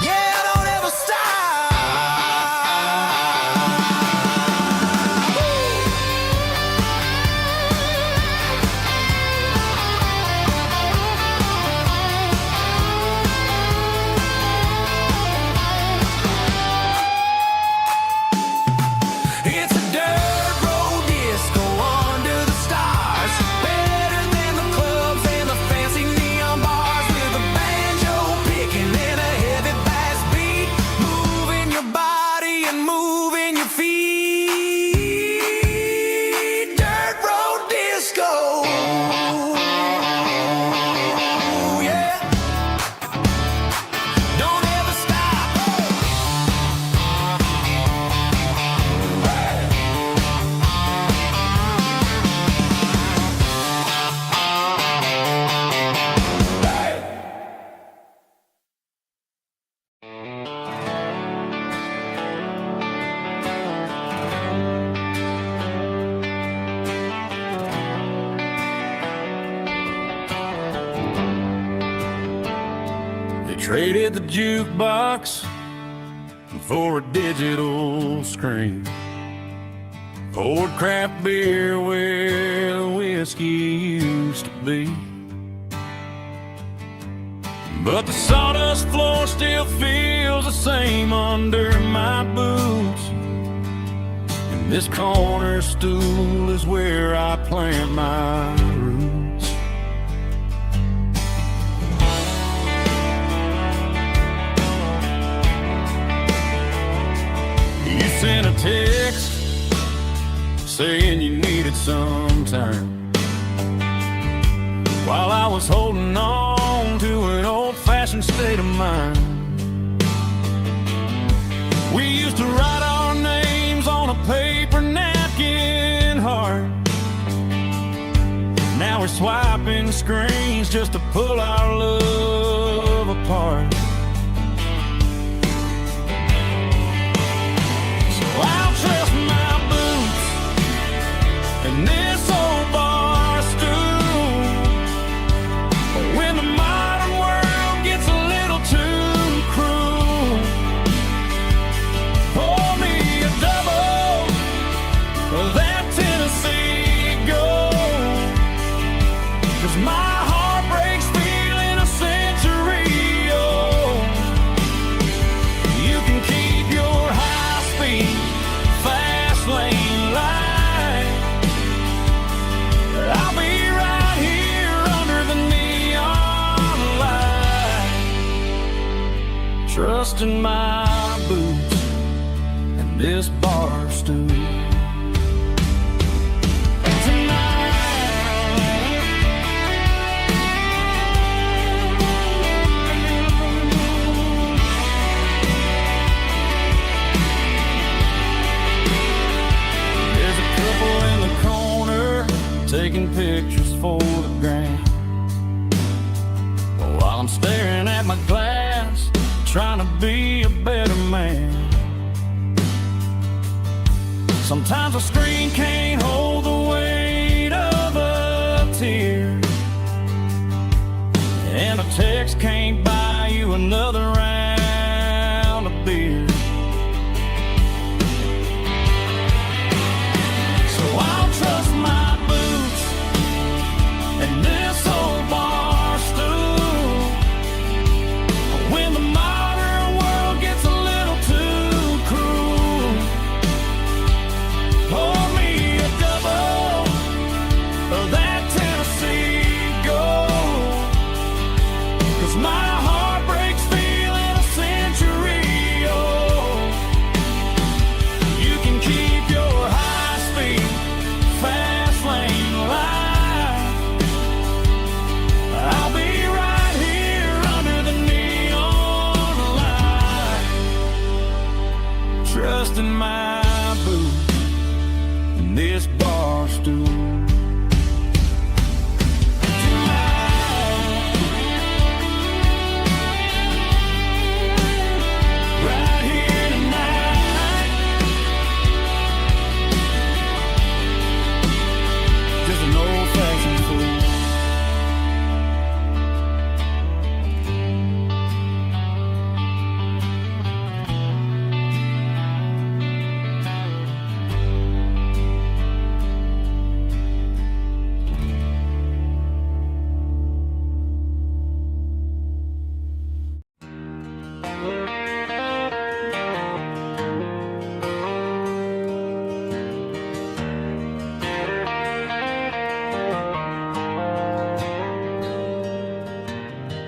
Yeah, don't ever stop. It's a dirt road disco under the stars. Better than the clubs and the fancy neon bars. With a banjo picking and a heavy bass beat. Moving your body and moving your feet. Dirt road disco. Yeah. Don't ever stop. They traded the jukebox for a digital screen. Poured craft beer where the whiskey used to be. But the sawdust floor still feels the same under my boots. And this corner stool is where I plant my roots. You sent a text saying you needed some time, while I was holding on to an old-fashioned state of mind. We used to write our names on a paper napkin heart. Now we're swiping screens just to pull our love apart. So I'll trust my boots and this old bar stool. But when the modern world gets a little too cruel, pour me a double of that Tennessee Gold. 'Cause my heart breaks feeling a century old. You can keep your high-speed, fast lane light. I'll be right here under the neon light, trusting my boots and this bar stool. There's a couple in the corner taking pictures for the gram, while I'm staring at my glass, trying to be a better man. Sometimes a screen can't hold the weight of a tear, and a text can't buy you another round of beer. So I'll trust my boots and this old bar stool when the modern world gets a little too cruel. Pour me a double of that Tennessee Gold, 'cause my heart breaks feeling a century old. You can keep your high-speed, fast lane life. I'll be right here under the neon light, trusting my boots and this bar stool. Right here tonight, just an old-fashioned fool.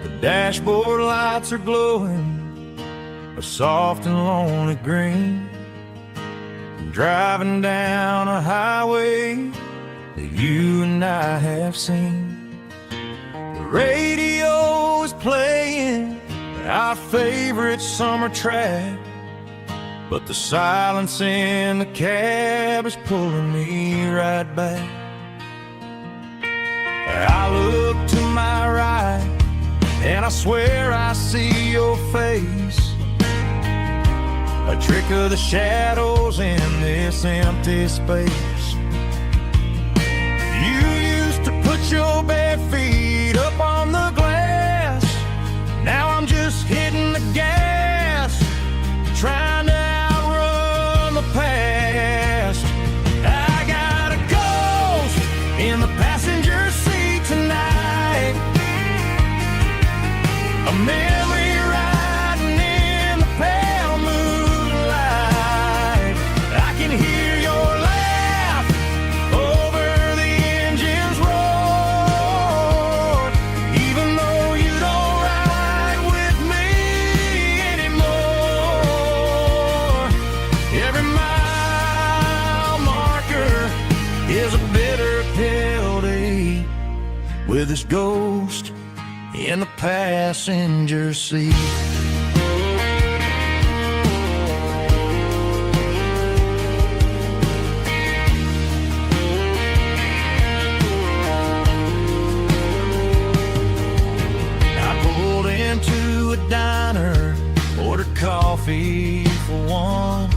The dashboard lights are glowing a soft and lonely green. I'm driving down a highway that you and I have seen. The radio is playing our favorite summer track, but the silence in the cab is pulling me right back. I look to my right and I swear I see your face, a trick of the shadows in this empty space. You used to put your bare feet up on the glass. Now I'm just hitting the gas, trying to outrun the past. I got a ghost in the passenger seat tonight, a memory riding in the pale moonlight. I can hear your laugh over the engine's roar, even though you don't ride with me anymore. Every mile marker is a bitter pill to eat, with this ghost in the passenger seat. I pulled into a diner, ordered coffee for one,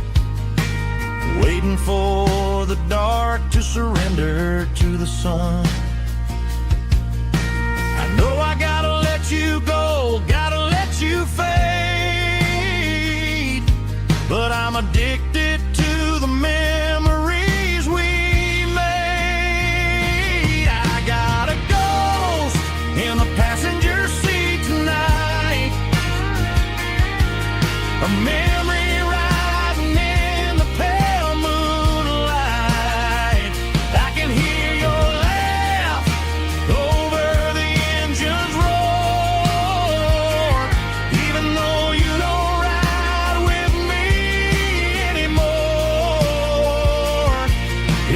waiting for the dark to surrender to the sun. I know I gotta let you go, gotta let you fade, but I'm addicted to the memories we made. I got a ghost in the passenger seat tonight, a memory riding in the pale moonlight. I can hear your laugh over the engine's roar, even though you don't ride with me anymore.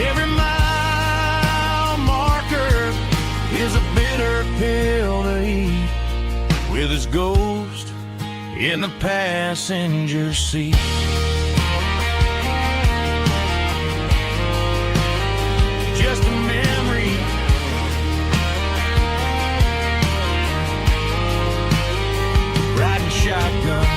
Every mile marker is a bitter pill to eat, with his ghost in the passenger seat. Just a memory, riding shotgun.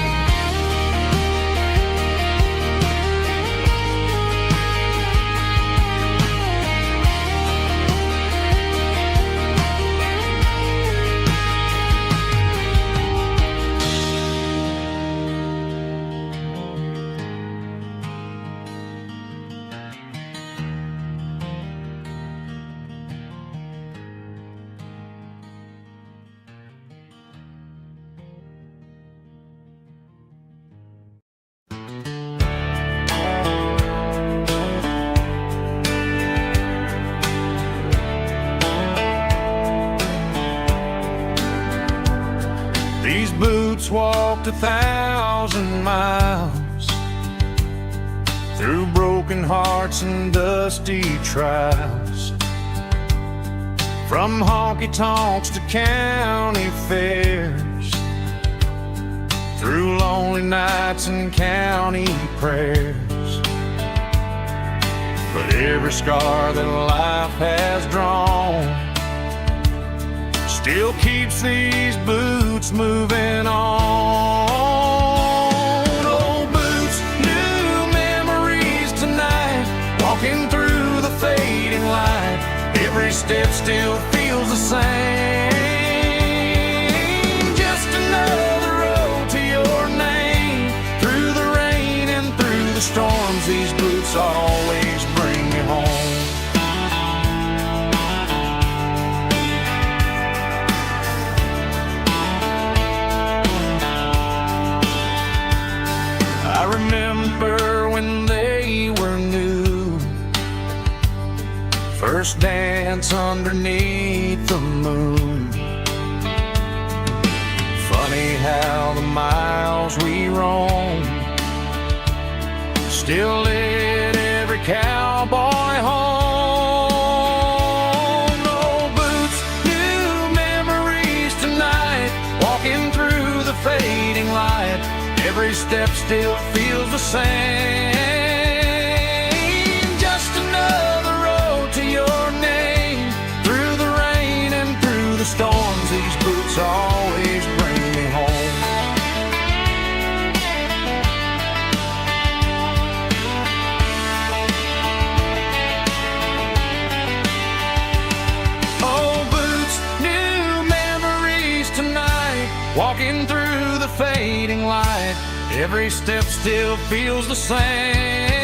walked 1,000 miles through broken hearts and dusty trials, from honky-tonks to county fairs, through lonely nights and county prayers. But every scar that life has drawn still keeps these boots moving on. Old boots, new memories tonight, walking through the fading light. Every step still feels the same. Just another road to your name. Through the rain and through the storms, these boots always bring me home. I remember when they were new, first dance underneath the moon. Funny how the miles we roam still lit every cowboy home. Old boots, new memories tonight, walking through the fading light. Every step still feels the same. Just another road to your name. Through the rain and through the storms, these boots always bring me home. Old boots, new memories tonight, walking through the fading light. Every step still feels the same.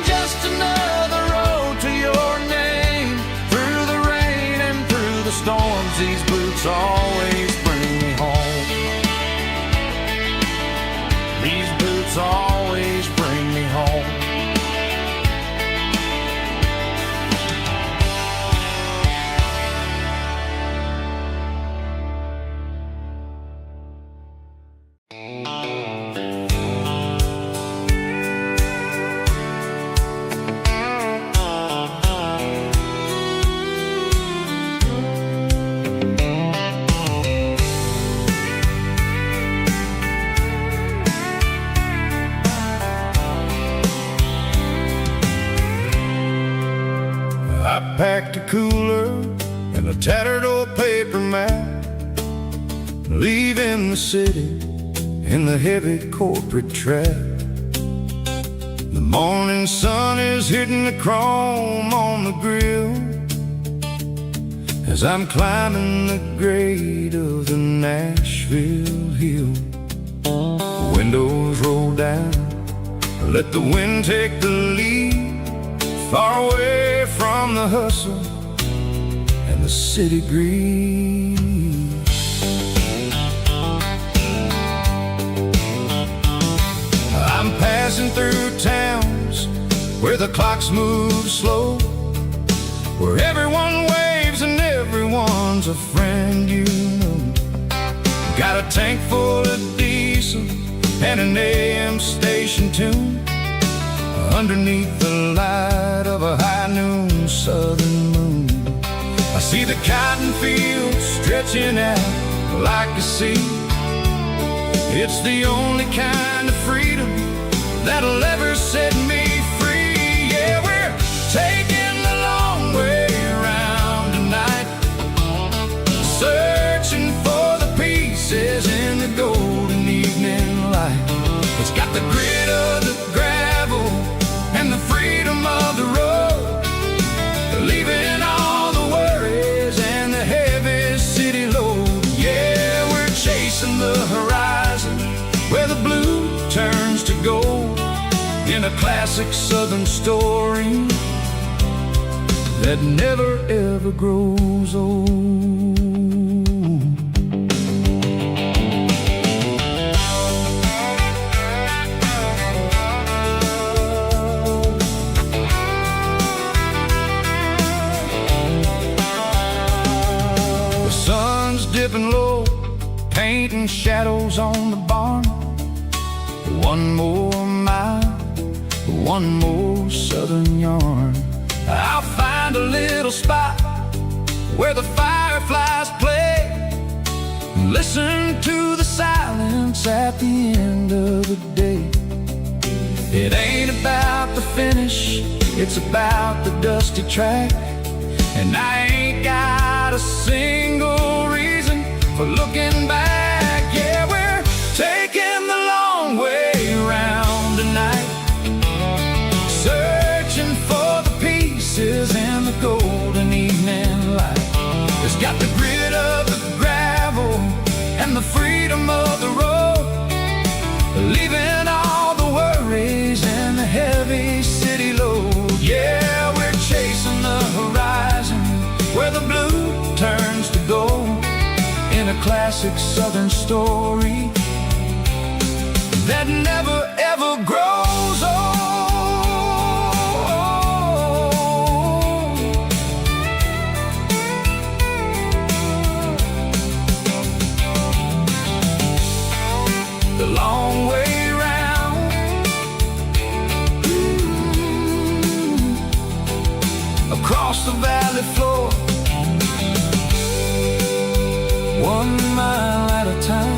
Just another road to your name. Through the rain and through the storms, these boots always bring me home. These boots always bring me home. I packed a cooler and a tattered old paper map, leaving the city in the heavy corporate trap. The morning sun is hitting the chrome on the grill as I'm climbing the grade of the Nashville hill. Windows roll down, let the wind take the lead, far away from the hustle and the city breeze. I'm passing through towns where the clocks move slow, where everyone waves and everyone's a friend you know. Got a tank full of diesel and an AM station tune underneath the light of a high noon southern moon. I see the cotton fields stretching out like a sea. It's the only kind of freedom that'll ever set me free. Yeah, we're taking the long way around tonight, searching for the pieces in the golden evening light. It's got the grit of the gravel and the freedom of the road, leaving all the worries and the heavy city load. Yeah, we're chasing the horizon where the blue turns to gold, in a classic southern story that never ever grows old. Dipping low, painting shadows on the barn. One more mile, one more southern yarn. I'll find a little spot where the fireflies play, listen to the silence at the end of the day. It ain't about the finish, it's about the dusty track. And I ain't got a single reason for looking back. Yeah, we're taking the long way around tonight, searching for the pieces in the golden evening light. It's got the grit of the gravel and the freedom of the road, leaving all the worries and the heavy city load. Yeah, we're chasing the horizon where the blue turns to gold, in a classic southern story that never ever grows old. The long way round, across the valley floor, 1 mile at a time.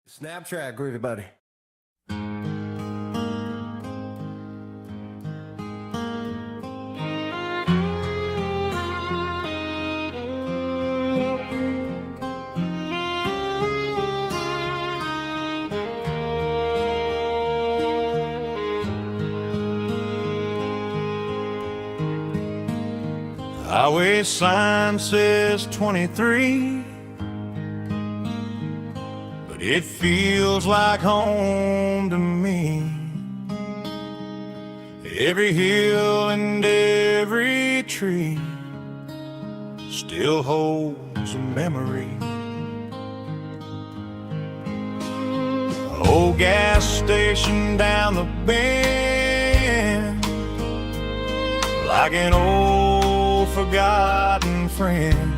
Snap track, everybody. Highway sign says 23, but it feels like home to me. Every hill and every tree still holds a memory. Old gas station down the bend, like an old forgotten friend.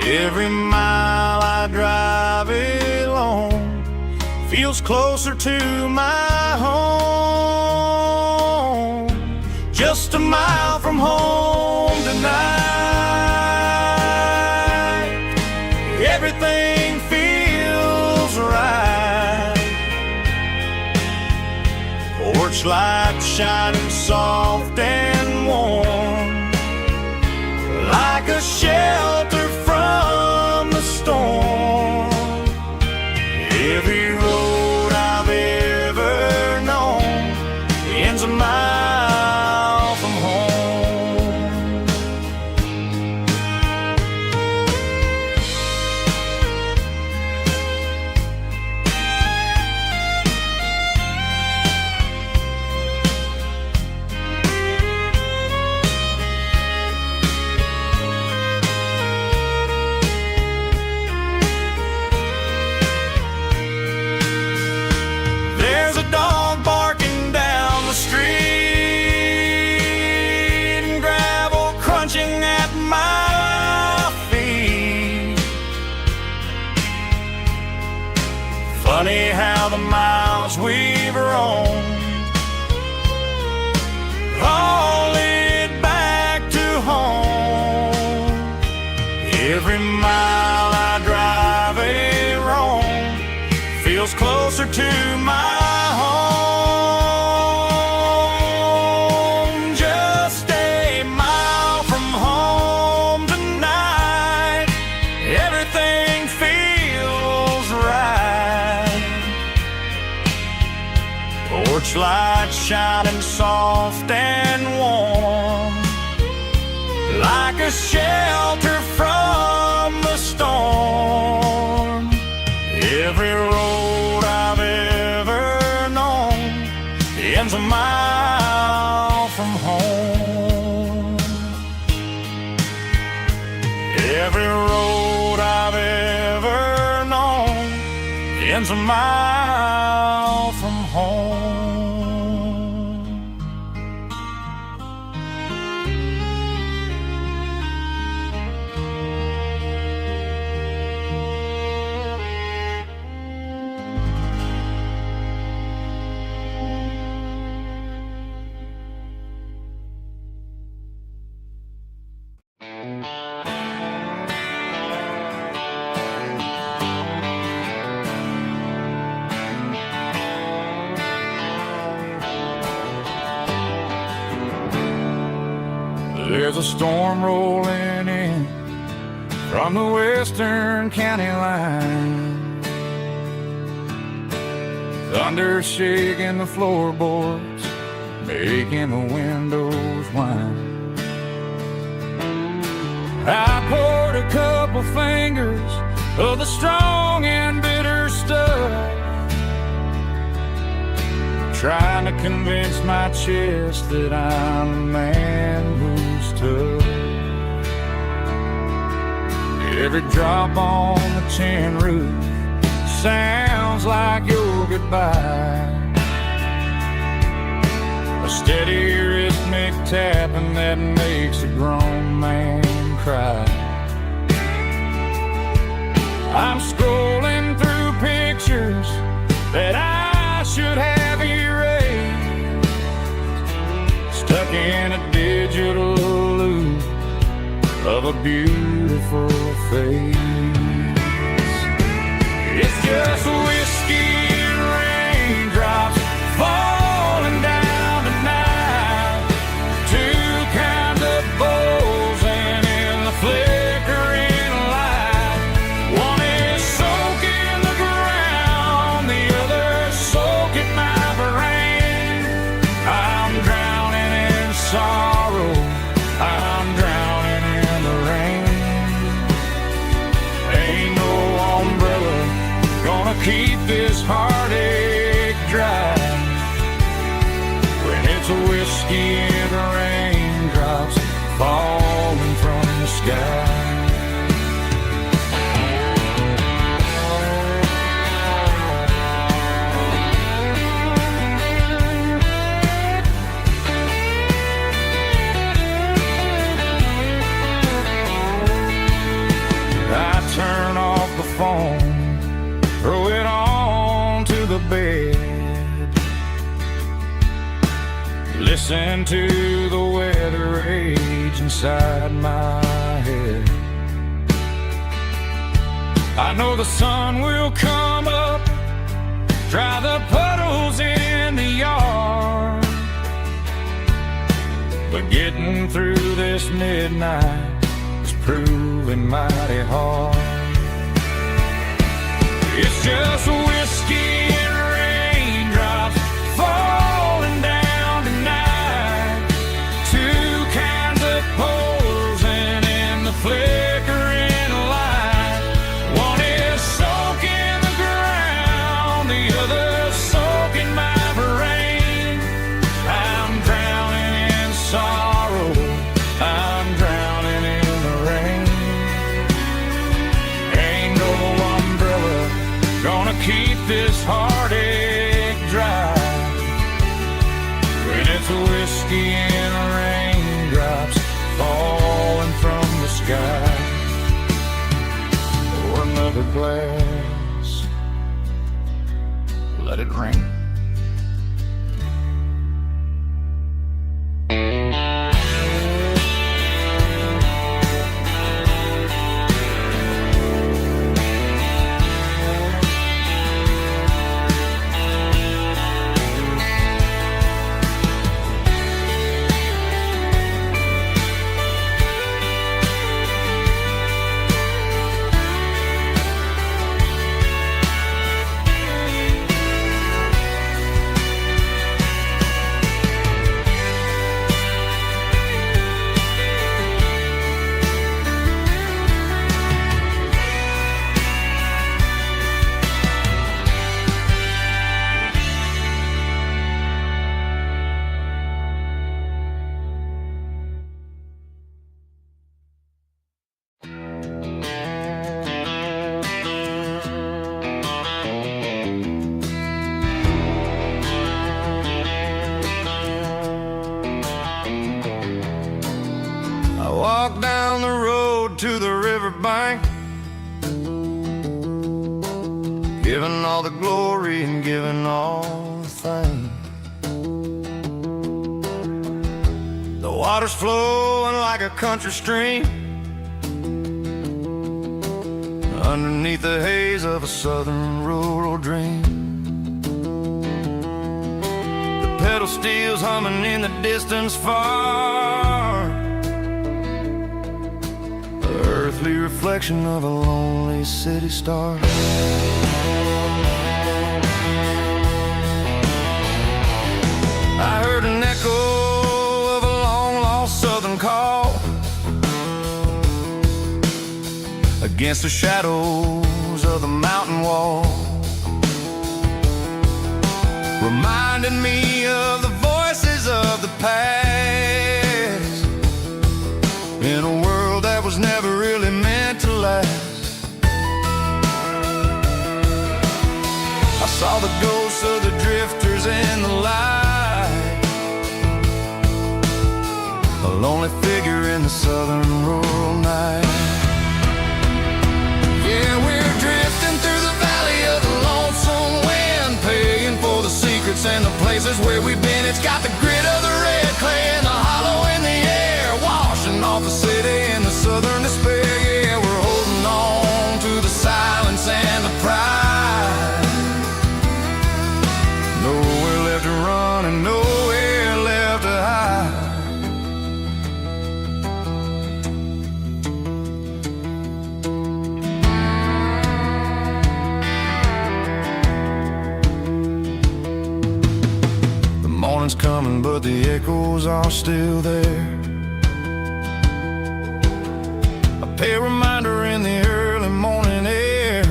Every mile I drive along feels closer to my home. Just a mile from home tonight, everything feels right. Porch light shining soft and warm, like a shelter from the storm. Every road I've ever known ends a mile from home. There's a dog barking down the street, and gravel crunching at my feet. Funny how the miles we've roamed all lead back to home. Every mile I drive roam feels closer to my home. Just a mile from home tonight, everything feels right. Porch light shining soft and warm, like a shelter from the storm. Every road I've ever known ends ends a mile from home. There's a storm rolling in from the western county line. Thunder shaking the floorboards, making the windows whine. I poured a couple fingers of the strong and bitter stuff, trying to convince my chest that I'm a man who's tough. Every drop on the tin roof sounds like your goodbye, a steady rhythmic tapping that makes a grown man cry. I'm scrolling through pictures that I should have erased, stuck in a digital loop of a beautiful face. It's just whiskey and raindrops falling down tonight, two kinds of bowls and in the flickering light. One is soaking the ground, the other soaking my brain. I'm drowning in sorrow, I'm drowning in the rain. Ain't no umbrella gonna keep this heartache dry when it's a whiskey and raindrops falling from the sky. I turn off the phone, throw it on to the bed, listen to the weather rage inside my head. I know the sun will come up, dry the puddles in the yard, but getting through this midnight is proving mighty hard. It's just whiskey and raindrops falling down tonight, two kinds of poles and in the flickering light. One is soaking the ground, the other soaking my brain. I'm drowning in sorrow, I'm drowning in the rain. Ain't no umbrella gonna keep this heartache dry when it's a whiskey and raindrops falling from the sky. Pour another glass, let it rain. rode to the riverbank, giving all the glory and giving all the thanks. The water's flowing like a country stream underneath the haze of a southern rural dream. The pedal steel's humming in the distance far, the earthly reflection of a lonely city star. I heard an echo of a long-lost southern call against the shadows of the mountain wall, reminding me of the voices of the past in a world that was never really meant to last. I saw the ghosts of the drifters in the light, a lonely figure in the southern rural night. Yeah, we're drifting through the valley of the lonesome wind, paying for the secrets and the places where we've been. It's got the grit of the red clay and the hollow in the air, washing off the city and the southern despair. Yeah, we're holding on to the silence and the pride. Nowhere left to run and nowhere left to hide. The morning's coming, but the echoes are still there. A pale reminder in the early morning air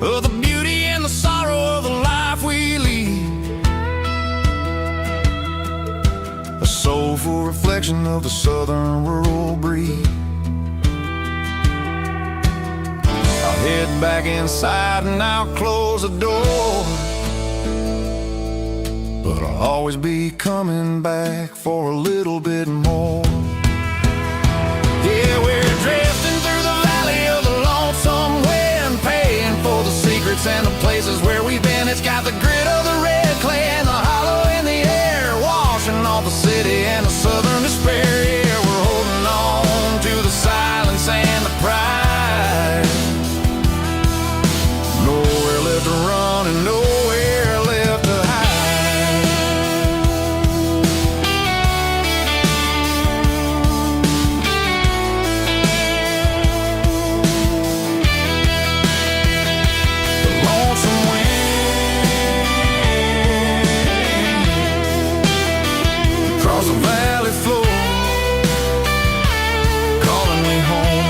of the beauty and the sorrow of the life we lead, a soulful reflection of the southern rural breed. I'll head back inside and I'll close the door, but I'll always be coming back for a little bit more. Yeah, we're drifting through the valley of the lonesome wind, paying for the secrets and the places where we've been. It's got the grit of the red clay and the hollow in the air, washing off the city and the southern despair. Yeah, we're holding on to the silence and the pride. Nowhere left to run and nowhere left to hide. Across the valley floor, calling me home.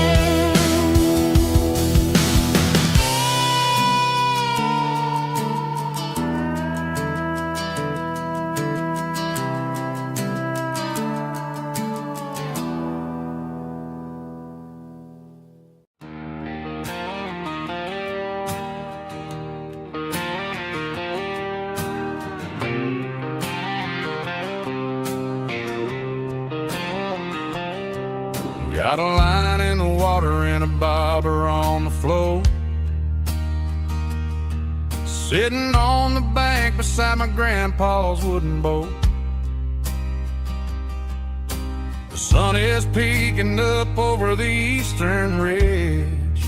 Got a line in the water and a bobber on the floor, sitting on the bank beside my grandpa's wooden boat. The sun is peeking up over the eastern ridge,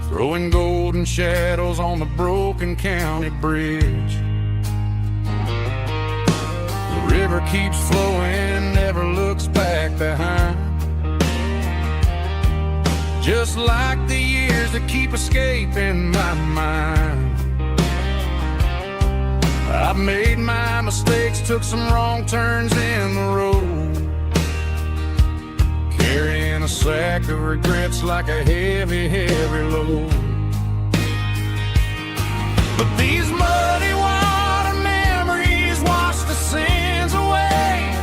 throwing golden shadows on the broken county bridge. The river keeps flowing, never looks back behind, just like the years that keep escaping my mind. I've made my mistakes, took some wrong turns in the road, carrying a sack of regrets like a heavy, heavy load. But these muddy water memories wash the sins away,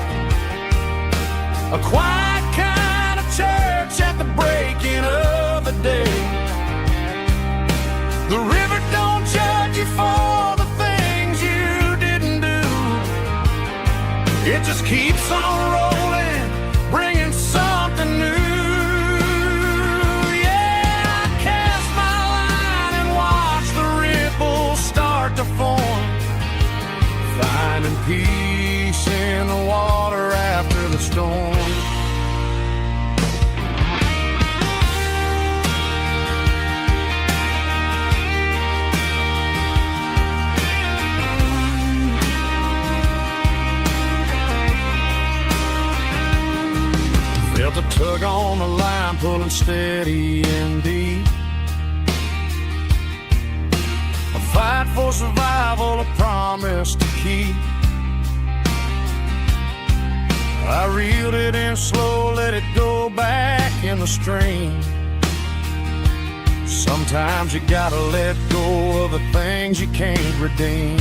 a quiet kind of church at the breaking of the day. The river don't judge you for the things you didn't do, it just keeps on rolling the storm. Felt a tug on the line, pulling steady and deep. A fight for survival, a promise to keep. I reeled it in slow, let it go back in the stream. Sometimes you gotta let go of the things you can't redeem.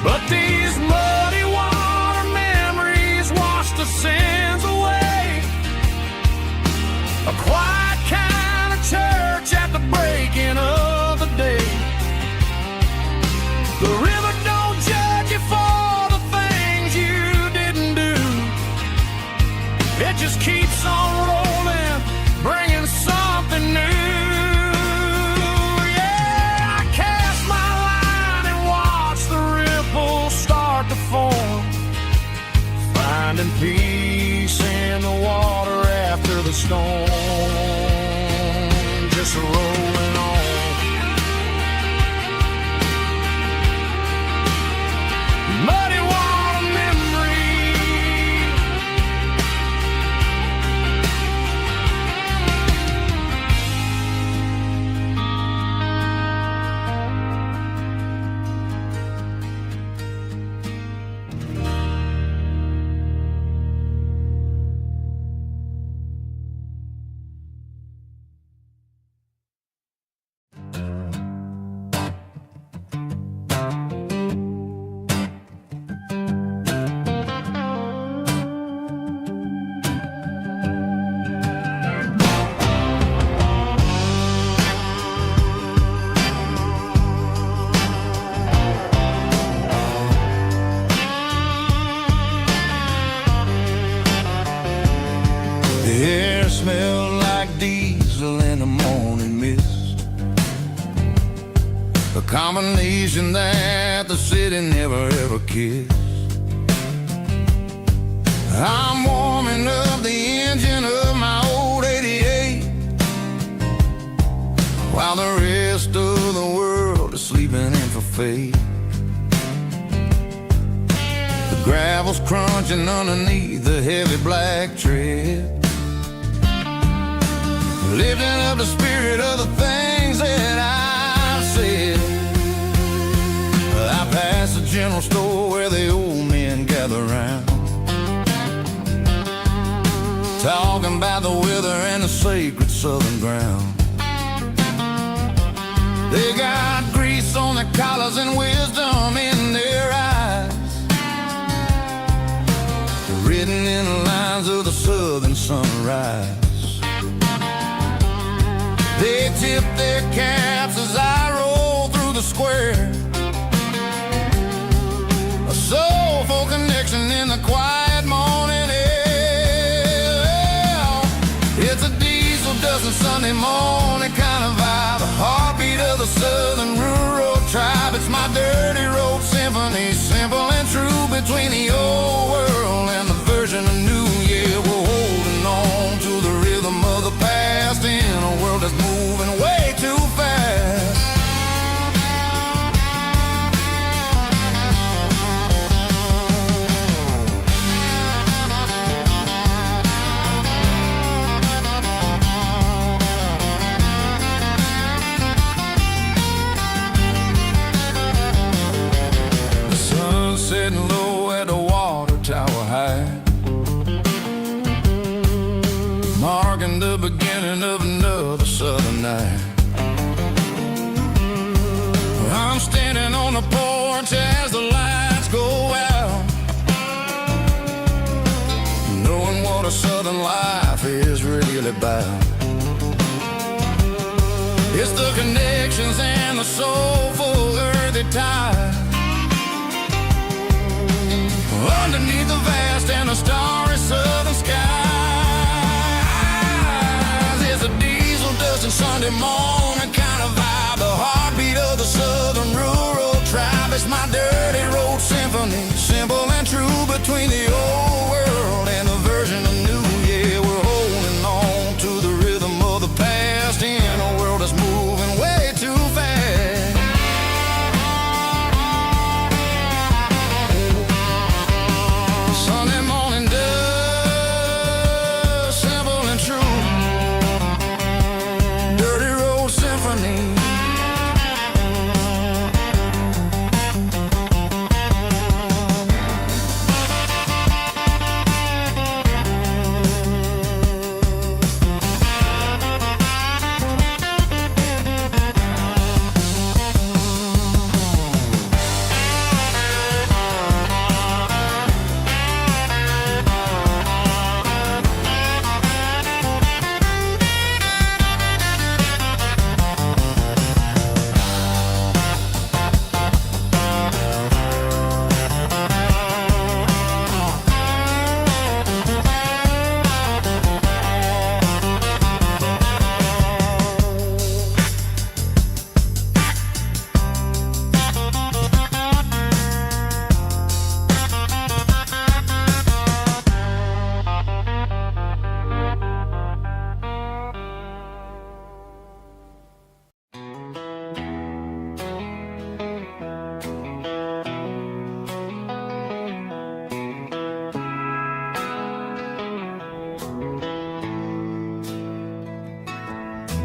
But these muddy water memories wash the sins away. A quiet kind of church at the breaking of the day. The river don't judge you for the things you didn't do. It just keeps on rolling, bringing something new. Yeah, I cast my line and watch the ripples start to form, finding peace in the water after the storm. Just rolling on. Muddy water memory. The air smelled like diesel in the morning mist, a combination that the city never ever kissed. I'm warming up the engine of my old 88, while the rest of the world is sleeping in for fate. The gravel's crunching underneath the heavy black tread, lifting up the spirit of the things that I've said. I passed the general store where the old men gather round, talking about the weather and the sacred southern ground. They got grease on their collars and wisdom in their eyes, written in the lines of the southern sunrise. They tip their caps as I roll through the square, a soulful connection in the quiet morning air. It's a diesel dusting Sunday morning kind of vibe, a heartbeat of the southern rural tribe. It's my dirty road symphony, simple and true, between the old world and the version of new. Yeah, we're holding on to the rhythm of the past in a world that's moving way too fast. The sun's setting low at the water tower high, marking the beginning of another southern night. I'm standing on the porch as the lights go out, knowing what a southern life is really about. It's the connections and the soulful earthy tide, underneath the vast and the starry southern skies. It's a diesel dusting Sunday morning kind of vibe, the heartbeat of the southern rural tribe. It's my dirty road symphony, simple and true, between the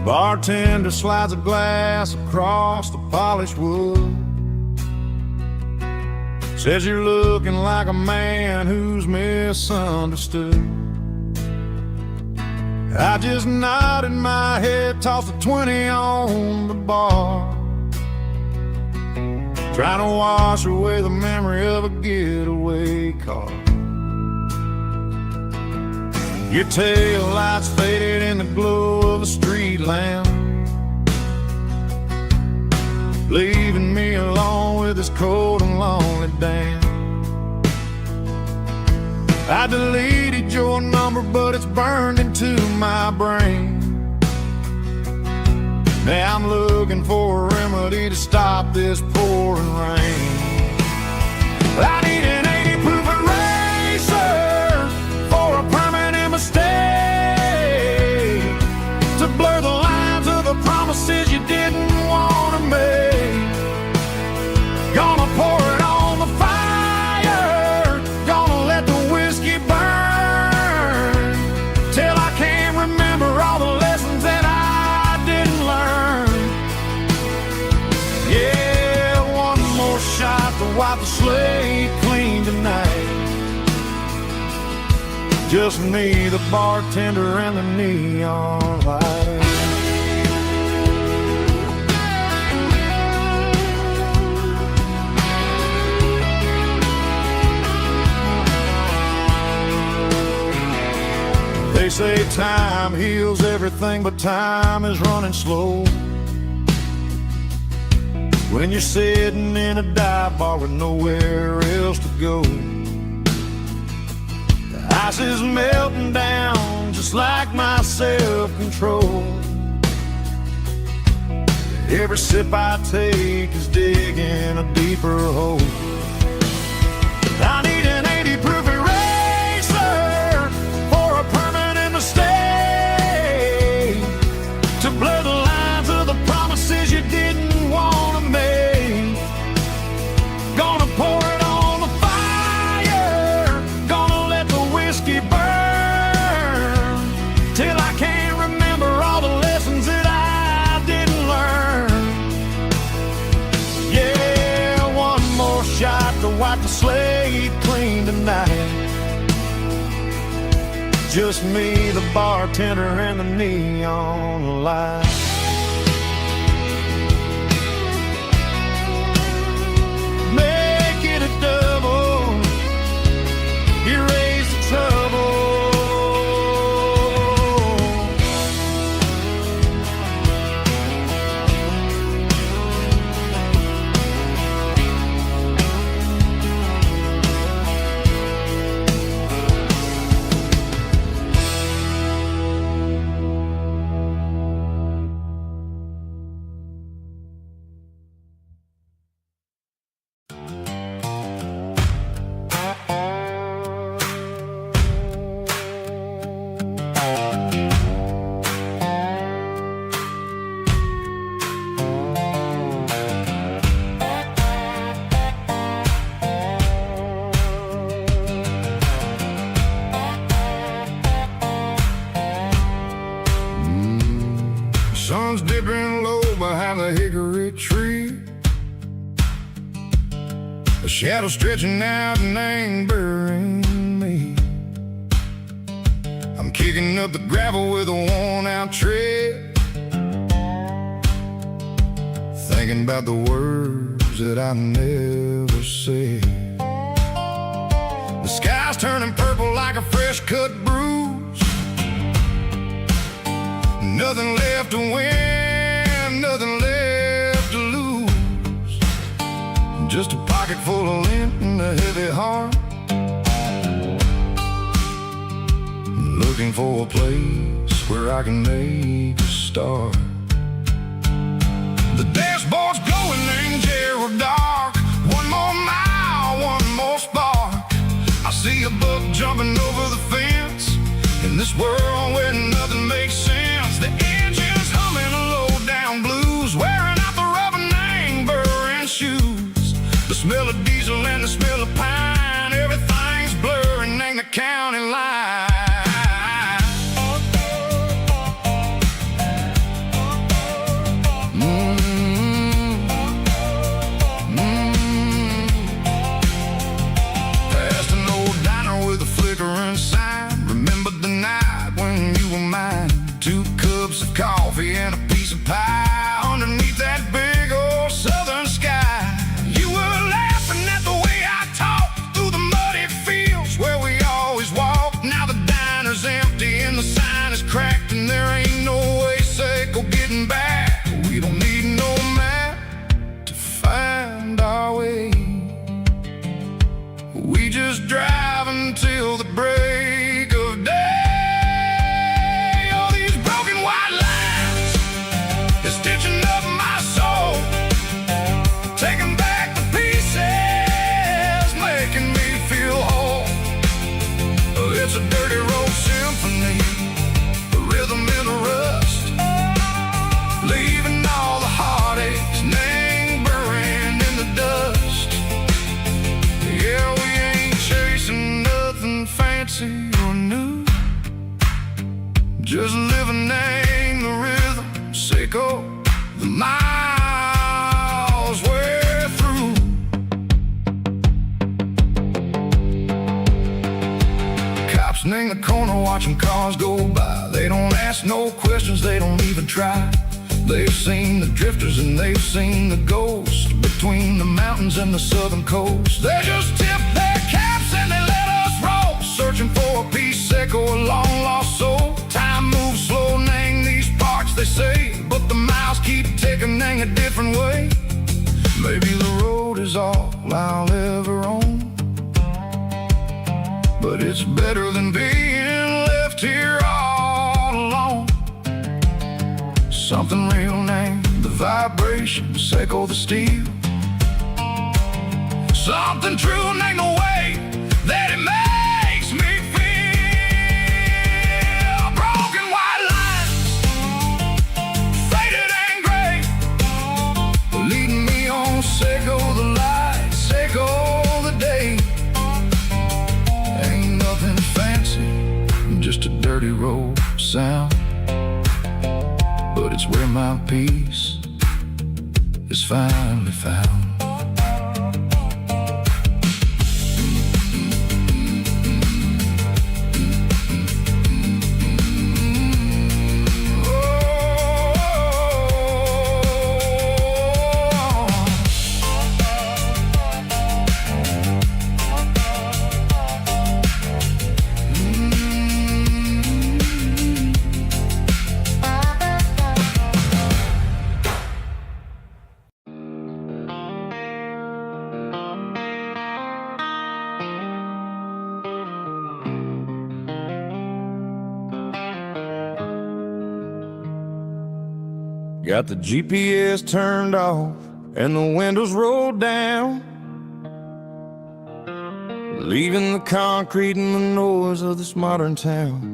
Bartender slides a glass across the polished wood. Says you're looking like a man who's misunderstood. I just nodded my head, tossed a 20 on the bar, trying to wash away the memory of a getaway car. Your tail lights faded in the glow of a street lamp, leaving me alone with this cold and lonely damn. I deleted your number, but it's burned into my brain. Now I'm looking for a remedy to stop this pouring rain. I need an 80 proof eraser for a permanent mistake, to blur the lines of the promises you didn't want to make. Gonna pour it on the fire, gonna let the whiskey burn, till I can't remember all the lessons that I didn't learn. Yeah, one more shot to wipe the slate clean tonight. Just me, the bartender, and the neon light. They say time heals everything, but time is running slow when you're sitting in a dive bar with nowhere else to go. The ice is melting down just like my self-control. Every sip I take is digging a deeper hole. I need an 80 proof eraser for a permanent mistake, to blur the lines of the promises you didn't want to make. Gonna pour it on the fire, gonna let the whiskey burn, till I can't remember all the lessons that I didn't learn. Yeah, one more shot to wipe the slate clean tonight. Just me, the bartender, and the neon light. Make it a double, erase the trouble. Sun's dipping low behind the hickory tree, a shadow stretching out and angering me. I'm kicking up the gravel with a worn-out tread, thinking about the words that I never said. The sky's turning purple like a fresh-cut bruise. Nothing left to win, nothing left to lose. Just a pocket full of lint and a heavy heart, looking for a place where I can make a start. The dashboard's glowing in Gerald dark. One more mile, one more spark. I see a buck jumping over the fence, in this world where nothing makes sense. The engine's humming a low-down blues, wearing out the rubber-name burring shoes. The smell of diesel and the smell of pine, everything's blurring, ain't the county line. the break of day. All these broken white lines is stitching up my soul, taking back the pieces, making me feel whole. It's a dirty road symphony, a rhythm in the rust, leaving all the heartaches lingering in the dust. Yeah, we ain't chasing nothing fancy or new, just living in the rhythm, sicko, the miles we're through. Cops in the corner watching cars go by. They don't ask no questions, they don't even try. They've seen the drifters and they've seen the ghosts between the mountains and the southern coast. They just tip their caps and they let us roll, searching for a piece sick or a long lost soul. Time moves slow, nang these parts they say, but the miles keep ticking, nang a different way. Maybe the road is all I'll ever own, but it's better than being left here all alone. Something real name, the vibration, echo the steel. Something true name, the way that it makes me feel. Broken white lines, faded and gray, leading me on, echo the light, echo the day. Ain't nothing fancy, just a dirty road sound, but it's where my peace is finally found. Got the GPS turned off and the windows rolled down, leaving the concrete and the noise of this modern town.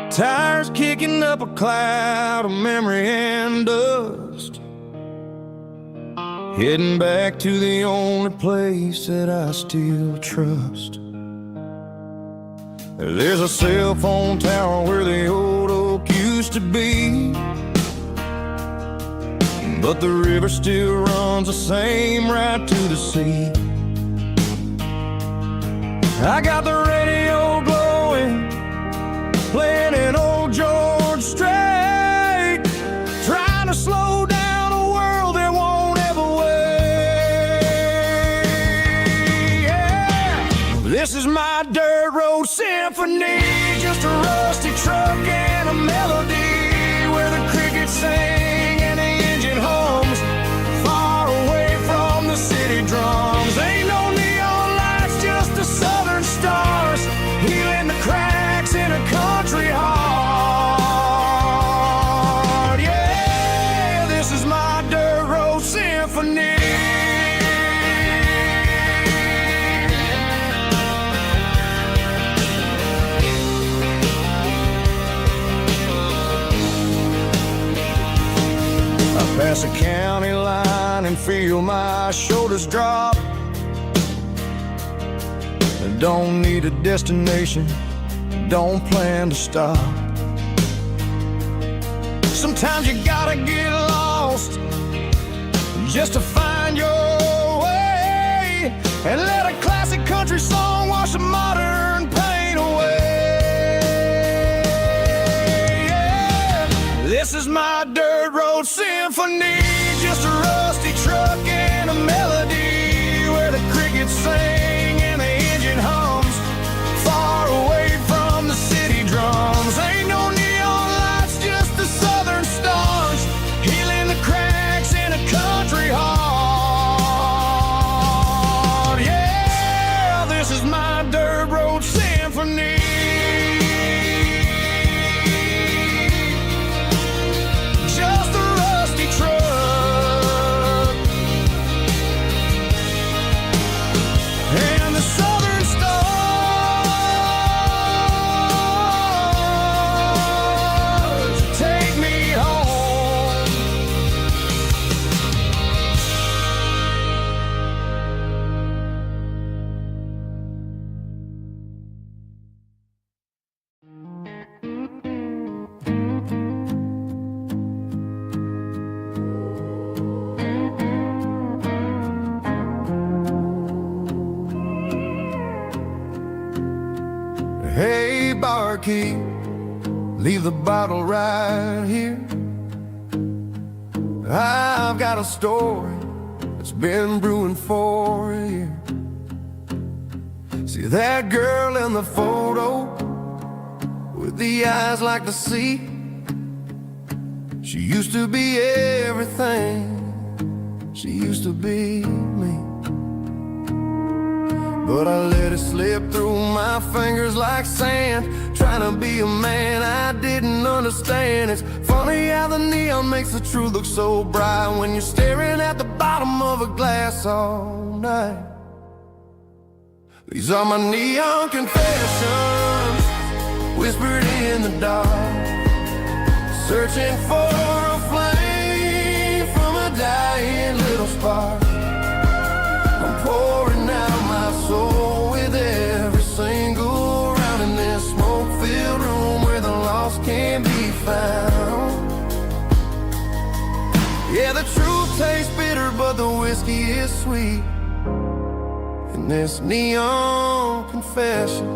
Tires kicking up a cloud of memory and dust, heading back to the only place that I still trust. There's a cell phone tower where the old oak used to be, but the river still runs the same right to the sea. I got the radio glowing, playing an old George Strait, trying to slow down a world that won't ever wait. Yeah. This is my dirt road symphony, just a rusty truck and a melody where the crickets sing and the engine hums, far away from the city drums. Ain't no neon lights, just the southern stars, healing the cracks in a country heart. Yeah, this is my dirt road symphony. Pass a county line and feel my shoulders drop. I don't need a destination, don't plan to stop. Sometimes you gotta get lost just to find your way, and let a classic country song wash the modern pain away. Yeah. This is my dirt road symphony, just a rusty truck and a melody where the crickets sing and the engine hums, far away from the city drums. Ain't no neon lights, just the southern stars, healing the cracks in a country heart. Yeah, this This is my dirt road symphony. Just a rusty truck and the southern stars take me home. Hey, barkeep, leave the bottle right here. I've got a story that's been brewing for a year. See that girl in the photo with the eyes like the sea? She used to be everything. She used to be me. But I let it slip through my fingers like sand, trying to be a man I didn't understand. It's funny how the neon makes the truth look so bright when you're staring at the bottom of a glass all night. These are my neon confessions, whispered in the dark, searching for a flame from a dying little spark. I'm pouring out my soul with every single round in this smoke-filled room where the lost can't be found. Yeah, the truth tastes bitter, but the whiskey is sweet. In this neon confession,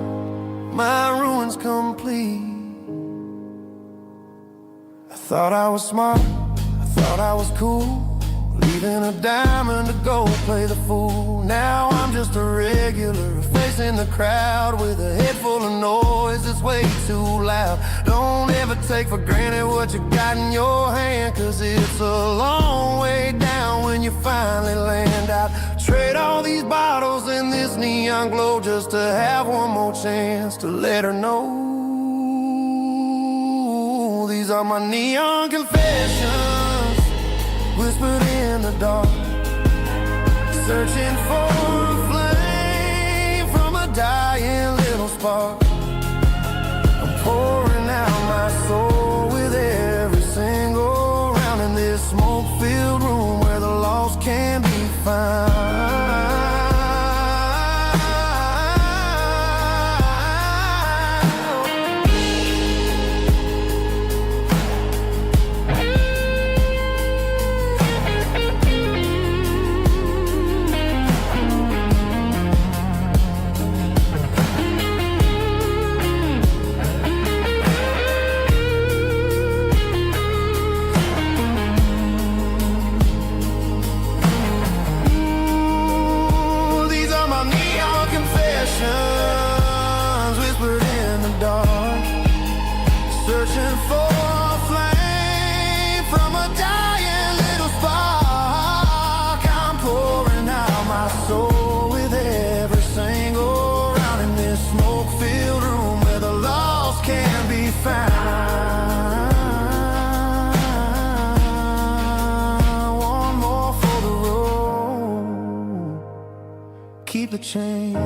my ruin's complete. I thought I was smart, I thought I was cool, leaving a diamond to go play the fool. Now I'm just a regular, facing the crowd with a head full of noise that's way too loud. Don't ever take for granted what you got in your hand, cause it's a long way down when you finally land out. Trade all these bottles and this neon glow just to have one more chance to let her know. These are my neon confessions, whispered in the dark, searching for a flame from a dying little spark. I'm pouring out my soul with every single round in this smoke-filled room where the lost can be found. Whispered in the dark, searching for a flame from a dying little spark. I'm pouring out my soul with every single round in this smoke-filled room where the lost can be found. One more for the road, keep the change.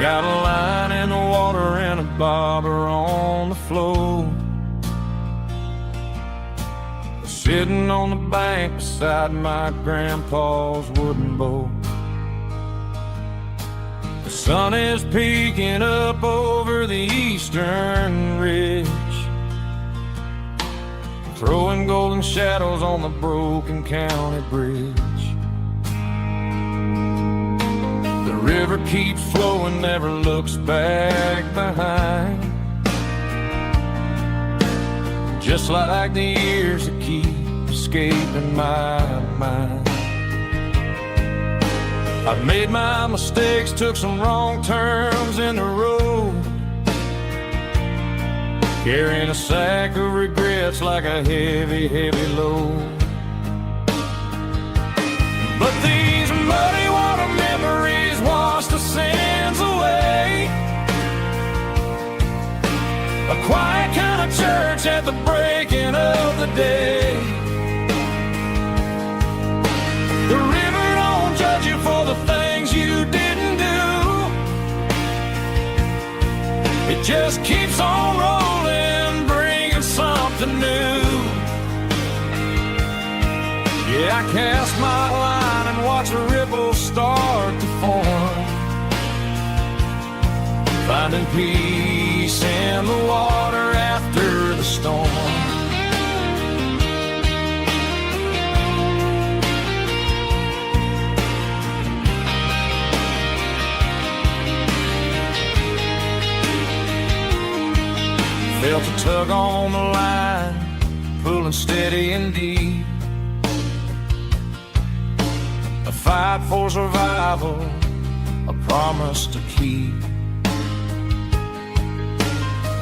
Got a line in the water and a bobber on the floor, sitting on the bank beside my grandpa's wooden boat. The sun is peeking up over the eastern ridge, throwing golden shadows on the broken county bridge. The river keeps flowing, never looks back behind, just like the years that keep escaping my mind. I've made my mistakes, took some wrong turns in the road, carrying a sack of regrets like a heavy, heavy load. But these muddy water memories wash the sins away. A quiet kind of church at the breaking of the day. The river don't judge you for the things you didn't do. It just keeps on rolling, bringing something new. Yeah, I cast my line and watch a ripple start to form, finding peace in the water after the storm. Felt a tug on the line, pulling steady and deep. A fight for survival, a promise to keep.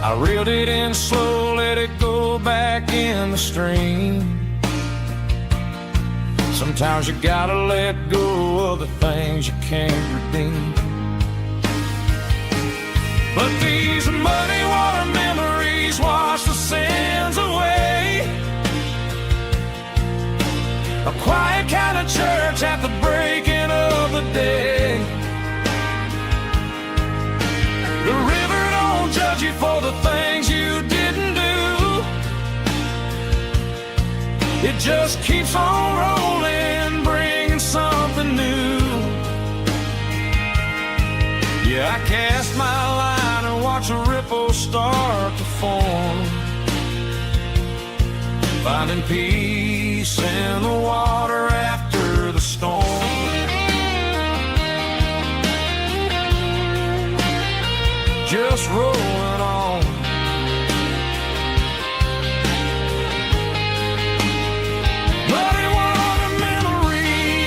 I reeled it in slow, let it go back in the stream. Sometimes you gotta let go of the things you can't redeem. But these muddy water memories wash the sins away. A quiet kind of church at the breaking of the day. The river don't judge you for the things you didn't do. It just keeps on rolling, bringing something new. Yeah, I cast my line and watch a ripple start to form, finding peace in the water after the storm. Just rolling on. Muddy water memory.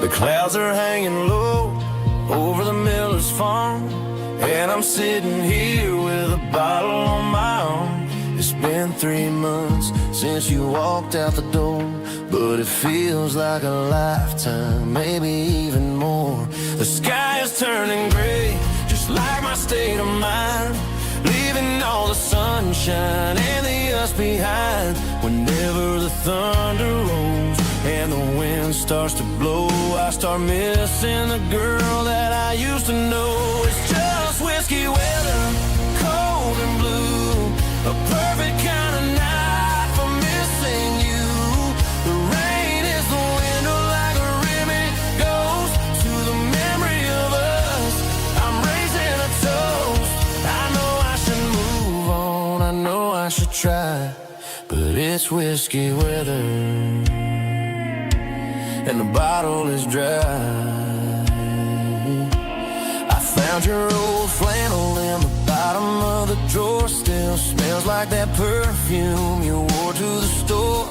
The clouds are hanging low over the miller's farm, and I'm sitting here with a bottle on my arm. It's been 3 months since you walked out the door, but it feels like a lifetime, maybe even more. The sky is turning gray, just like my state of mind, leaving all the sunshine and the us behind. Whenever the thunder rolls and the wind starts to blow, I start missing the girl that I used to know. It's just whiskey weather, cold and blue, a perfect kind of night for missing you. The rain is the window like a ribbon goes to the memory of us. I'm raising a toast. I know I should move on, I know I should try, but it's whiskey weather and the bottle is dry. I found your old flannel in the bottom of the drawer, still smells like that perfume you wore to the store.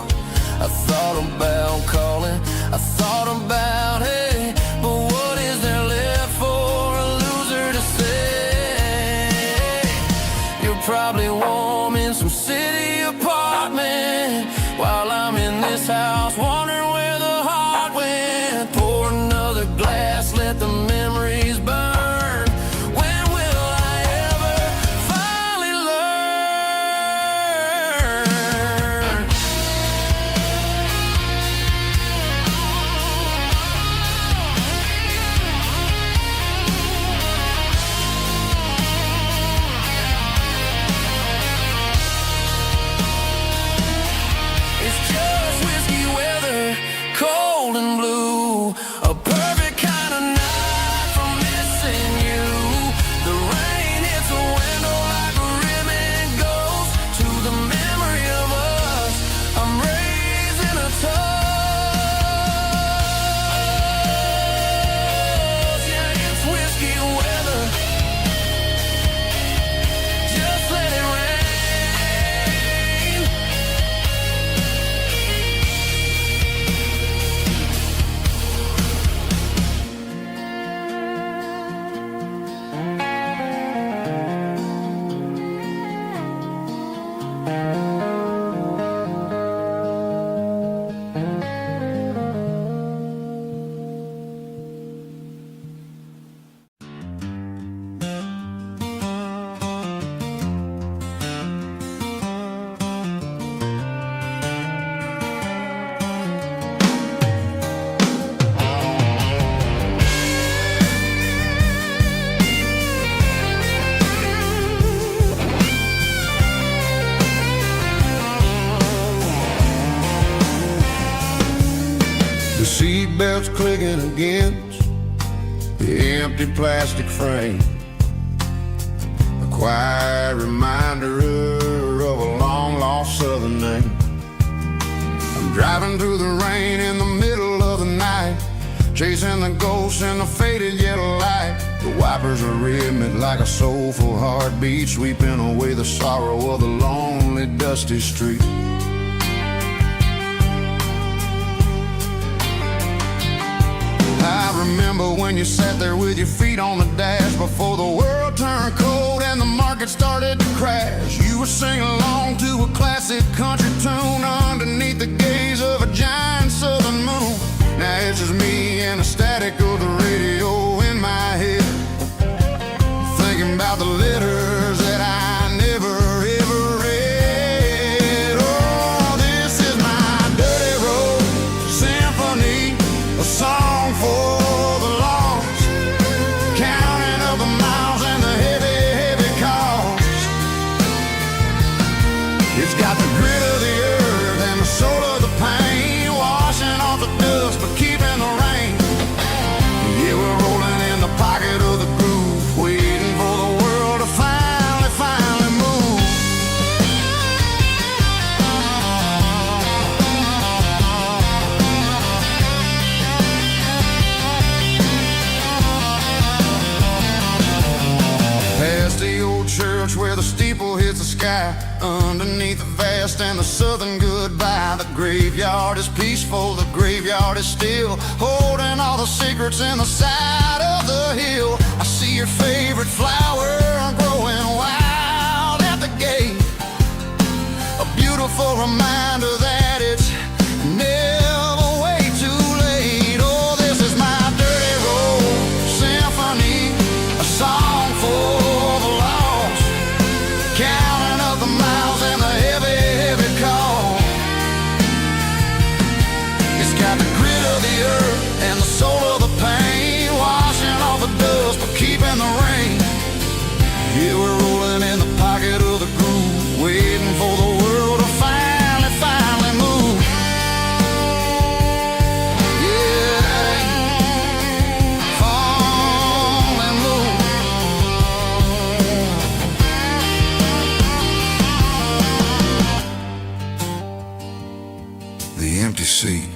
I thought about calling, I thought about, hey, but what is there left for a loser to say? You're probably warm in some city apartment, while I'm in this house wondering where the heart went. Pour another glass clicking against the empty plastic frame. A quiet reminder of a long-lost southern name. I'm driving through the rain in the middle of the night, chasing the ghosts in the faded yellow light. The wipers are rhythmic like a soulful heartbeat, sweeping away the sorrow of the lonely, dusty street. I remember when you sat there with your feet on the dash, before the world turned cold and the market started to crash. You were singing along to a classic country tune underneath the gaze of a giant southern moon. Now it's just me and the static of the radio in my head, thinking about the letters that I never ever read. Oh, this is my dirty road symphony, a song for the lost, counting up the miles and the heavy, heavy cost. It's got the grit of the earth and the soul of the pain, washing off the dust but keeping the rain. Yeah, we're rolling in the pocket of the groove, waiting for the world to finally move. Past the old church where the steeple hits the sky, underneath the vast and the southern goodbye. The graveyard is peaceful, the graveyard is still, holding all the secrets in the side of the hill. I see your favorite flower growing wild at the gate, a beautiful reminder that it's never way too late. Oh, this is my dirty road symphony, a song for the lost, counting up the miles and the heavy, heavy call. It's got the grit of the earth and the soul of the pain, washing off the dust but keeping the rain. Yeah, we're rolling in the pocket of the groove, waiting for the world to finally move. Yeah, finally move. The empty seat,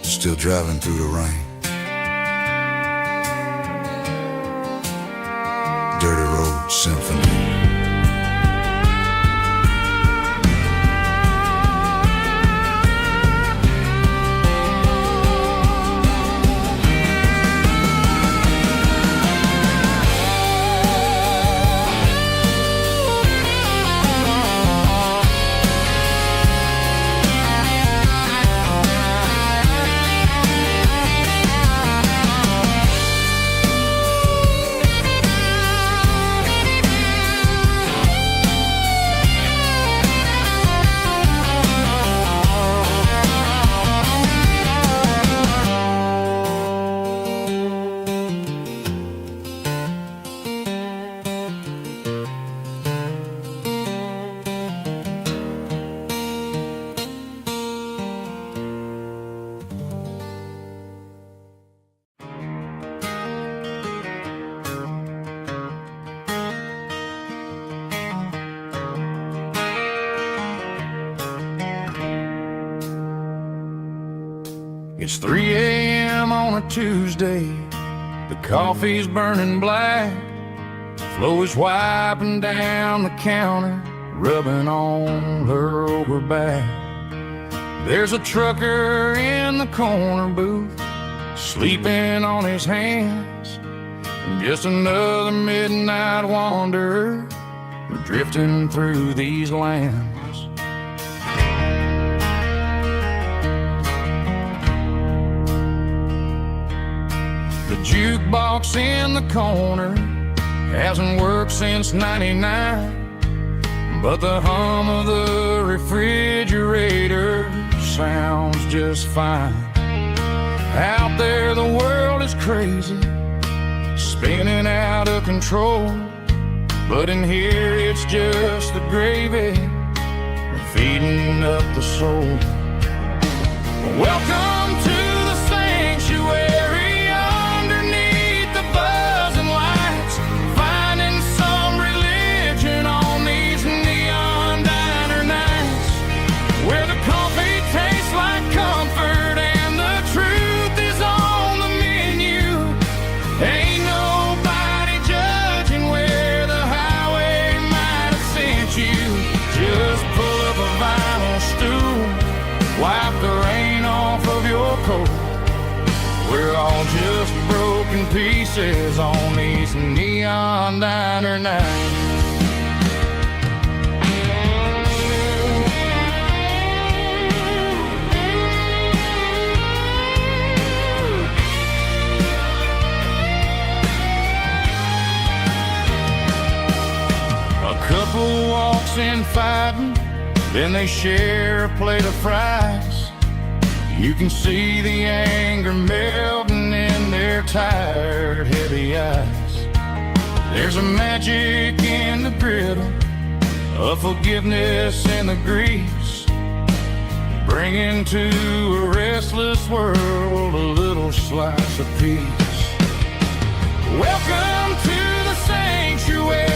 still driving through the rain. Dirty road symphony. It's 3 a.m. on a Tuesday, the coffee's burning black, Flo is wiping down the counter, rubbing on her over back. There's a trucker in the corner booth, sleeping on his hands, and just another midnight wanderer, drifting through these lands. The jukebox in the corner hasn't worked since '99, but the hum of the refrigerator sounds just fine. Out there the world is crazy, spinning out of control, but in here it's just the gravy feeding up the soul. Welcome to We're all just broken pieces on these neon diner nights. A couple walks in fighting, then they share a plate of fries. You can see the anger melting in their tired, heavy eyes. There's a magic in the griddle, a forgiveness in the grease, bringing to a restless world a little slice of peace. Welcome to the sanctuary.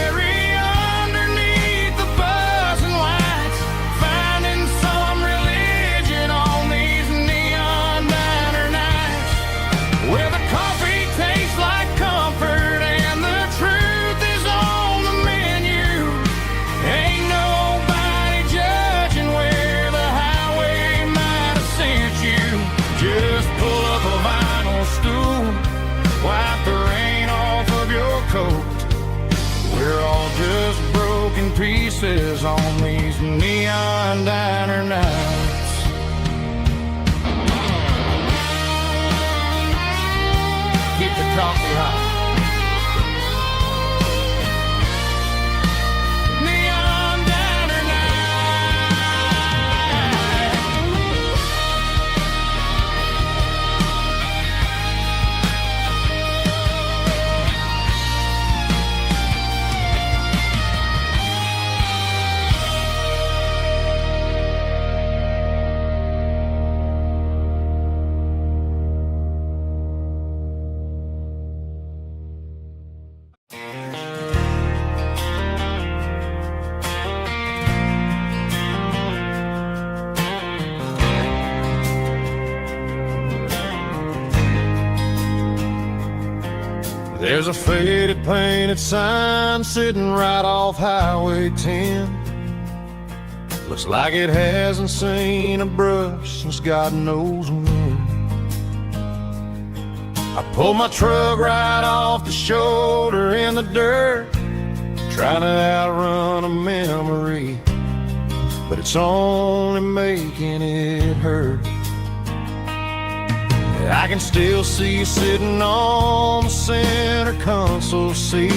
Pieces on these neon diner nights. Keep the coffee hot. Neon diner There's a faded painted sign sitting right off Highway 10. Looks like it hasn't seen a brush since God knows when. I pulled my truck right off the shoulder in the dirt, trying to outrun a memory, but it's only making it hurt. I can still see you sitting on the center console seat,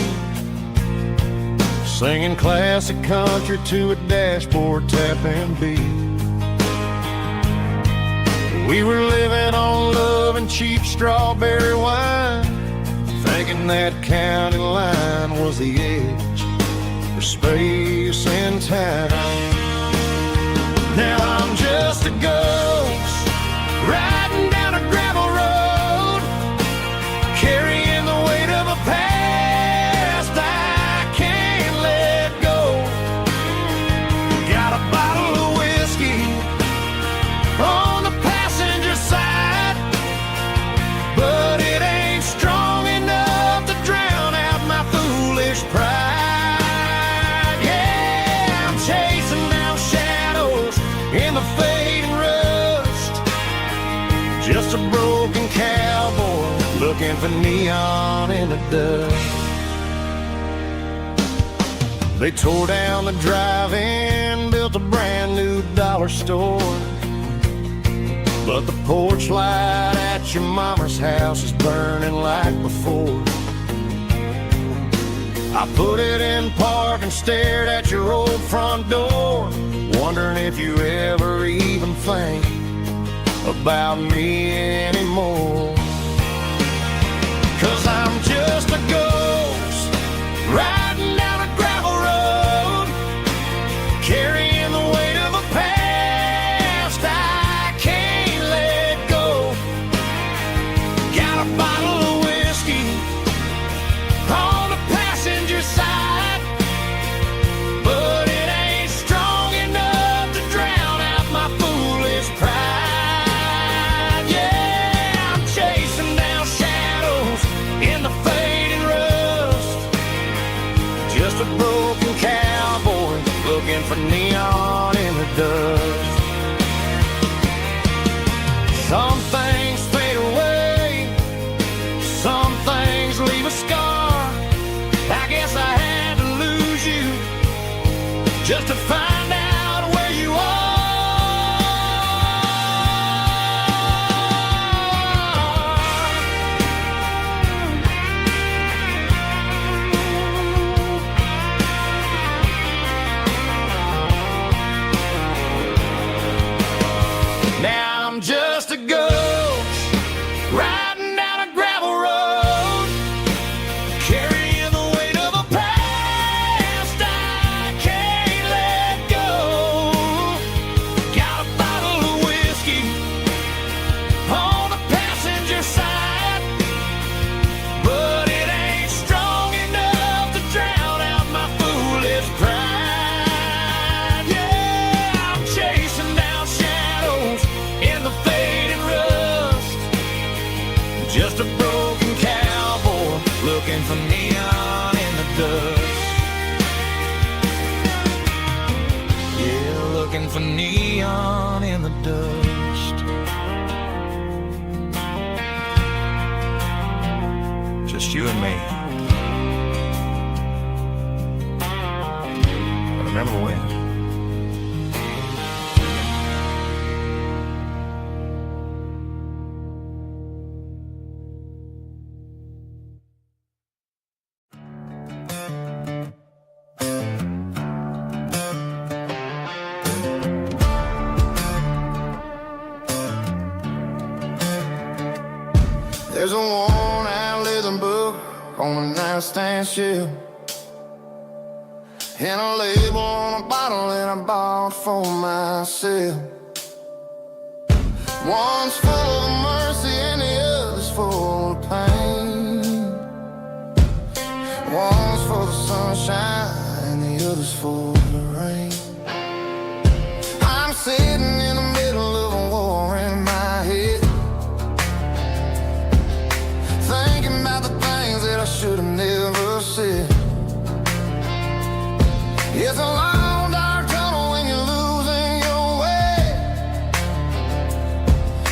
singing classic country to a dashboard tapping beat. We were living on love and cheap strawberry wine, thinking that county line was the edge for space and time. Now I'm just a ghost riding down a gravel road, carrying the weight of a past I can't let go. Got a bottle of whiskey on the passenger side, but it ain't strong enough to drown out my foolish pride. Yeah, I'm chasing down shadows in the fading rust, just a broken cowboy looking for neon in the dust. They tore down the drive-in, built a brand new dollar store, but the porch light at your mama's house is burning like before. I put it in park and stared at your old front door, wondering if you ever even think about me anymore. 'Cause I'm just a ghost riding down a gravel road, carrying the weight of a past I can't let go. Got a bottle of whiskey on the passenger side, but it ain't strong enough to drown out my foolish pride. Yeah, I'm chasing just to find out where you are. Now I'm just a ghost riding down a gravel road, carrying the weight of a past I can't let go. Got a bottle of whiskey on the passenger side, but it ain't strong enough to drown out my foolish pride. Yeah, I'm chasing down shadows in the fading rust, just a broken cowboy looking for neon in the dust. Yeah, looking for neon in the dust. Just you and me. Remember when? There's a worn-out leather book on a nightstand shelf, and a label on a bottle that I bought for myself. One's full of mercy and the other's full of pain. One's for the sunshine and the other's for the rain. I'm sitting in the middle of a war in my head, thinking about the things that I should have never said. It's a long dark tunnel when you're losing your way,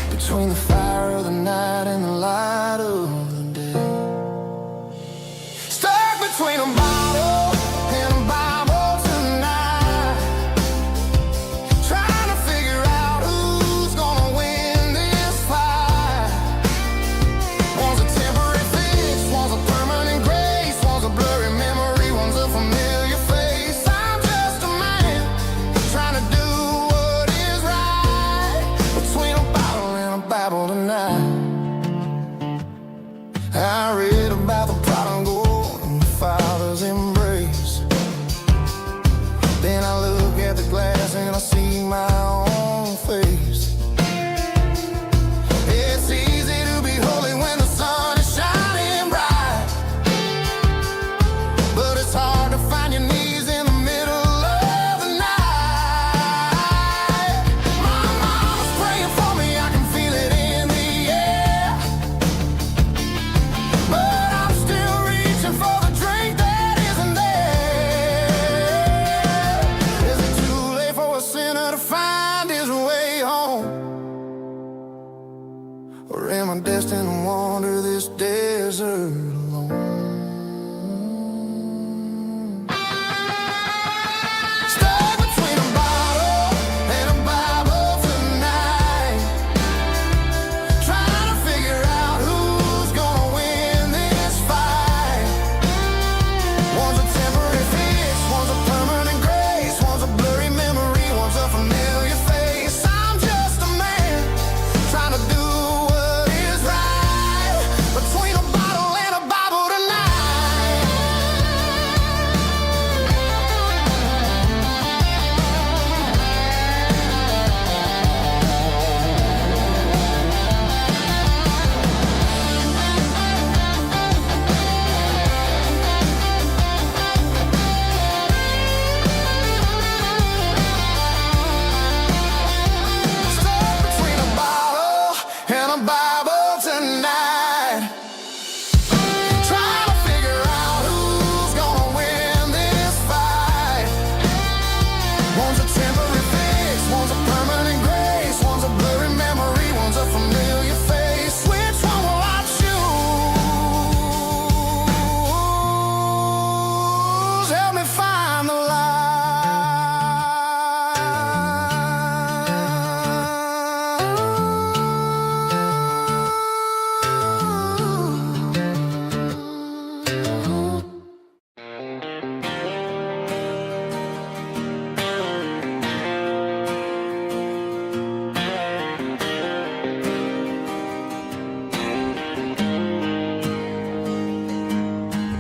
between the fire of the night and the light of the day. Stuck between a bottle and a Bible tonight, trying to figure out who's gonna win this fight. One's a temporary fix, one's a permanent grace, one's a blurry memory, one's a familiar face. I'm just a man trying to do what is right, between a bottle and a Bible tonight. I read about the prodigal and the father's embrace. Then I look at the glass and I see my own face. It's easy to be holy when the sun is shining bright, but it's hard to find your knees in the middle of the night. My mama's praying for me, I can feel it in the air, but I'm still reaching for the drink that isn't there. Is it too late for a sinner to find his way home? Or am I destined to wander this desert alone? Stuck between a bottle and a Bible tonight, trying to figure out who's gonna win this fight. One's a temporary fix, one's a permanent grace, one's a blurry memory, one's a familiar face. I'm just a man trying to do what is right, between a bottle and a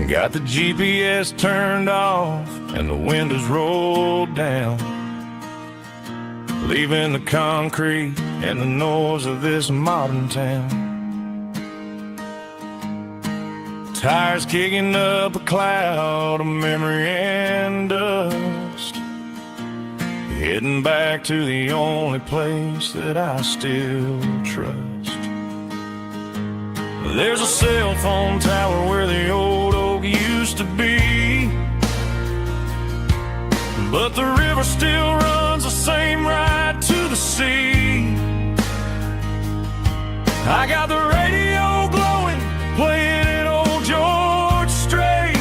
Got the GPS turned off and the windows rolled down, leaving the concrete and the noise of this modern town. Tires kicking up a cloud of memory and dust, heading back to the only place that I still trust. There's a cell phone tower where the old oak used to be, but the river still runs the same right to the sea. I got the radio glowing, playing it old George Strait,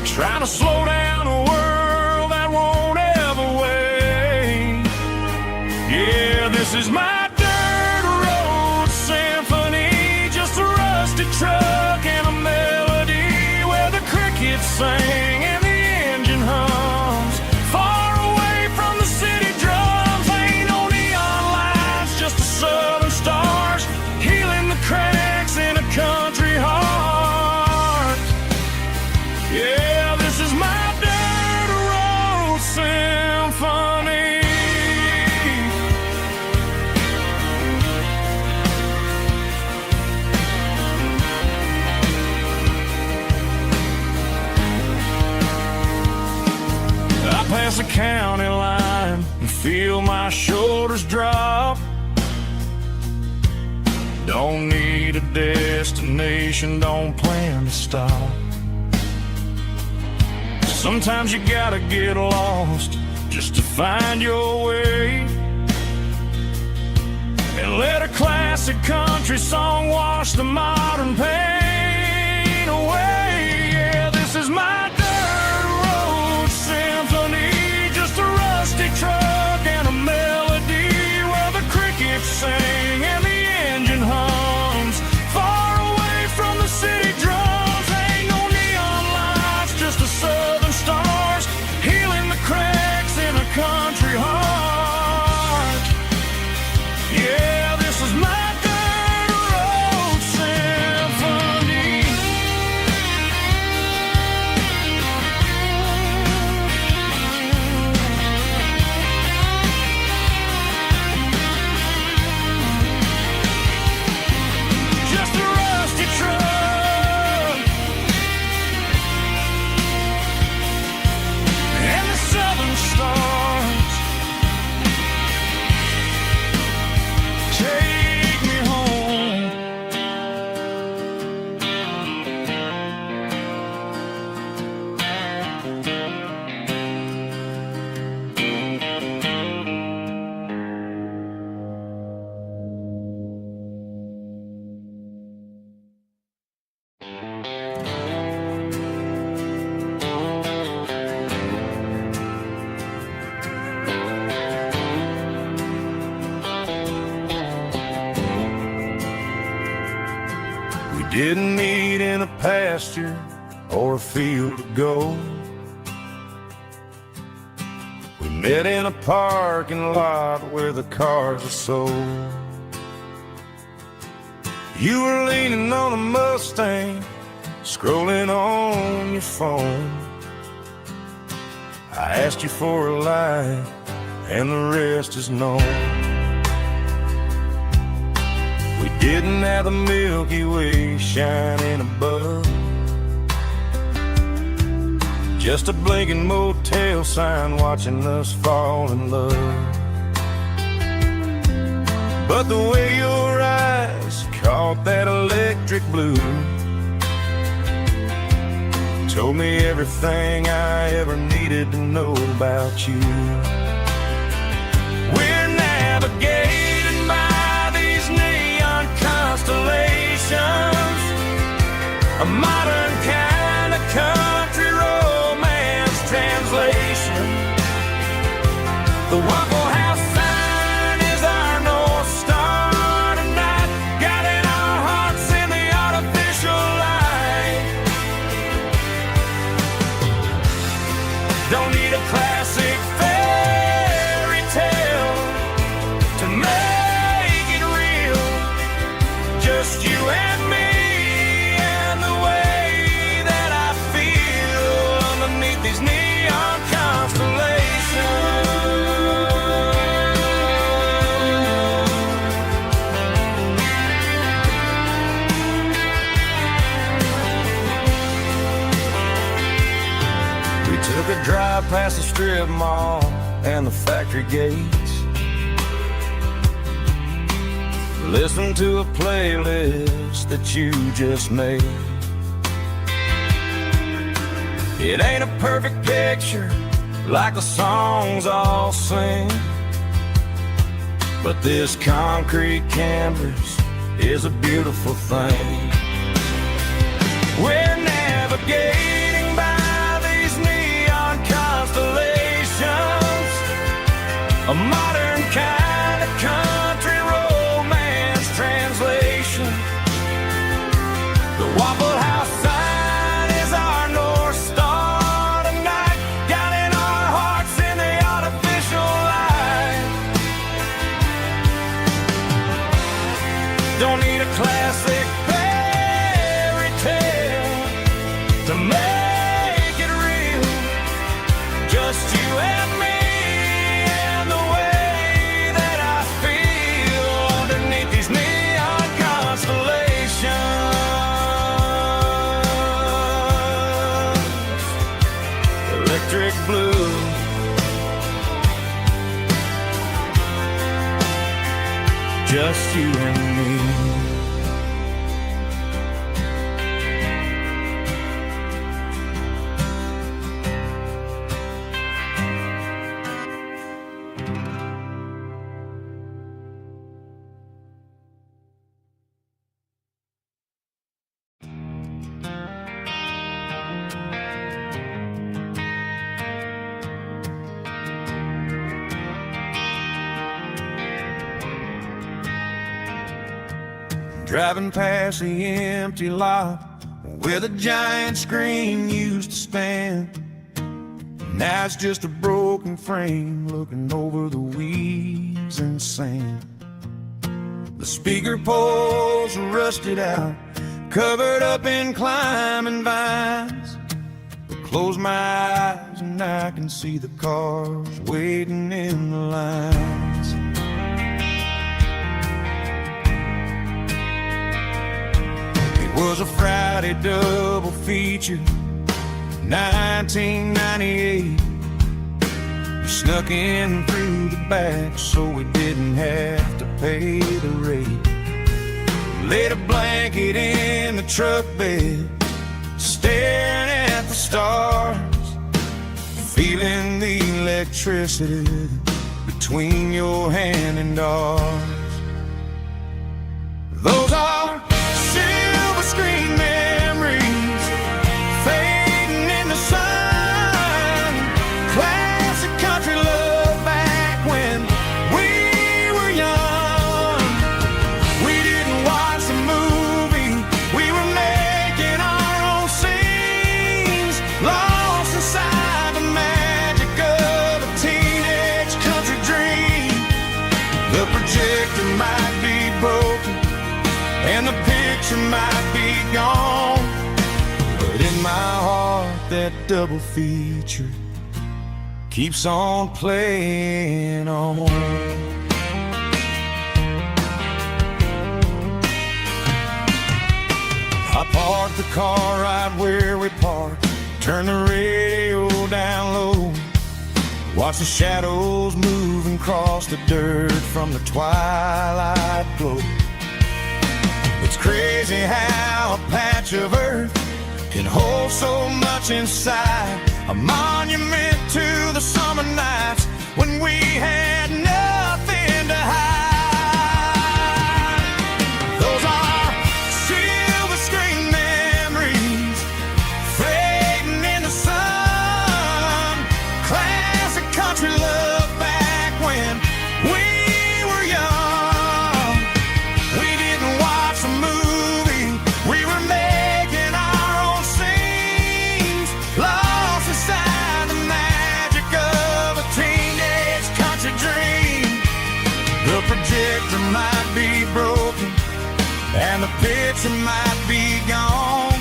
trying to slow down a world that won't ever wait. Yeah, this is my truck and a melody where the crickets sing and the engine hums, far away from the city drums. Ain't no neon lights, just the southern stars healing the cracks in a country heart. Yeah, this is my dirt road symphony. Past the county line and feel my shoulders drop. Don't need a destination, don't plan to stop. Sometimes you gotta get lost just to find your way, and let a classic country song wash the modern pain away. Yeah, this is my truck and a melody where the crickets sing and the engine hums, far away from the city drums. Ain't no neon lights, just the southern stars healing the cracks in a country heart. Yeah, this is my dirt road symphony. Didn't meet in a pasture or a field of gold. We met in a parking lot where the cars are sold. You were leaning on a Mustang, scrolling on your phone. I asked you for a light, and the rest is known. We didn't have the Milky Way shining above, just a blinking motel sign watching us fall in love. But the way your eyes caught that electric blue told me everything I ever needed to know about you. We're navigating by these neon constellations, a modern kind of country romance translation. The Waffle House sign is our North Star tonight, guiding our hearts in the artificial light. Don't need a classic fairy tale to make it real, just you and me and the way drive past the strip mall and the factory gates. Listen to a playlist that you just made. It ain't a perfect picture like the songs all sing, but this concrete canvas is a beautiful thing. We're navigating by these neon constellations, a modern kind of country romance translation. The Waffle House sign is our North Star tonight, guiding our hearts in the artificial light. Don't need a classic fairy tale to make it real, just you and me and the way that I feel underneath these neon constellations. Electric blue, just you and me. Driving past the empty lot where the giant screen used to stand. Now it's just a broken frame looking over the weeds and sand. The speaker poles are rusted out, covered up in climbing vines. But close my eyes and I can see the cars waiting in the lines. Was a Friday double feature, 1998. We snuck in through the back so we didn't have to pay the rate. Laid a blanket in the truck bed, staring at the stars, feeling the electricity between your hand and ours. Those are silver screen memories fading in the sun. Classic country love back when we were young. We didn't watch a movie, we were making our own scenes, lost inside the magic of a teenage country dream. The projector might be broken and the picture might be gone, but in my heart that double feature keeps on playing on. I parked the car right where we parked, turned the radio down low, watch the shadows moving across the dirt from the twilight glow. It's crazy how a patch of earth can hold so much inside, a monument to the summer nights when we had nothing to hide. Those are silver screen memories fading in the sun. Classic country love back when we were young. We didn't watch a movie, we were making our own scenes, lost inside the magic of a teenage country dream. The projector might be broken and the picture might be gone,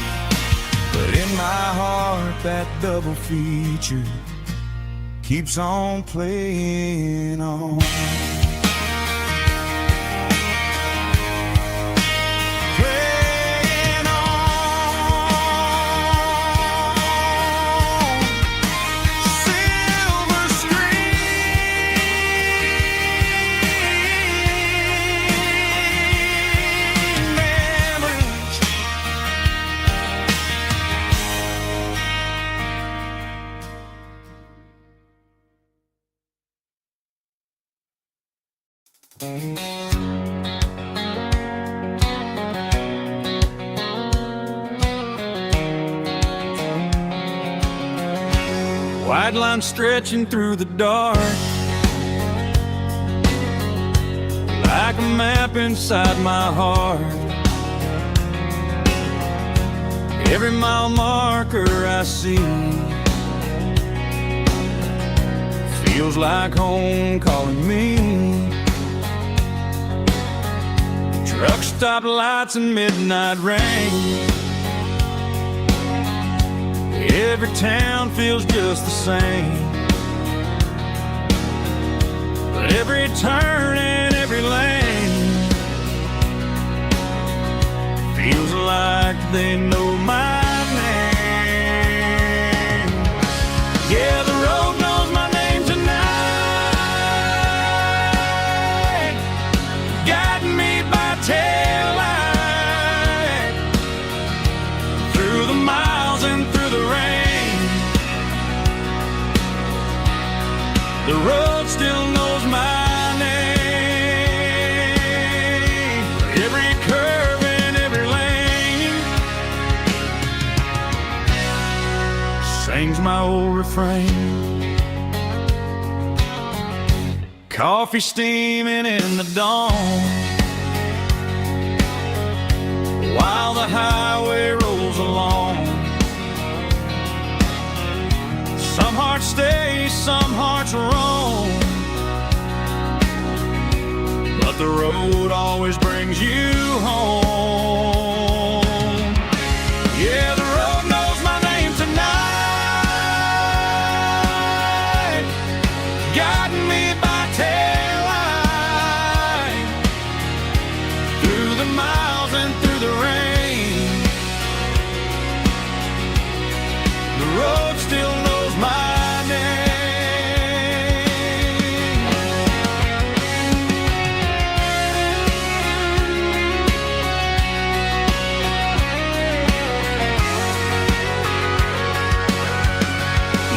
but in my heart that double feature keeps on playing on. Playing on. White line stretching through the dark, like a map inside my heart. Every mile marker I see feels like home calling me. Truck stop lights and midnight rain. Every town feels just the same, but every turn and every lane feels like they know my name. Yeah, the road knows my name tonight, guiding me by taillight through the miles and through the rain. The road still knows my name. Every curve and every lane sings my old refrain. Coffee steaming in the dawn, while the highway rolls along. Some hearts stay, some hearts roam, but the road always brings you home. Yeah, the road knows my name tonight, guiding me by taillight through the miles and through the rain. The road still knows my name.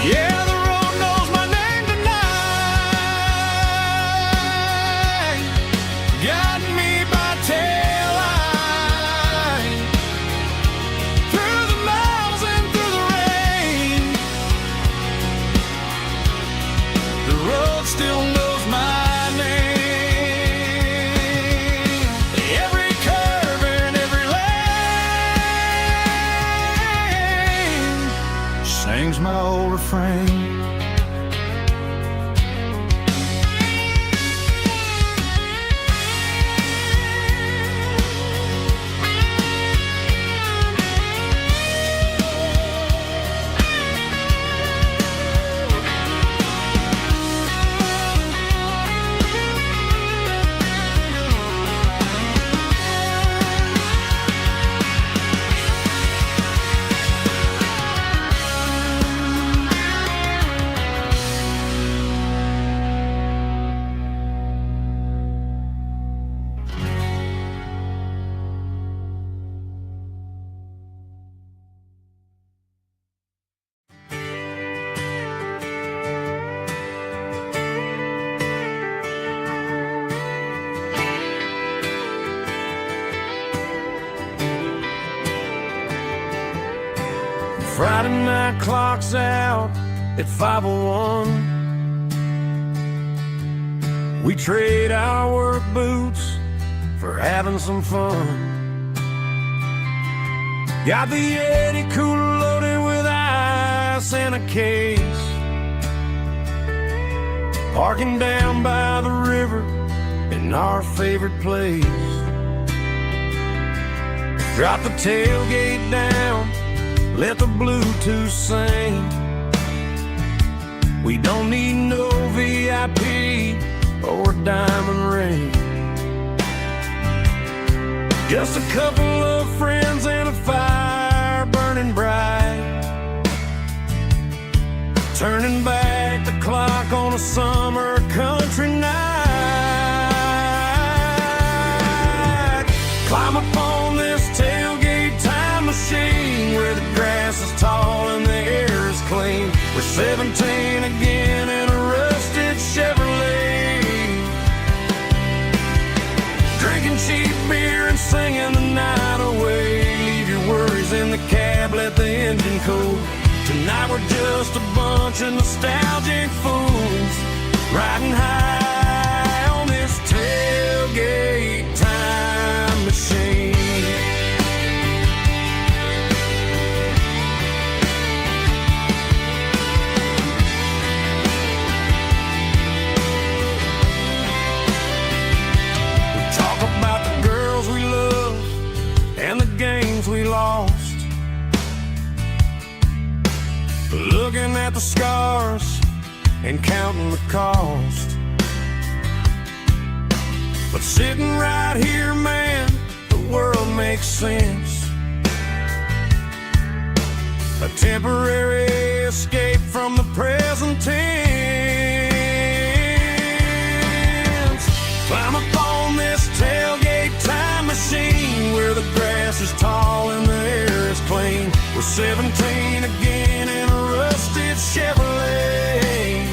Yeah, the road knows my name tonight, guiding me by taillight through the miles and through the rain. The road still knows my name. Every curve and every lane sings my old refrain. Friday night clock's out at 5:01. We trade our work boots for having some fun. Got the Yeti cooler loaded with ice and a case, parking down by the river in our favorite place. Drop the tailgate down, let the Bluetooth sing. We don't need no VIP or a diamond ring. Just a couple of friends and a fire burning bright, turning back the clock on a summer country night. Climb up on this tailgate time machine where the grass is tall and the air is clean. We're 17 again in a rusted Chevrolet, cool. Tonight we're just a bunch of nostalgic fools, riding high on this tailgate time machine. We talk about the girls we love and the games we lost, looking at the scars and counting the cost. But sitting right here, man, the world makes sense. A temporary escape from the present tense. Climb up on this tailgate time machine, where the grass is tall and the air is clean. We're 17 again in a rusted Chevrolet,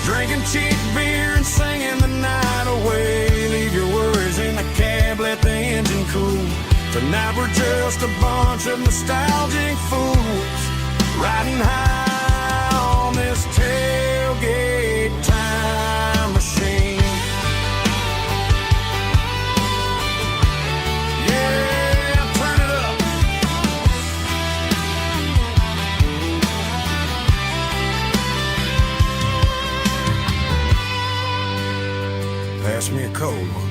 drinking cheap beer and singing the night away. Leave your worries in the cab, let the engine cool. Tonight we're just a bunch of nostalgic fools, riding high on this tailgate time machine. Yeah, turn it up. Pass me a cold one.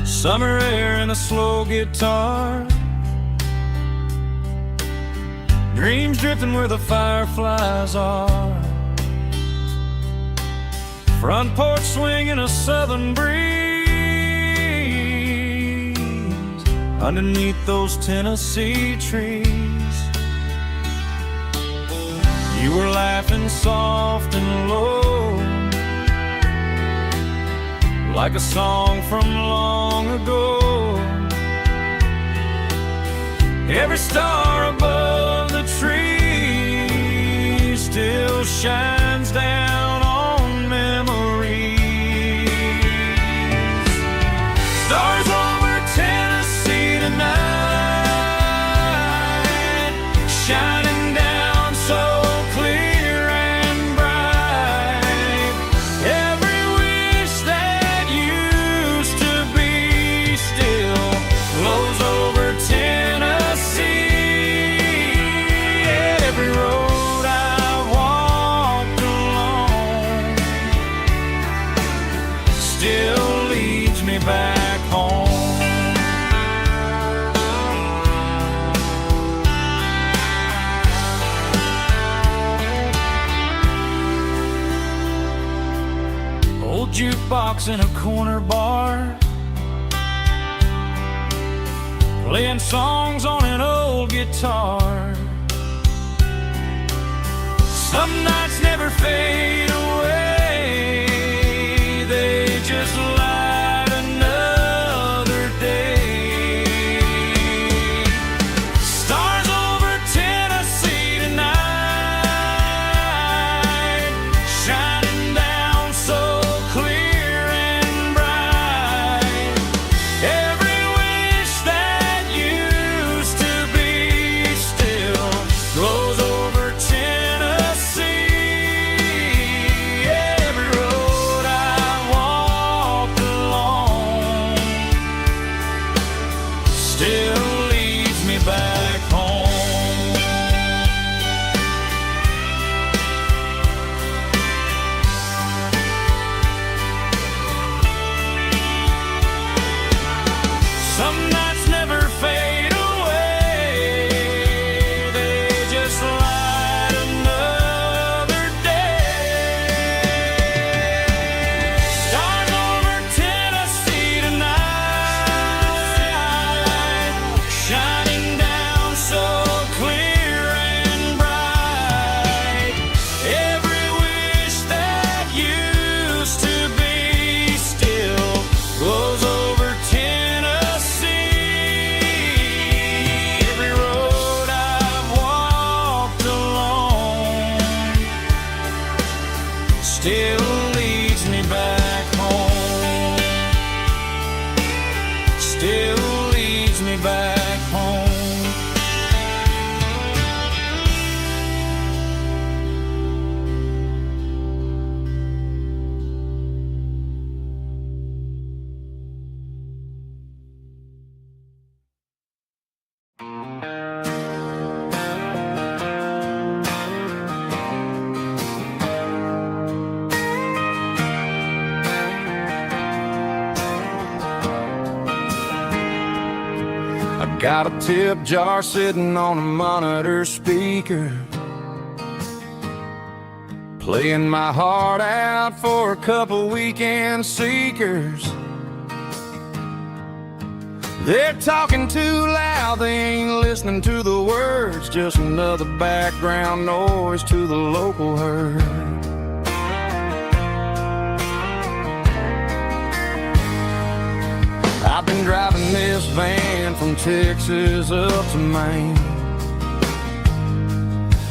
Summer air and a slow guitar, dreams drifting where the fireflies are. Front porch swinging a southern breeze, underneath those Tennessee trees. You were laughing soft and low, like a song from long ago. Every star above the tree still shines down on memories. Stars over Tennessee tonight, shining down so clear and bright. Every wish that used to be still flows over Tennessee. Every road I've walked along still leads me back home. Old jukebox in a corner bar, playing songs on an old guitar. Some nights never fade away, they just light another day. Stars over Tennessee tonight, shining down so clear and bright. Every wish that used to be still Got a tip jar sitting on a monitor speaker, playing my heart out for a couple weekend seekers. They're talking too loud, they ain't listening to the words, just another background noise to the local herd. I've been driving this van from Texas up to Maine,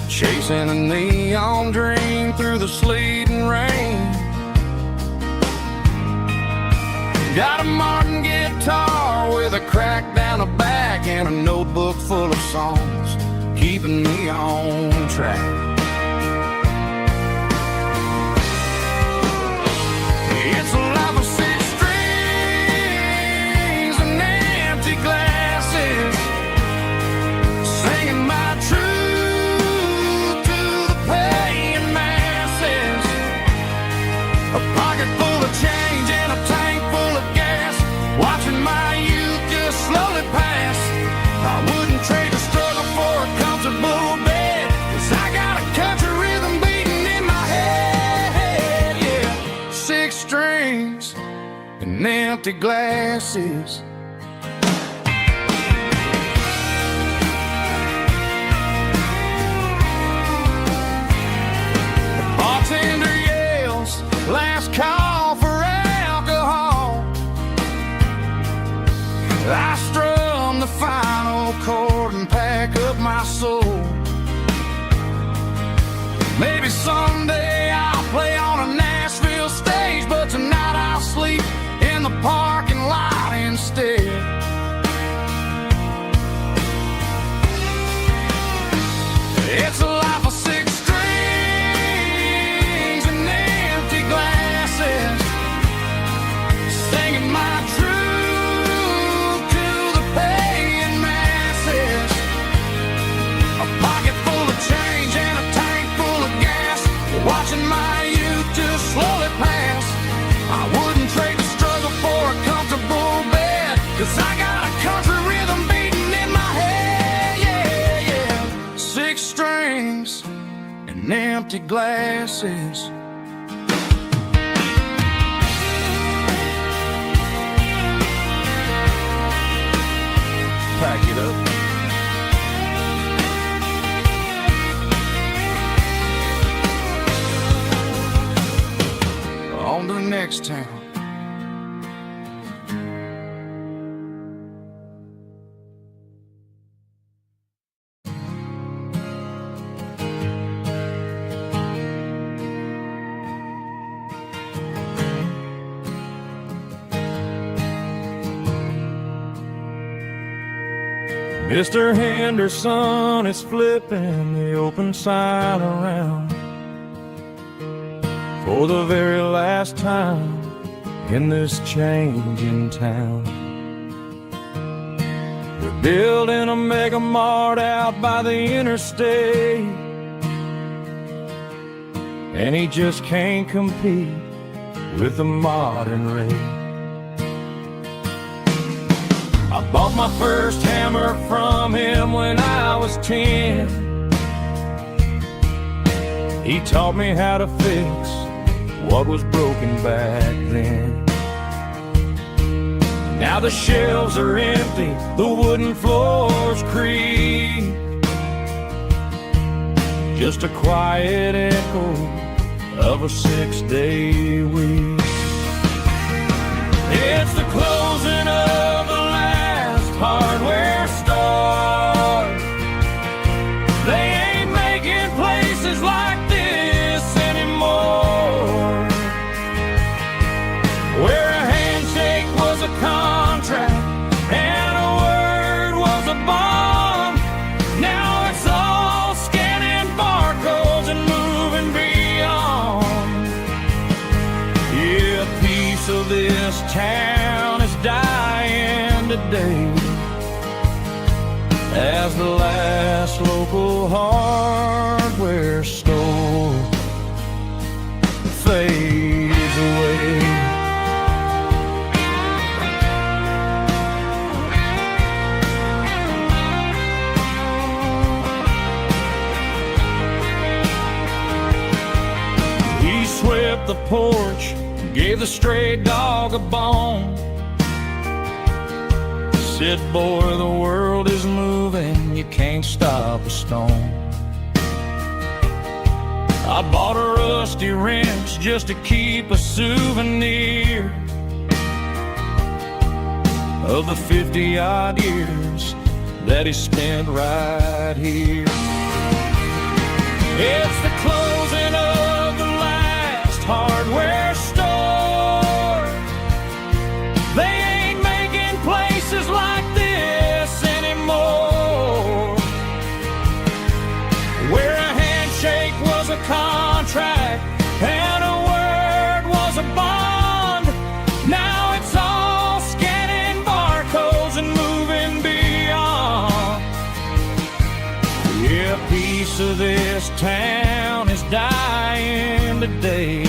chasing a neon dream through the sleet and rain. Got a Martin guitar with a crack down the back and a notebook full of songs, keeping me on track. It's a life of six strings and empty glasses, singing my truth to the paying masses. A pocket full of change and a tank full of gas, watching my youth just slowly pass. I wouldn't trade the struggle for a comfortable bed, 'cause I got a country rhythm beating in my head. Yeah, six strings and empty glasses. The bartender yells, last call for alcohol. I strum the final chord and pack up my soul. Maybe someday I'll play on a Nashville stage, but tonight I'll sleep in the parking lot instead. It's a life of six strings and empty glasses, singing my truth to the paying masses. A pocket full of change and a tank full of gas, watching my youth just slowly pass. I wouldn't trade the struggle for a comfortable bed, 'cause I got a country rhythm beating in my head. Yeah, yeah. Six strings and empty glasses. Pack it up. On to the next town. Mr. Henderson is flipping the open sign around for the very last time in this changing town. They're building a mega mart out by the interstate, and he just can't compete with the modern rate. I bought my first hammer from him when I was 10. He taught me how to fix what was broken back then. Now the shelves are empty, the wooden floors creak, just a quiet echo of a 6-day week. It's the closing of the last hardware store. They ain't making places like this anymore, where a handshake was a contract and a word was a bond. Now it's all scanning barcodes and moving beyond. Yeah, a piece of this town is dying up the porch, gave the stray dog a bone. Said, boy, the world is moving, you can't stop a stone. I bought a rusty wrench just to keep a souvenir of the 50-odd years that he spent right here. It's the closing of the last hardware store. They ain't making places like this anymore, where a handshake was a contract and a word was a bond. Now it's all scanning barcodes and moving beyond. Yeah, a piece of this town is dying today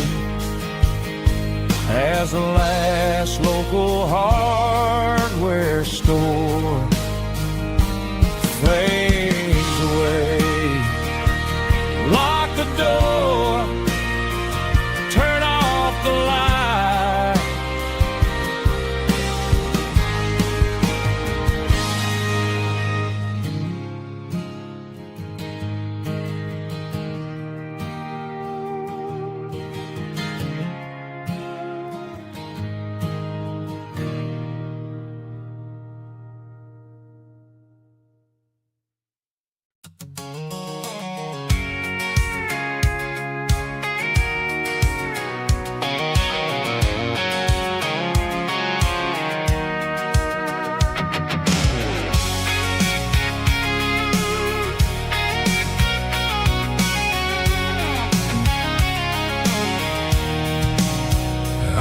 as the last local hardware store fades away. Lock the door, turn off the light.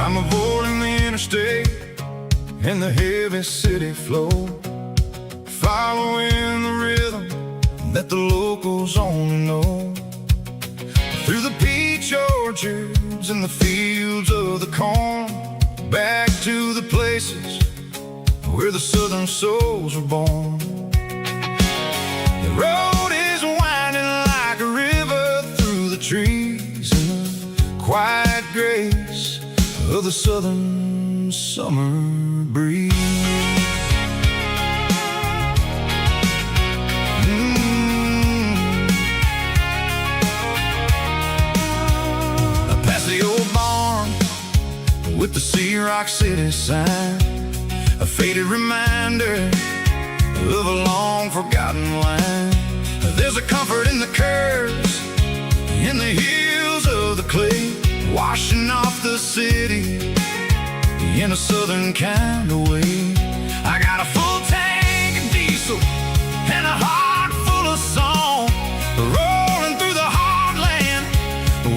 I'm avoiding the interstate and the heavy city flow, following the rhythm that the locals only know. Through the peach orchards and the fields of the corn, back to the places where the southern souls were born. The road is winding like a river through the trees in the quiet grace of the southern summer breeze. Past the old barn with the Sea Rock City sign, a faded reminder of a long forgotten line. There's a comfort in the curves, in the hills of the clay, washing off the city in a southern kind of way. I got a full tank of diesel and a heart full of song, rolling through the heartland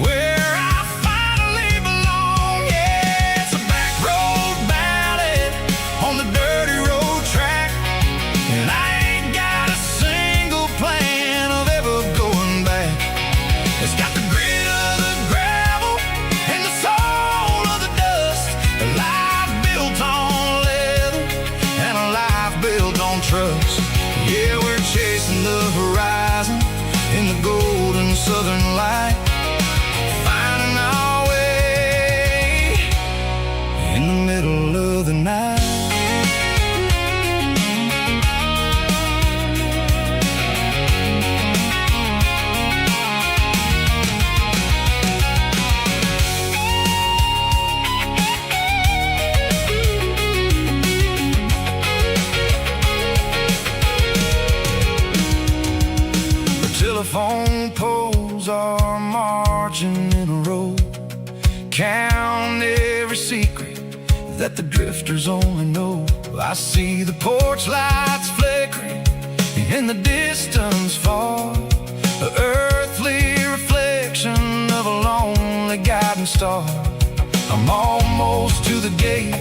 where I finally belong. Yeah, it's a back road ballad on the dirty road track, and I ain't got a single plan of ever going back. It's got the grit of the gravel and the soul of the dust, a life built on leather and a life built on trust. Yeah, we're chasing the horizon in the golden southern light, finding our way in the middle of the night. Telephone poles are marching in a row, count every secret that the drifters only know. I see the porch lights flickering in the distance far, an earthly reflection of a lonely guiding star. I'm almost to the gate,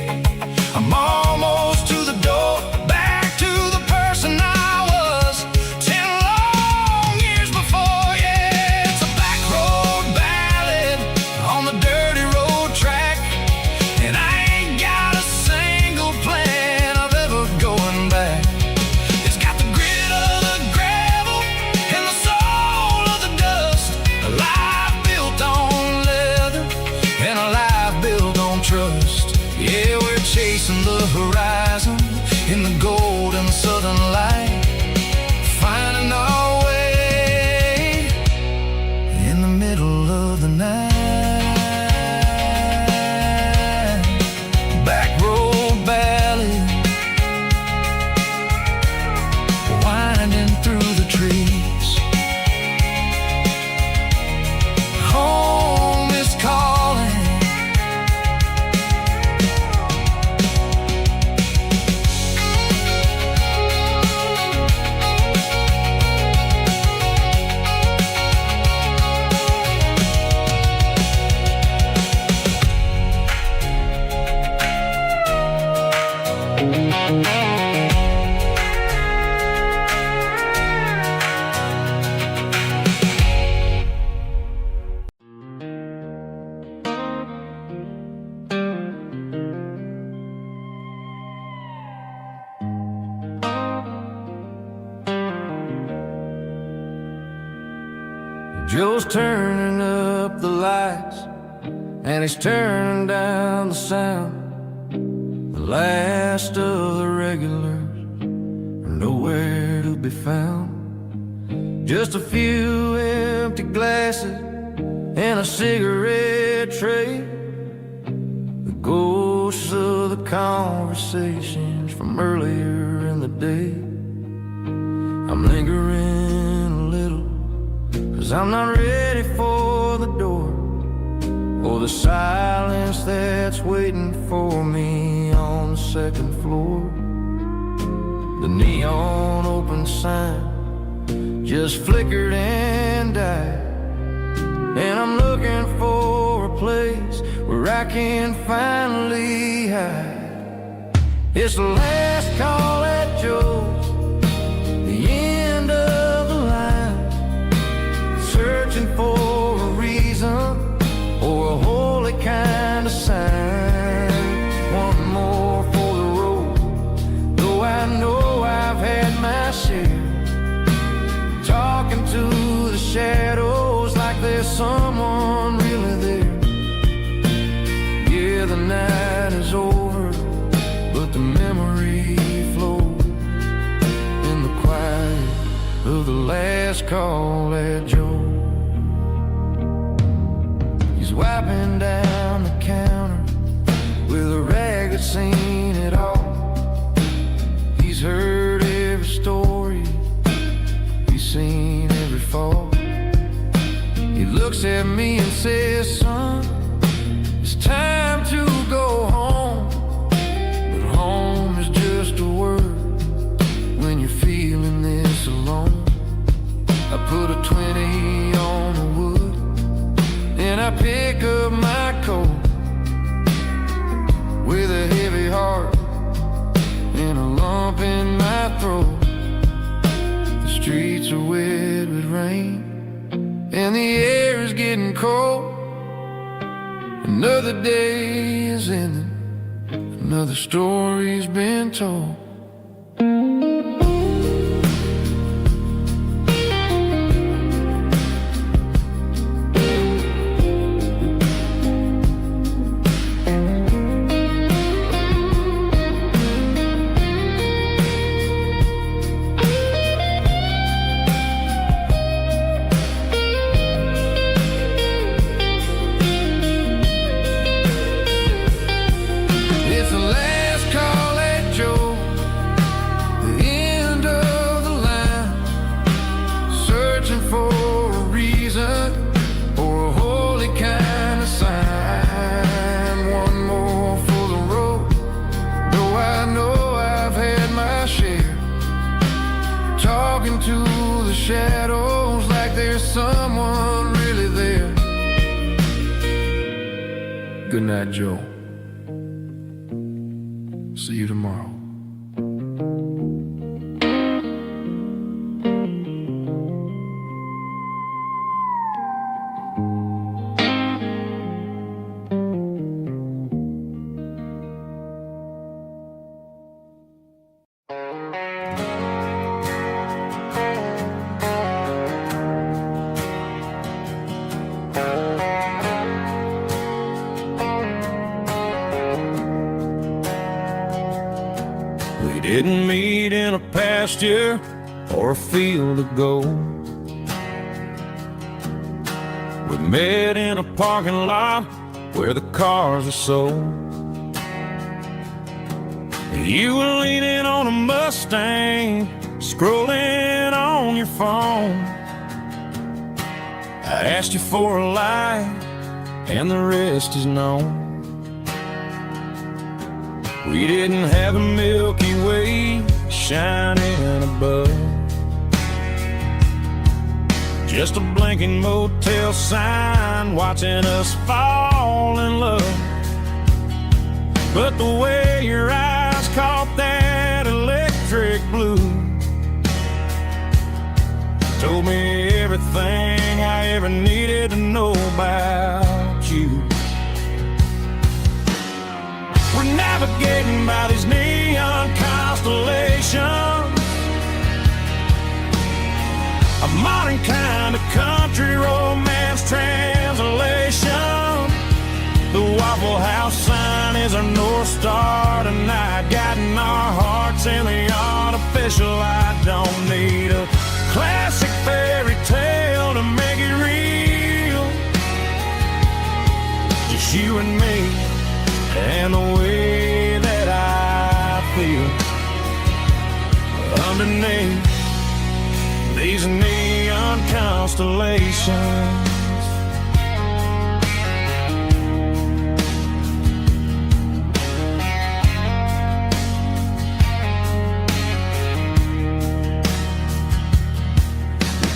I'm almost to the door, back to the person I was 10 long years before. Yeah, it's a back road ballad on the dirty road track, and I ain't got a single plan of ever going back. It's got the grit of the gravel and the soul of the dust, a life built on leather and Joe's turning up the lights, and he's turning down the sound. The last of the regulars are nowhere to be found. Just a few empty glasses and a cigarette tray, the ghosts of the conversations from earlier in the day. I'm lingering a little, 'cause I'm not ready for the door, or the silence that's waiting for me on the second floor. The neon open sign just flickered and died, and I'm looking for a place where I can finally hide. It's the last call at Joe's, the end of the line, searching for a reason or a holy kind of sign. One more for the road, though I know I've had my share. Talking to the shadows like there's someone really there. Yeah, the night is over, but the memory flows in the quiet of the last call at Joe. He's wiping down the counter with a rag that's seen it all. He's heard every story, he's seen every fall. He looks at me and says, son, it's time to go home. But home is just a word when you're feeling this alone. I put a 20 on the wood, and I pick up my coat with a heavy heart and a lump in my throat. The streets are wet with rain, and the air is getting cold. Another day is ending, another story's been told. To the shadows like there's someone really there. Good night, Joe. See you tomorrow. Didn't meet in a pasture or a field of gold. We met in a parking lot where the cars are sold. You were leaning on a Mustang, scrolling on your phone. I asked you for a light, and the rest is known. We didn't have a Milky Way shining above, just a blinking motel sign watching us fall in love. But the way your eyes caught that electric blue told me everything I ever needed to know about you. We're navigating by these neon constellations, a modern kind of country road is our North Star tonight, guiding our hearts in the artificial light. Don't need a classic fairy tale to make it real. Just you and me and the way that I feel underneath these neon constellations.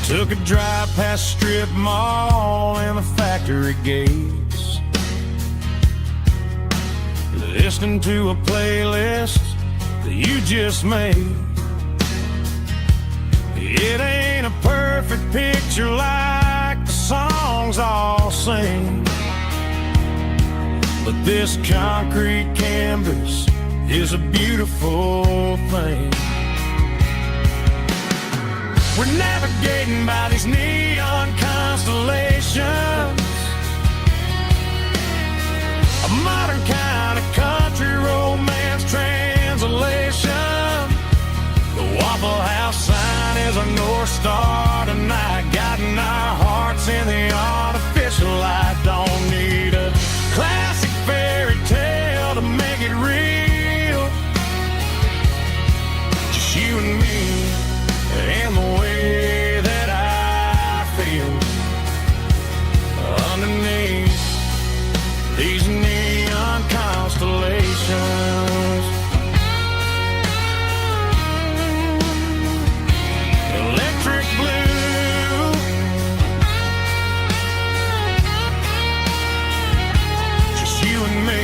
Took a drive past strip mall and the factory gates, listening to a playlist that you just made. It ain't a perfect picture like the songs all sing, but this concrete canvas is a beautiful thing. We're navigating by these neon constellations, a modern kind of country romance translation. The Waffle House sign is our North Star tonight, guiding our hearts in the artificial light. Don't need a classic fairy tale to make it real. Just you and me and the way that I feel underneath these neon constellations. Electric blue, just you and me.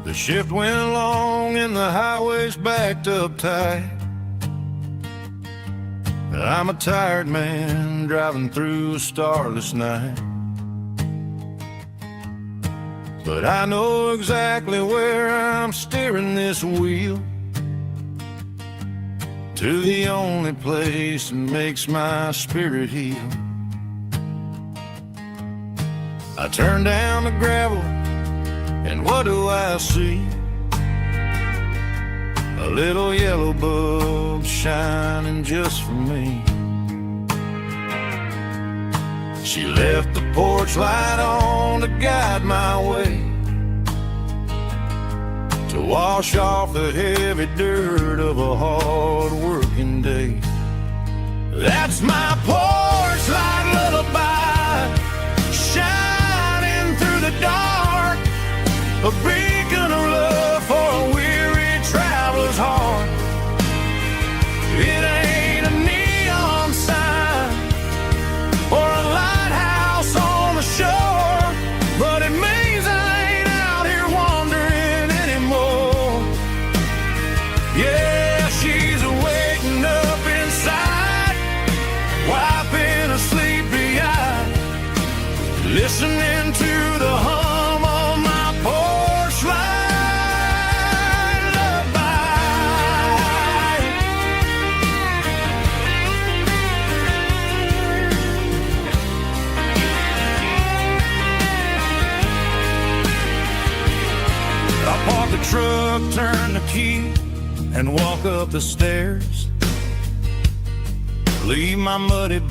The shift went long and the highway's backed up tight. I'm a tired man driving through a starless night, but I know exactly where I'm steering this wheel, to the only place that makes my spirit heal. I turn down the gravel, and what do I see? A little yellow bulb shining just for me. She left the porch light on to guide my way, to wash off the heavy dirt of a hard-working day. That's my porch light lullaby, shining through the dark, a beacon of love for a weary traveler's heart. It ain't a neon sign or a lighthouse on the shore, but it means I ain't out here wandering anymore. Yeah, she's waiting up inside, wiping a sleepy eye, listening to the hum of my porch light lullaby. I park the truck, turn the key, and walk up the stairs. Leave my muddy boots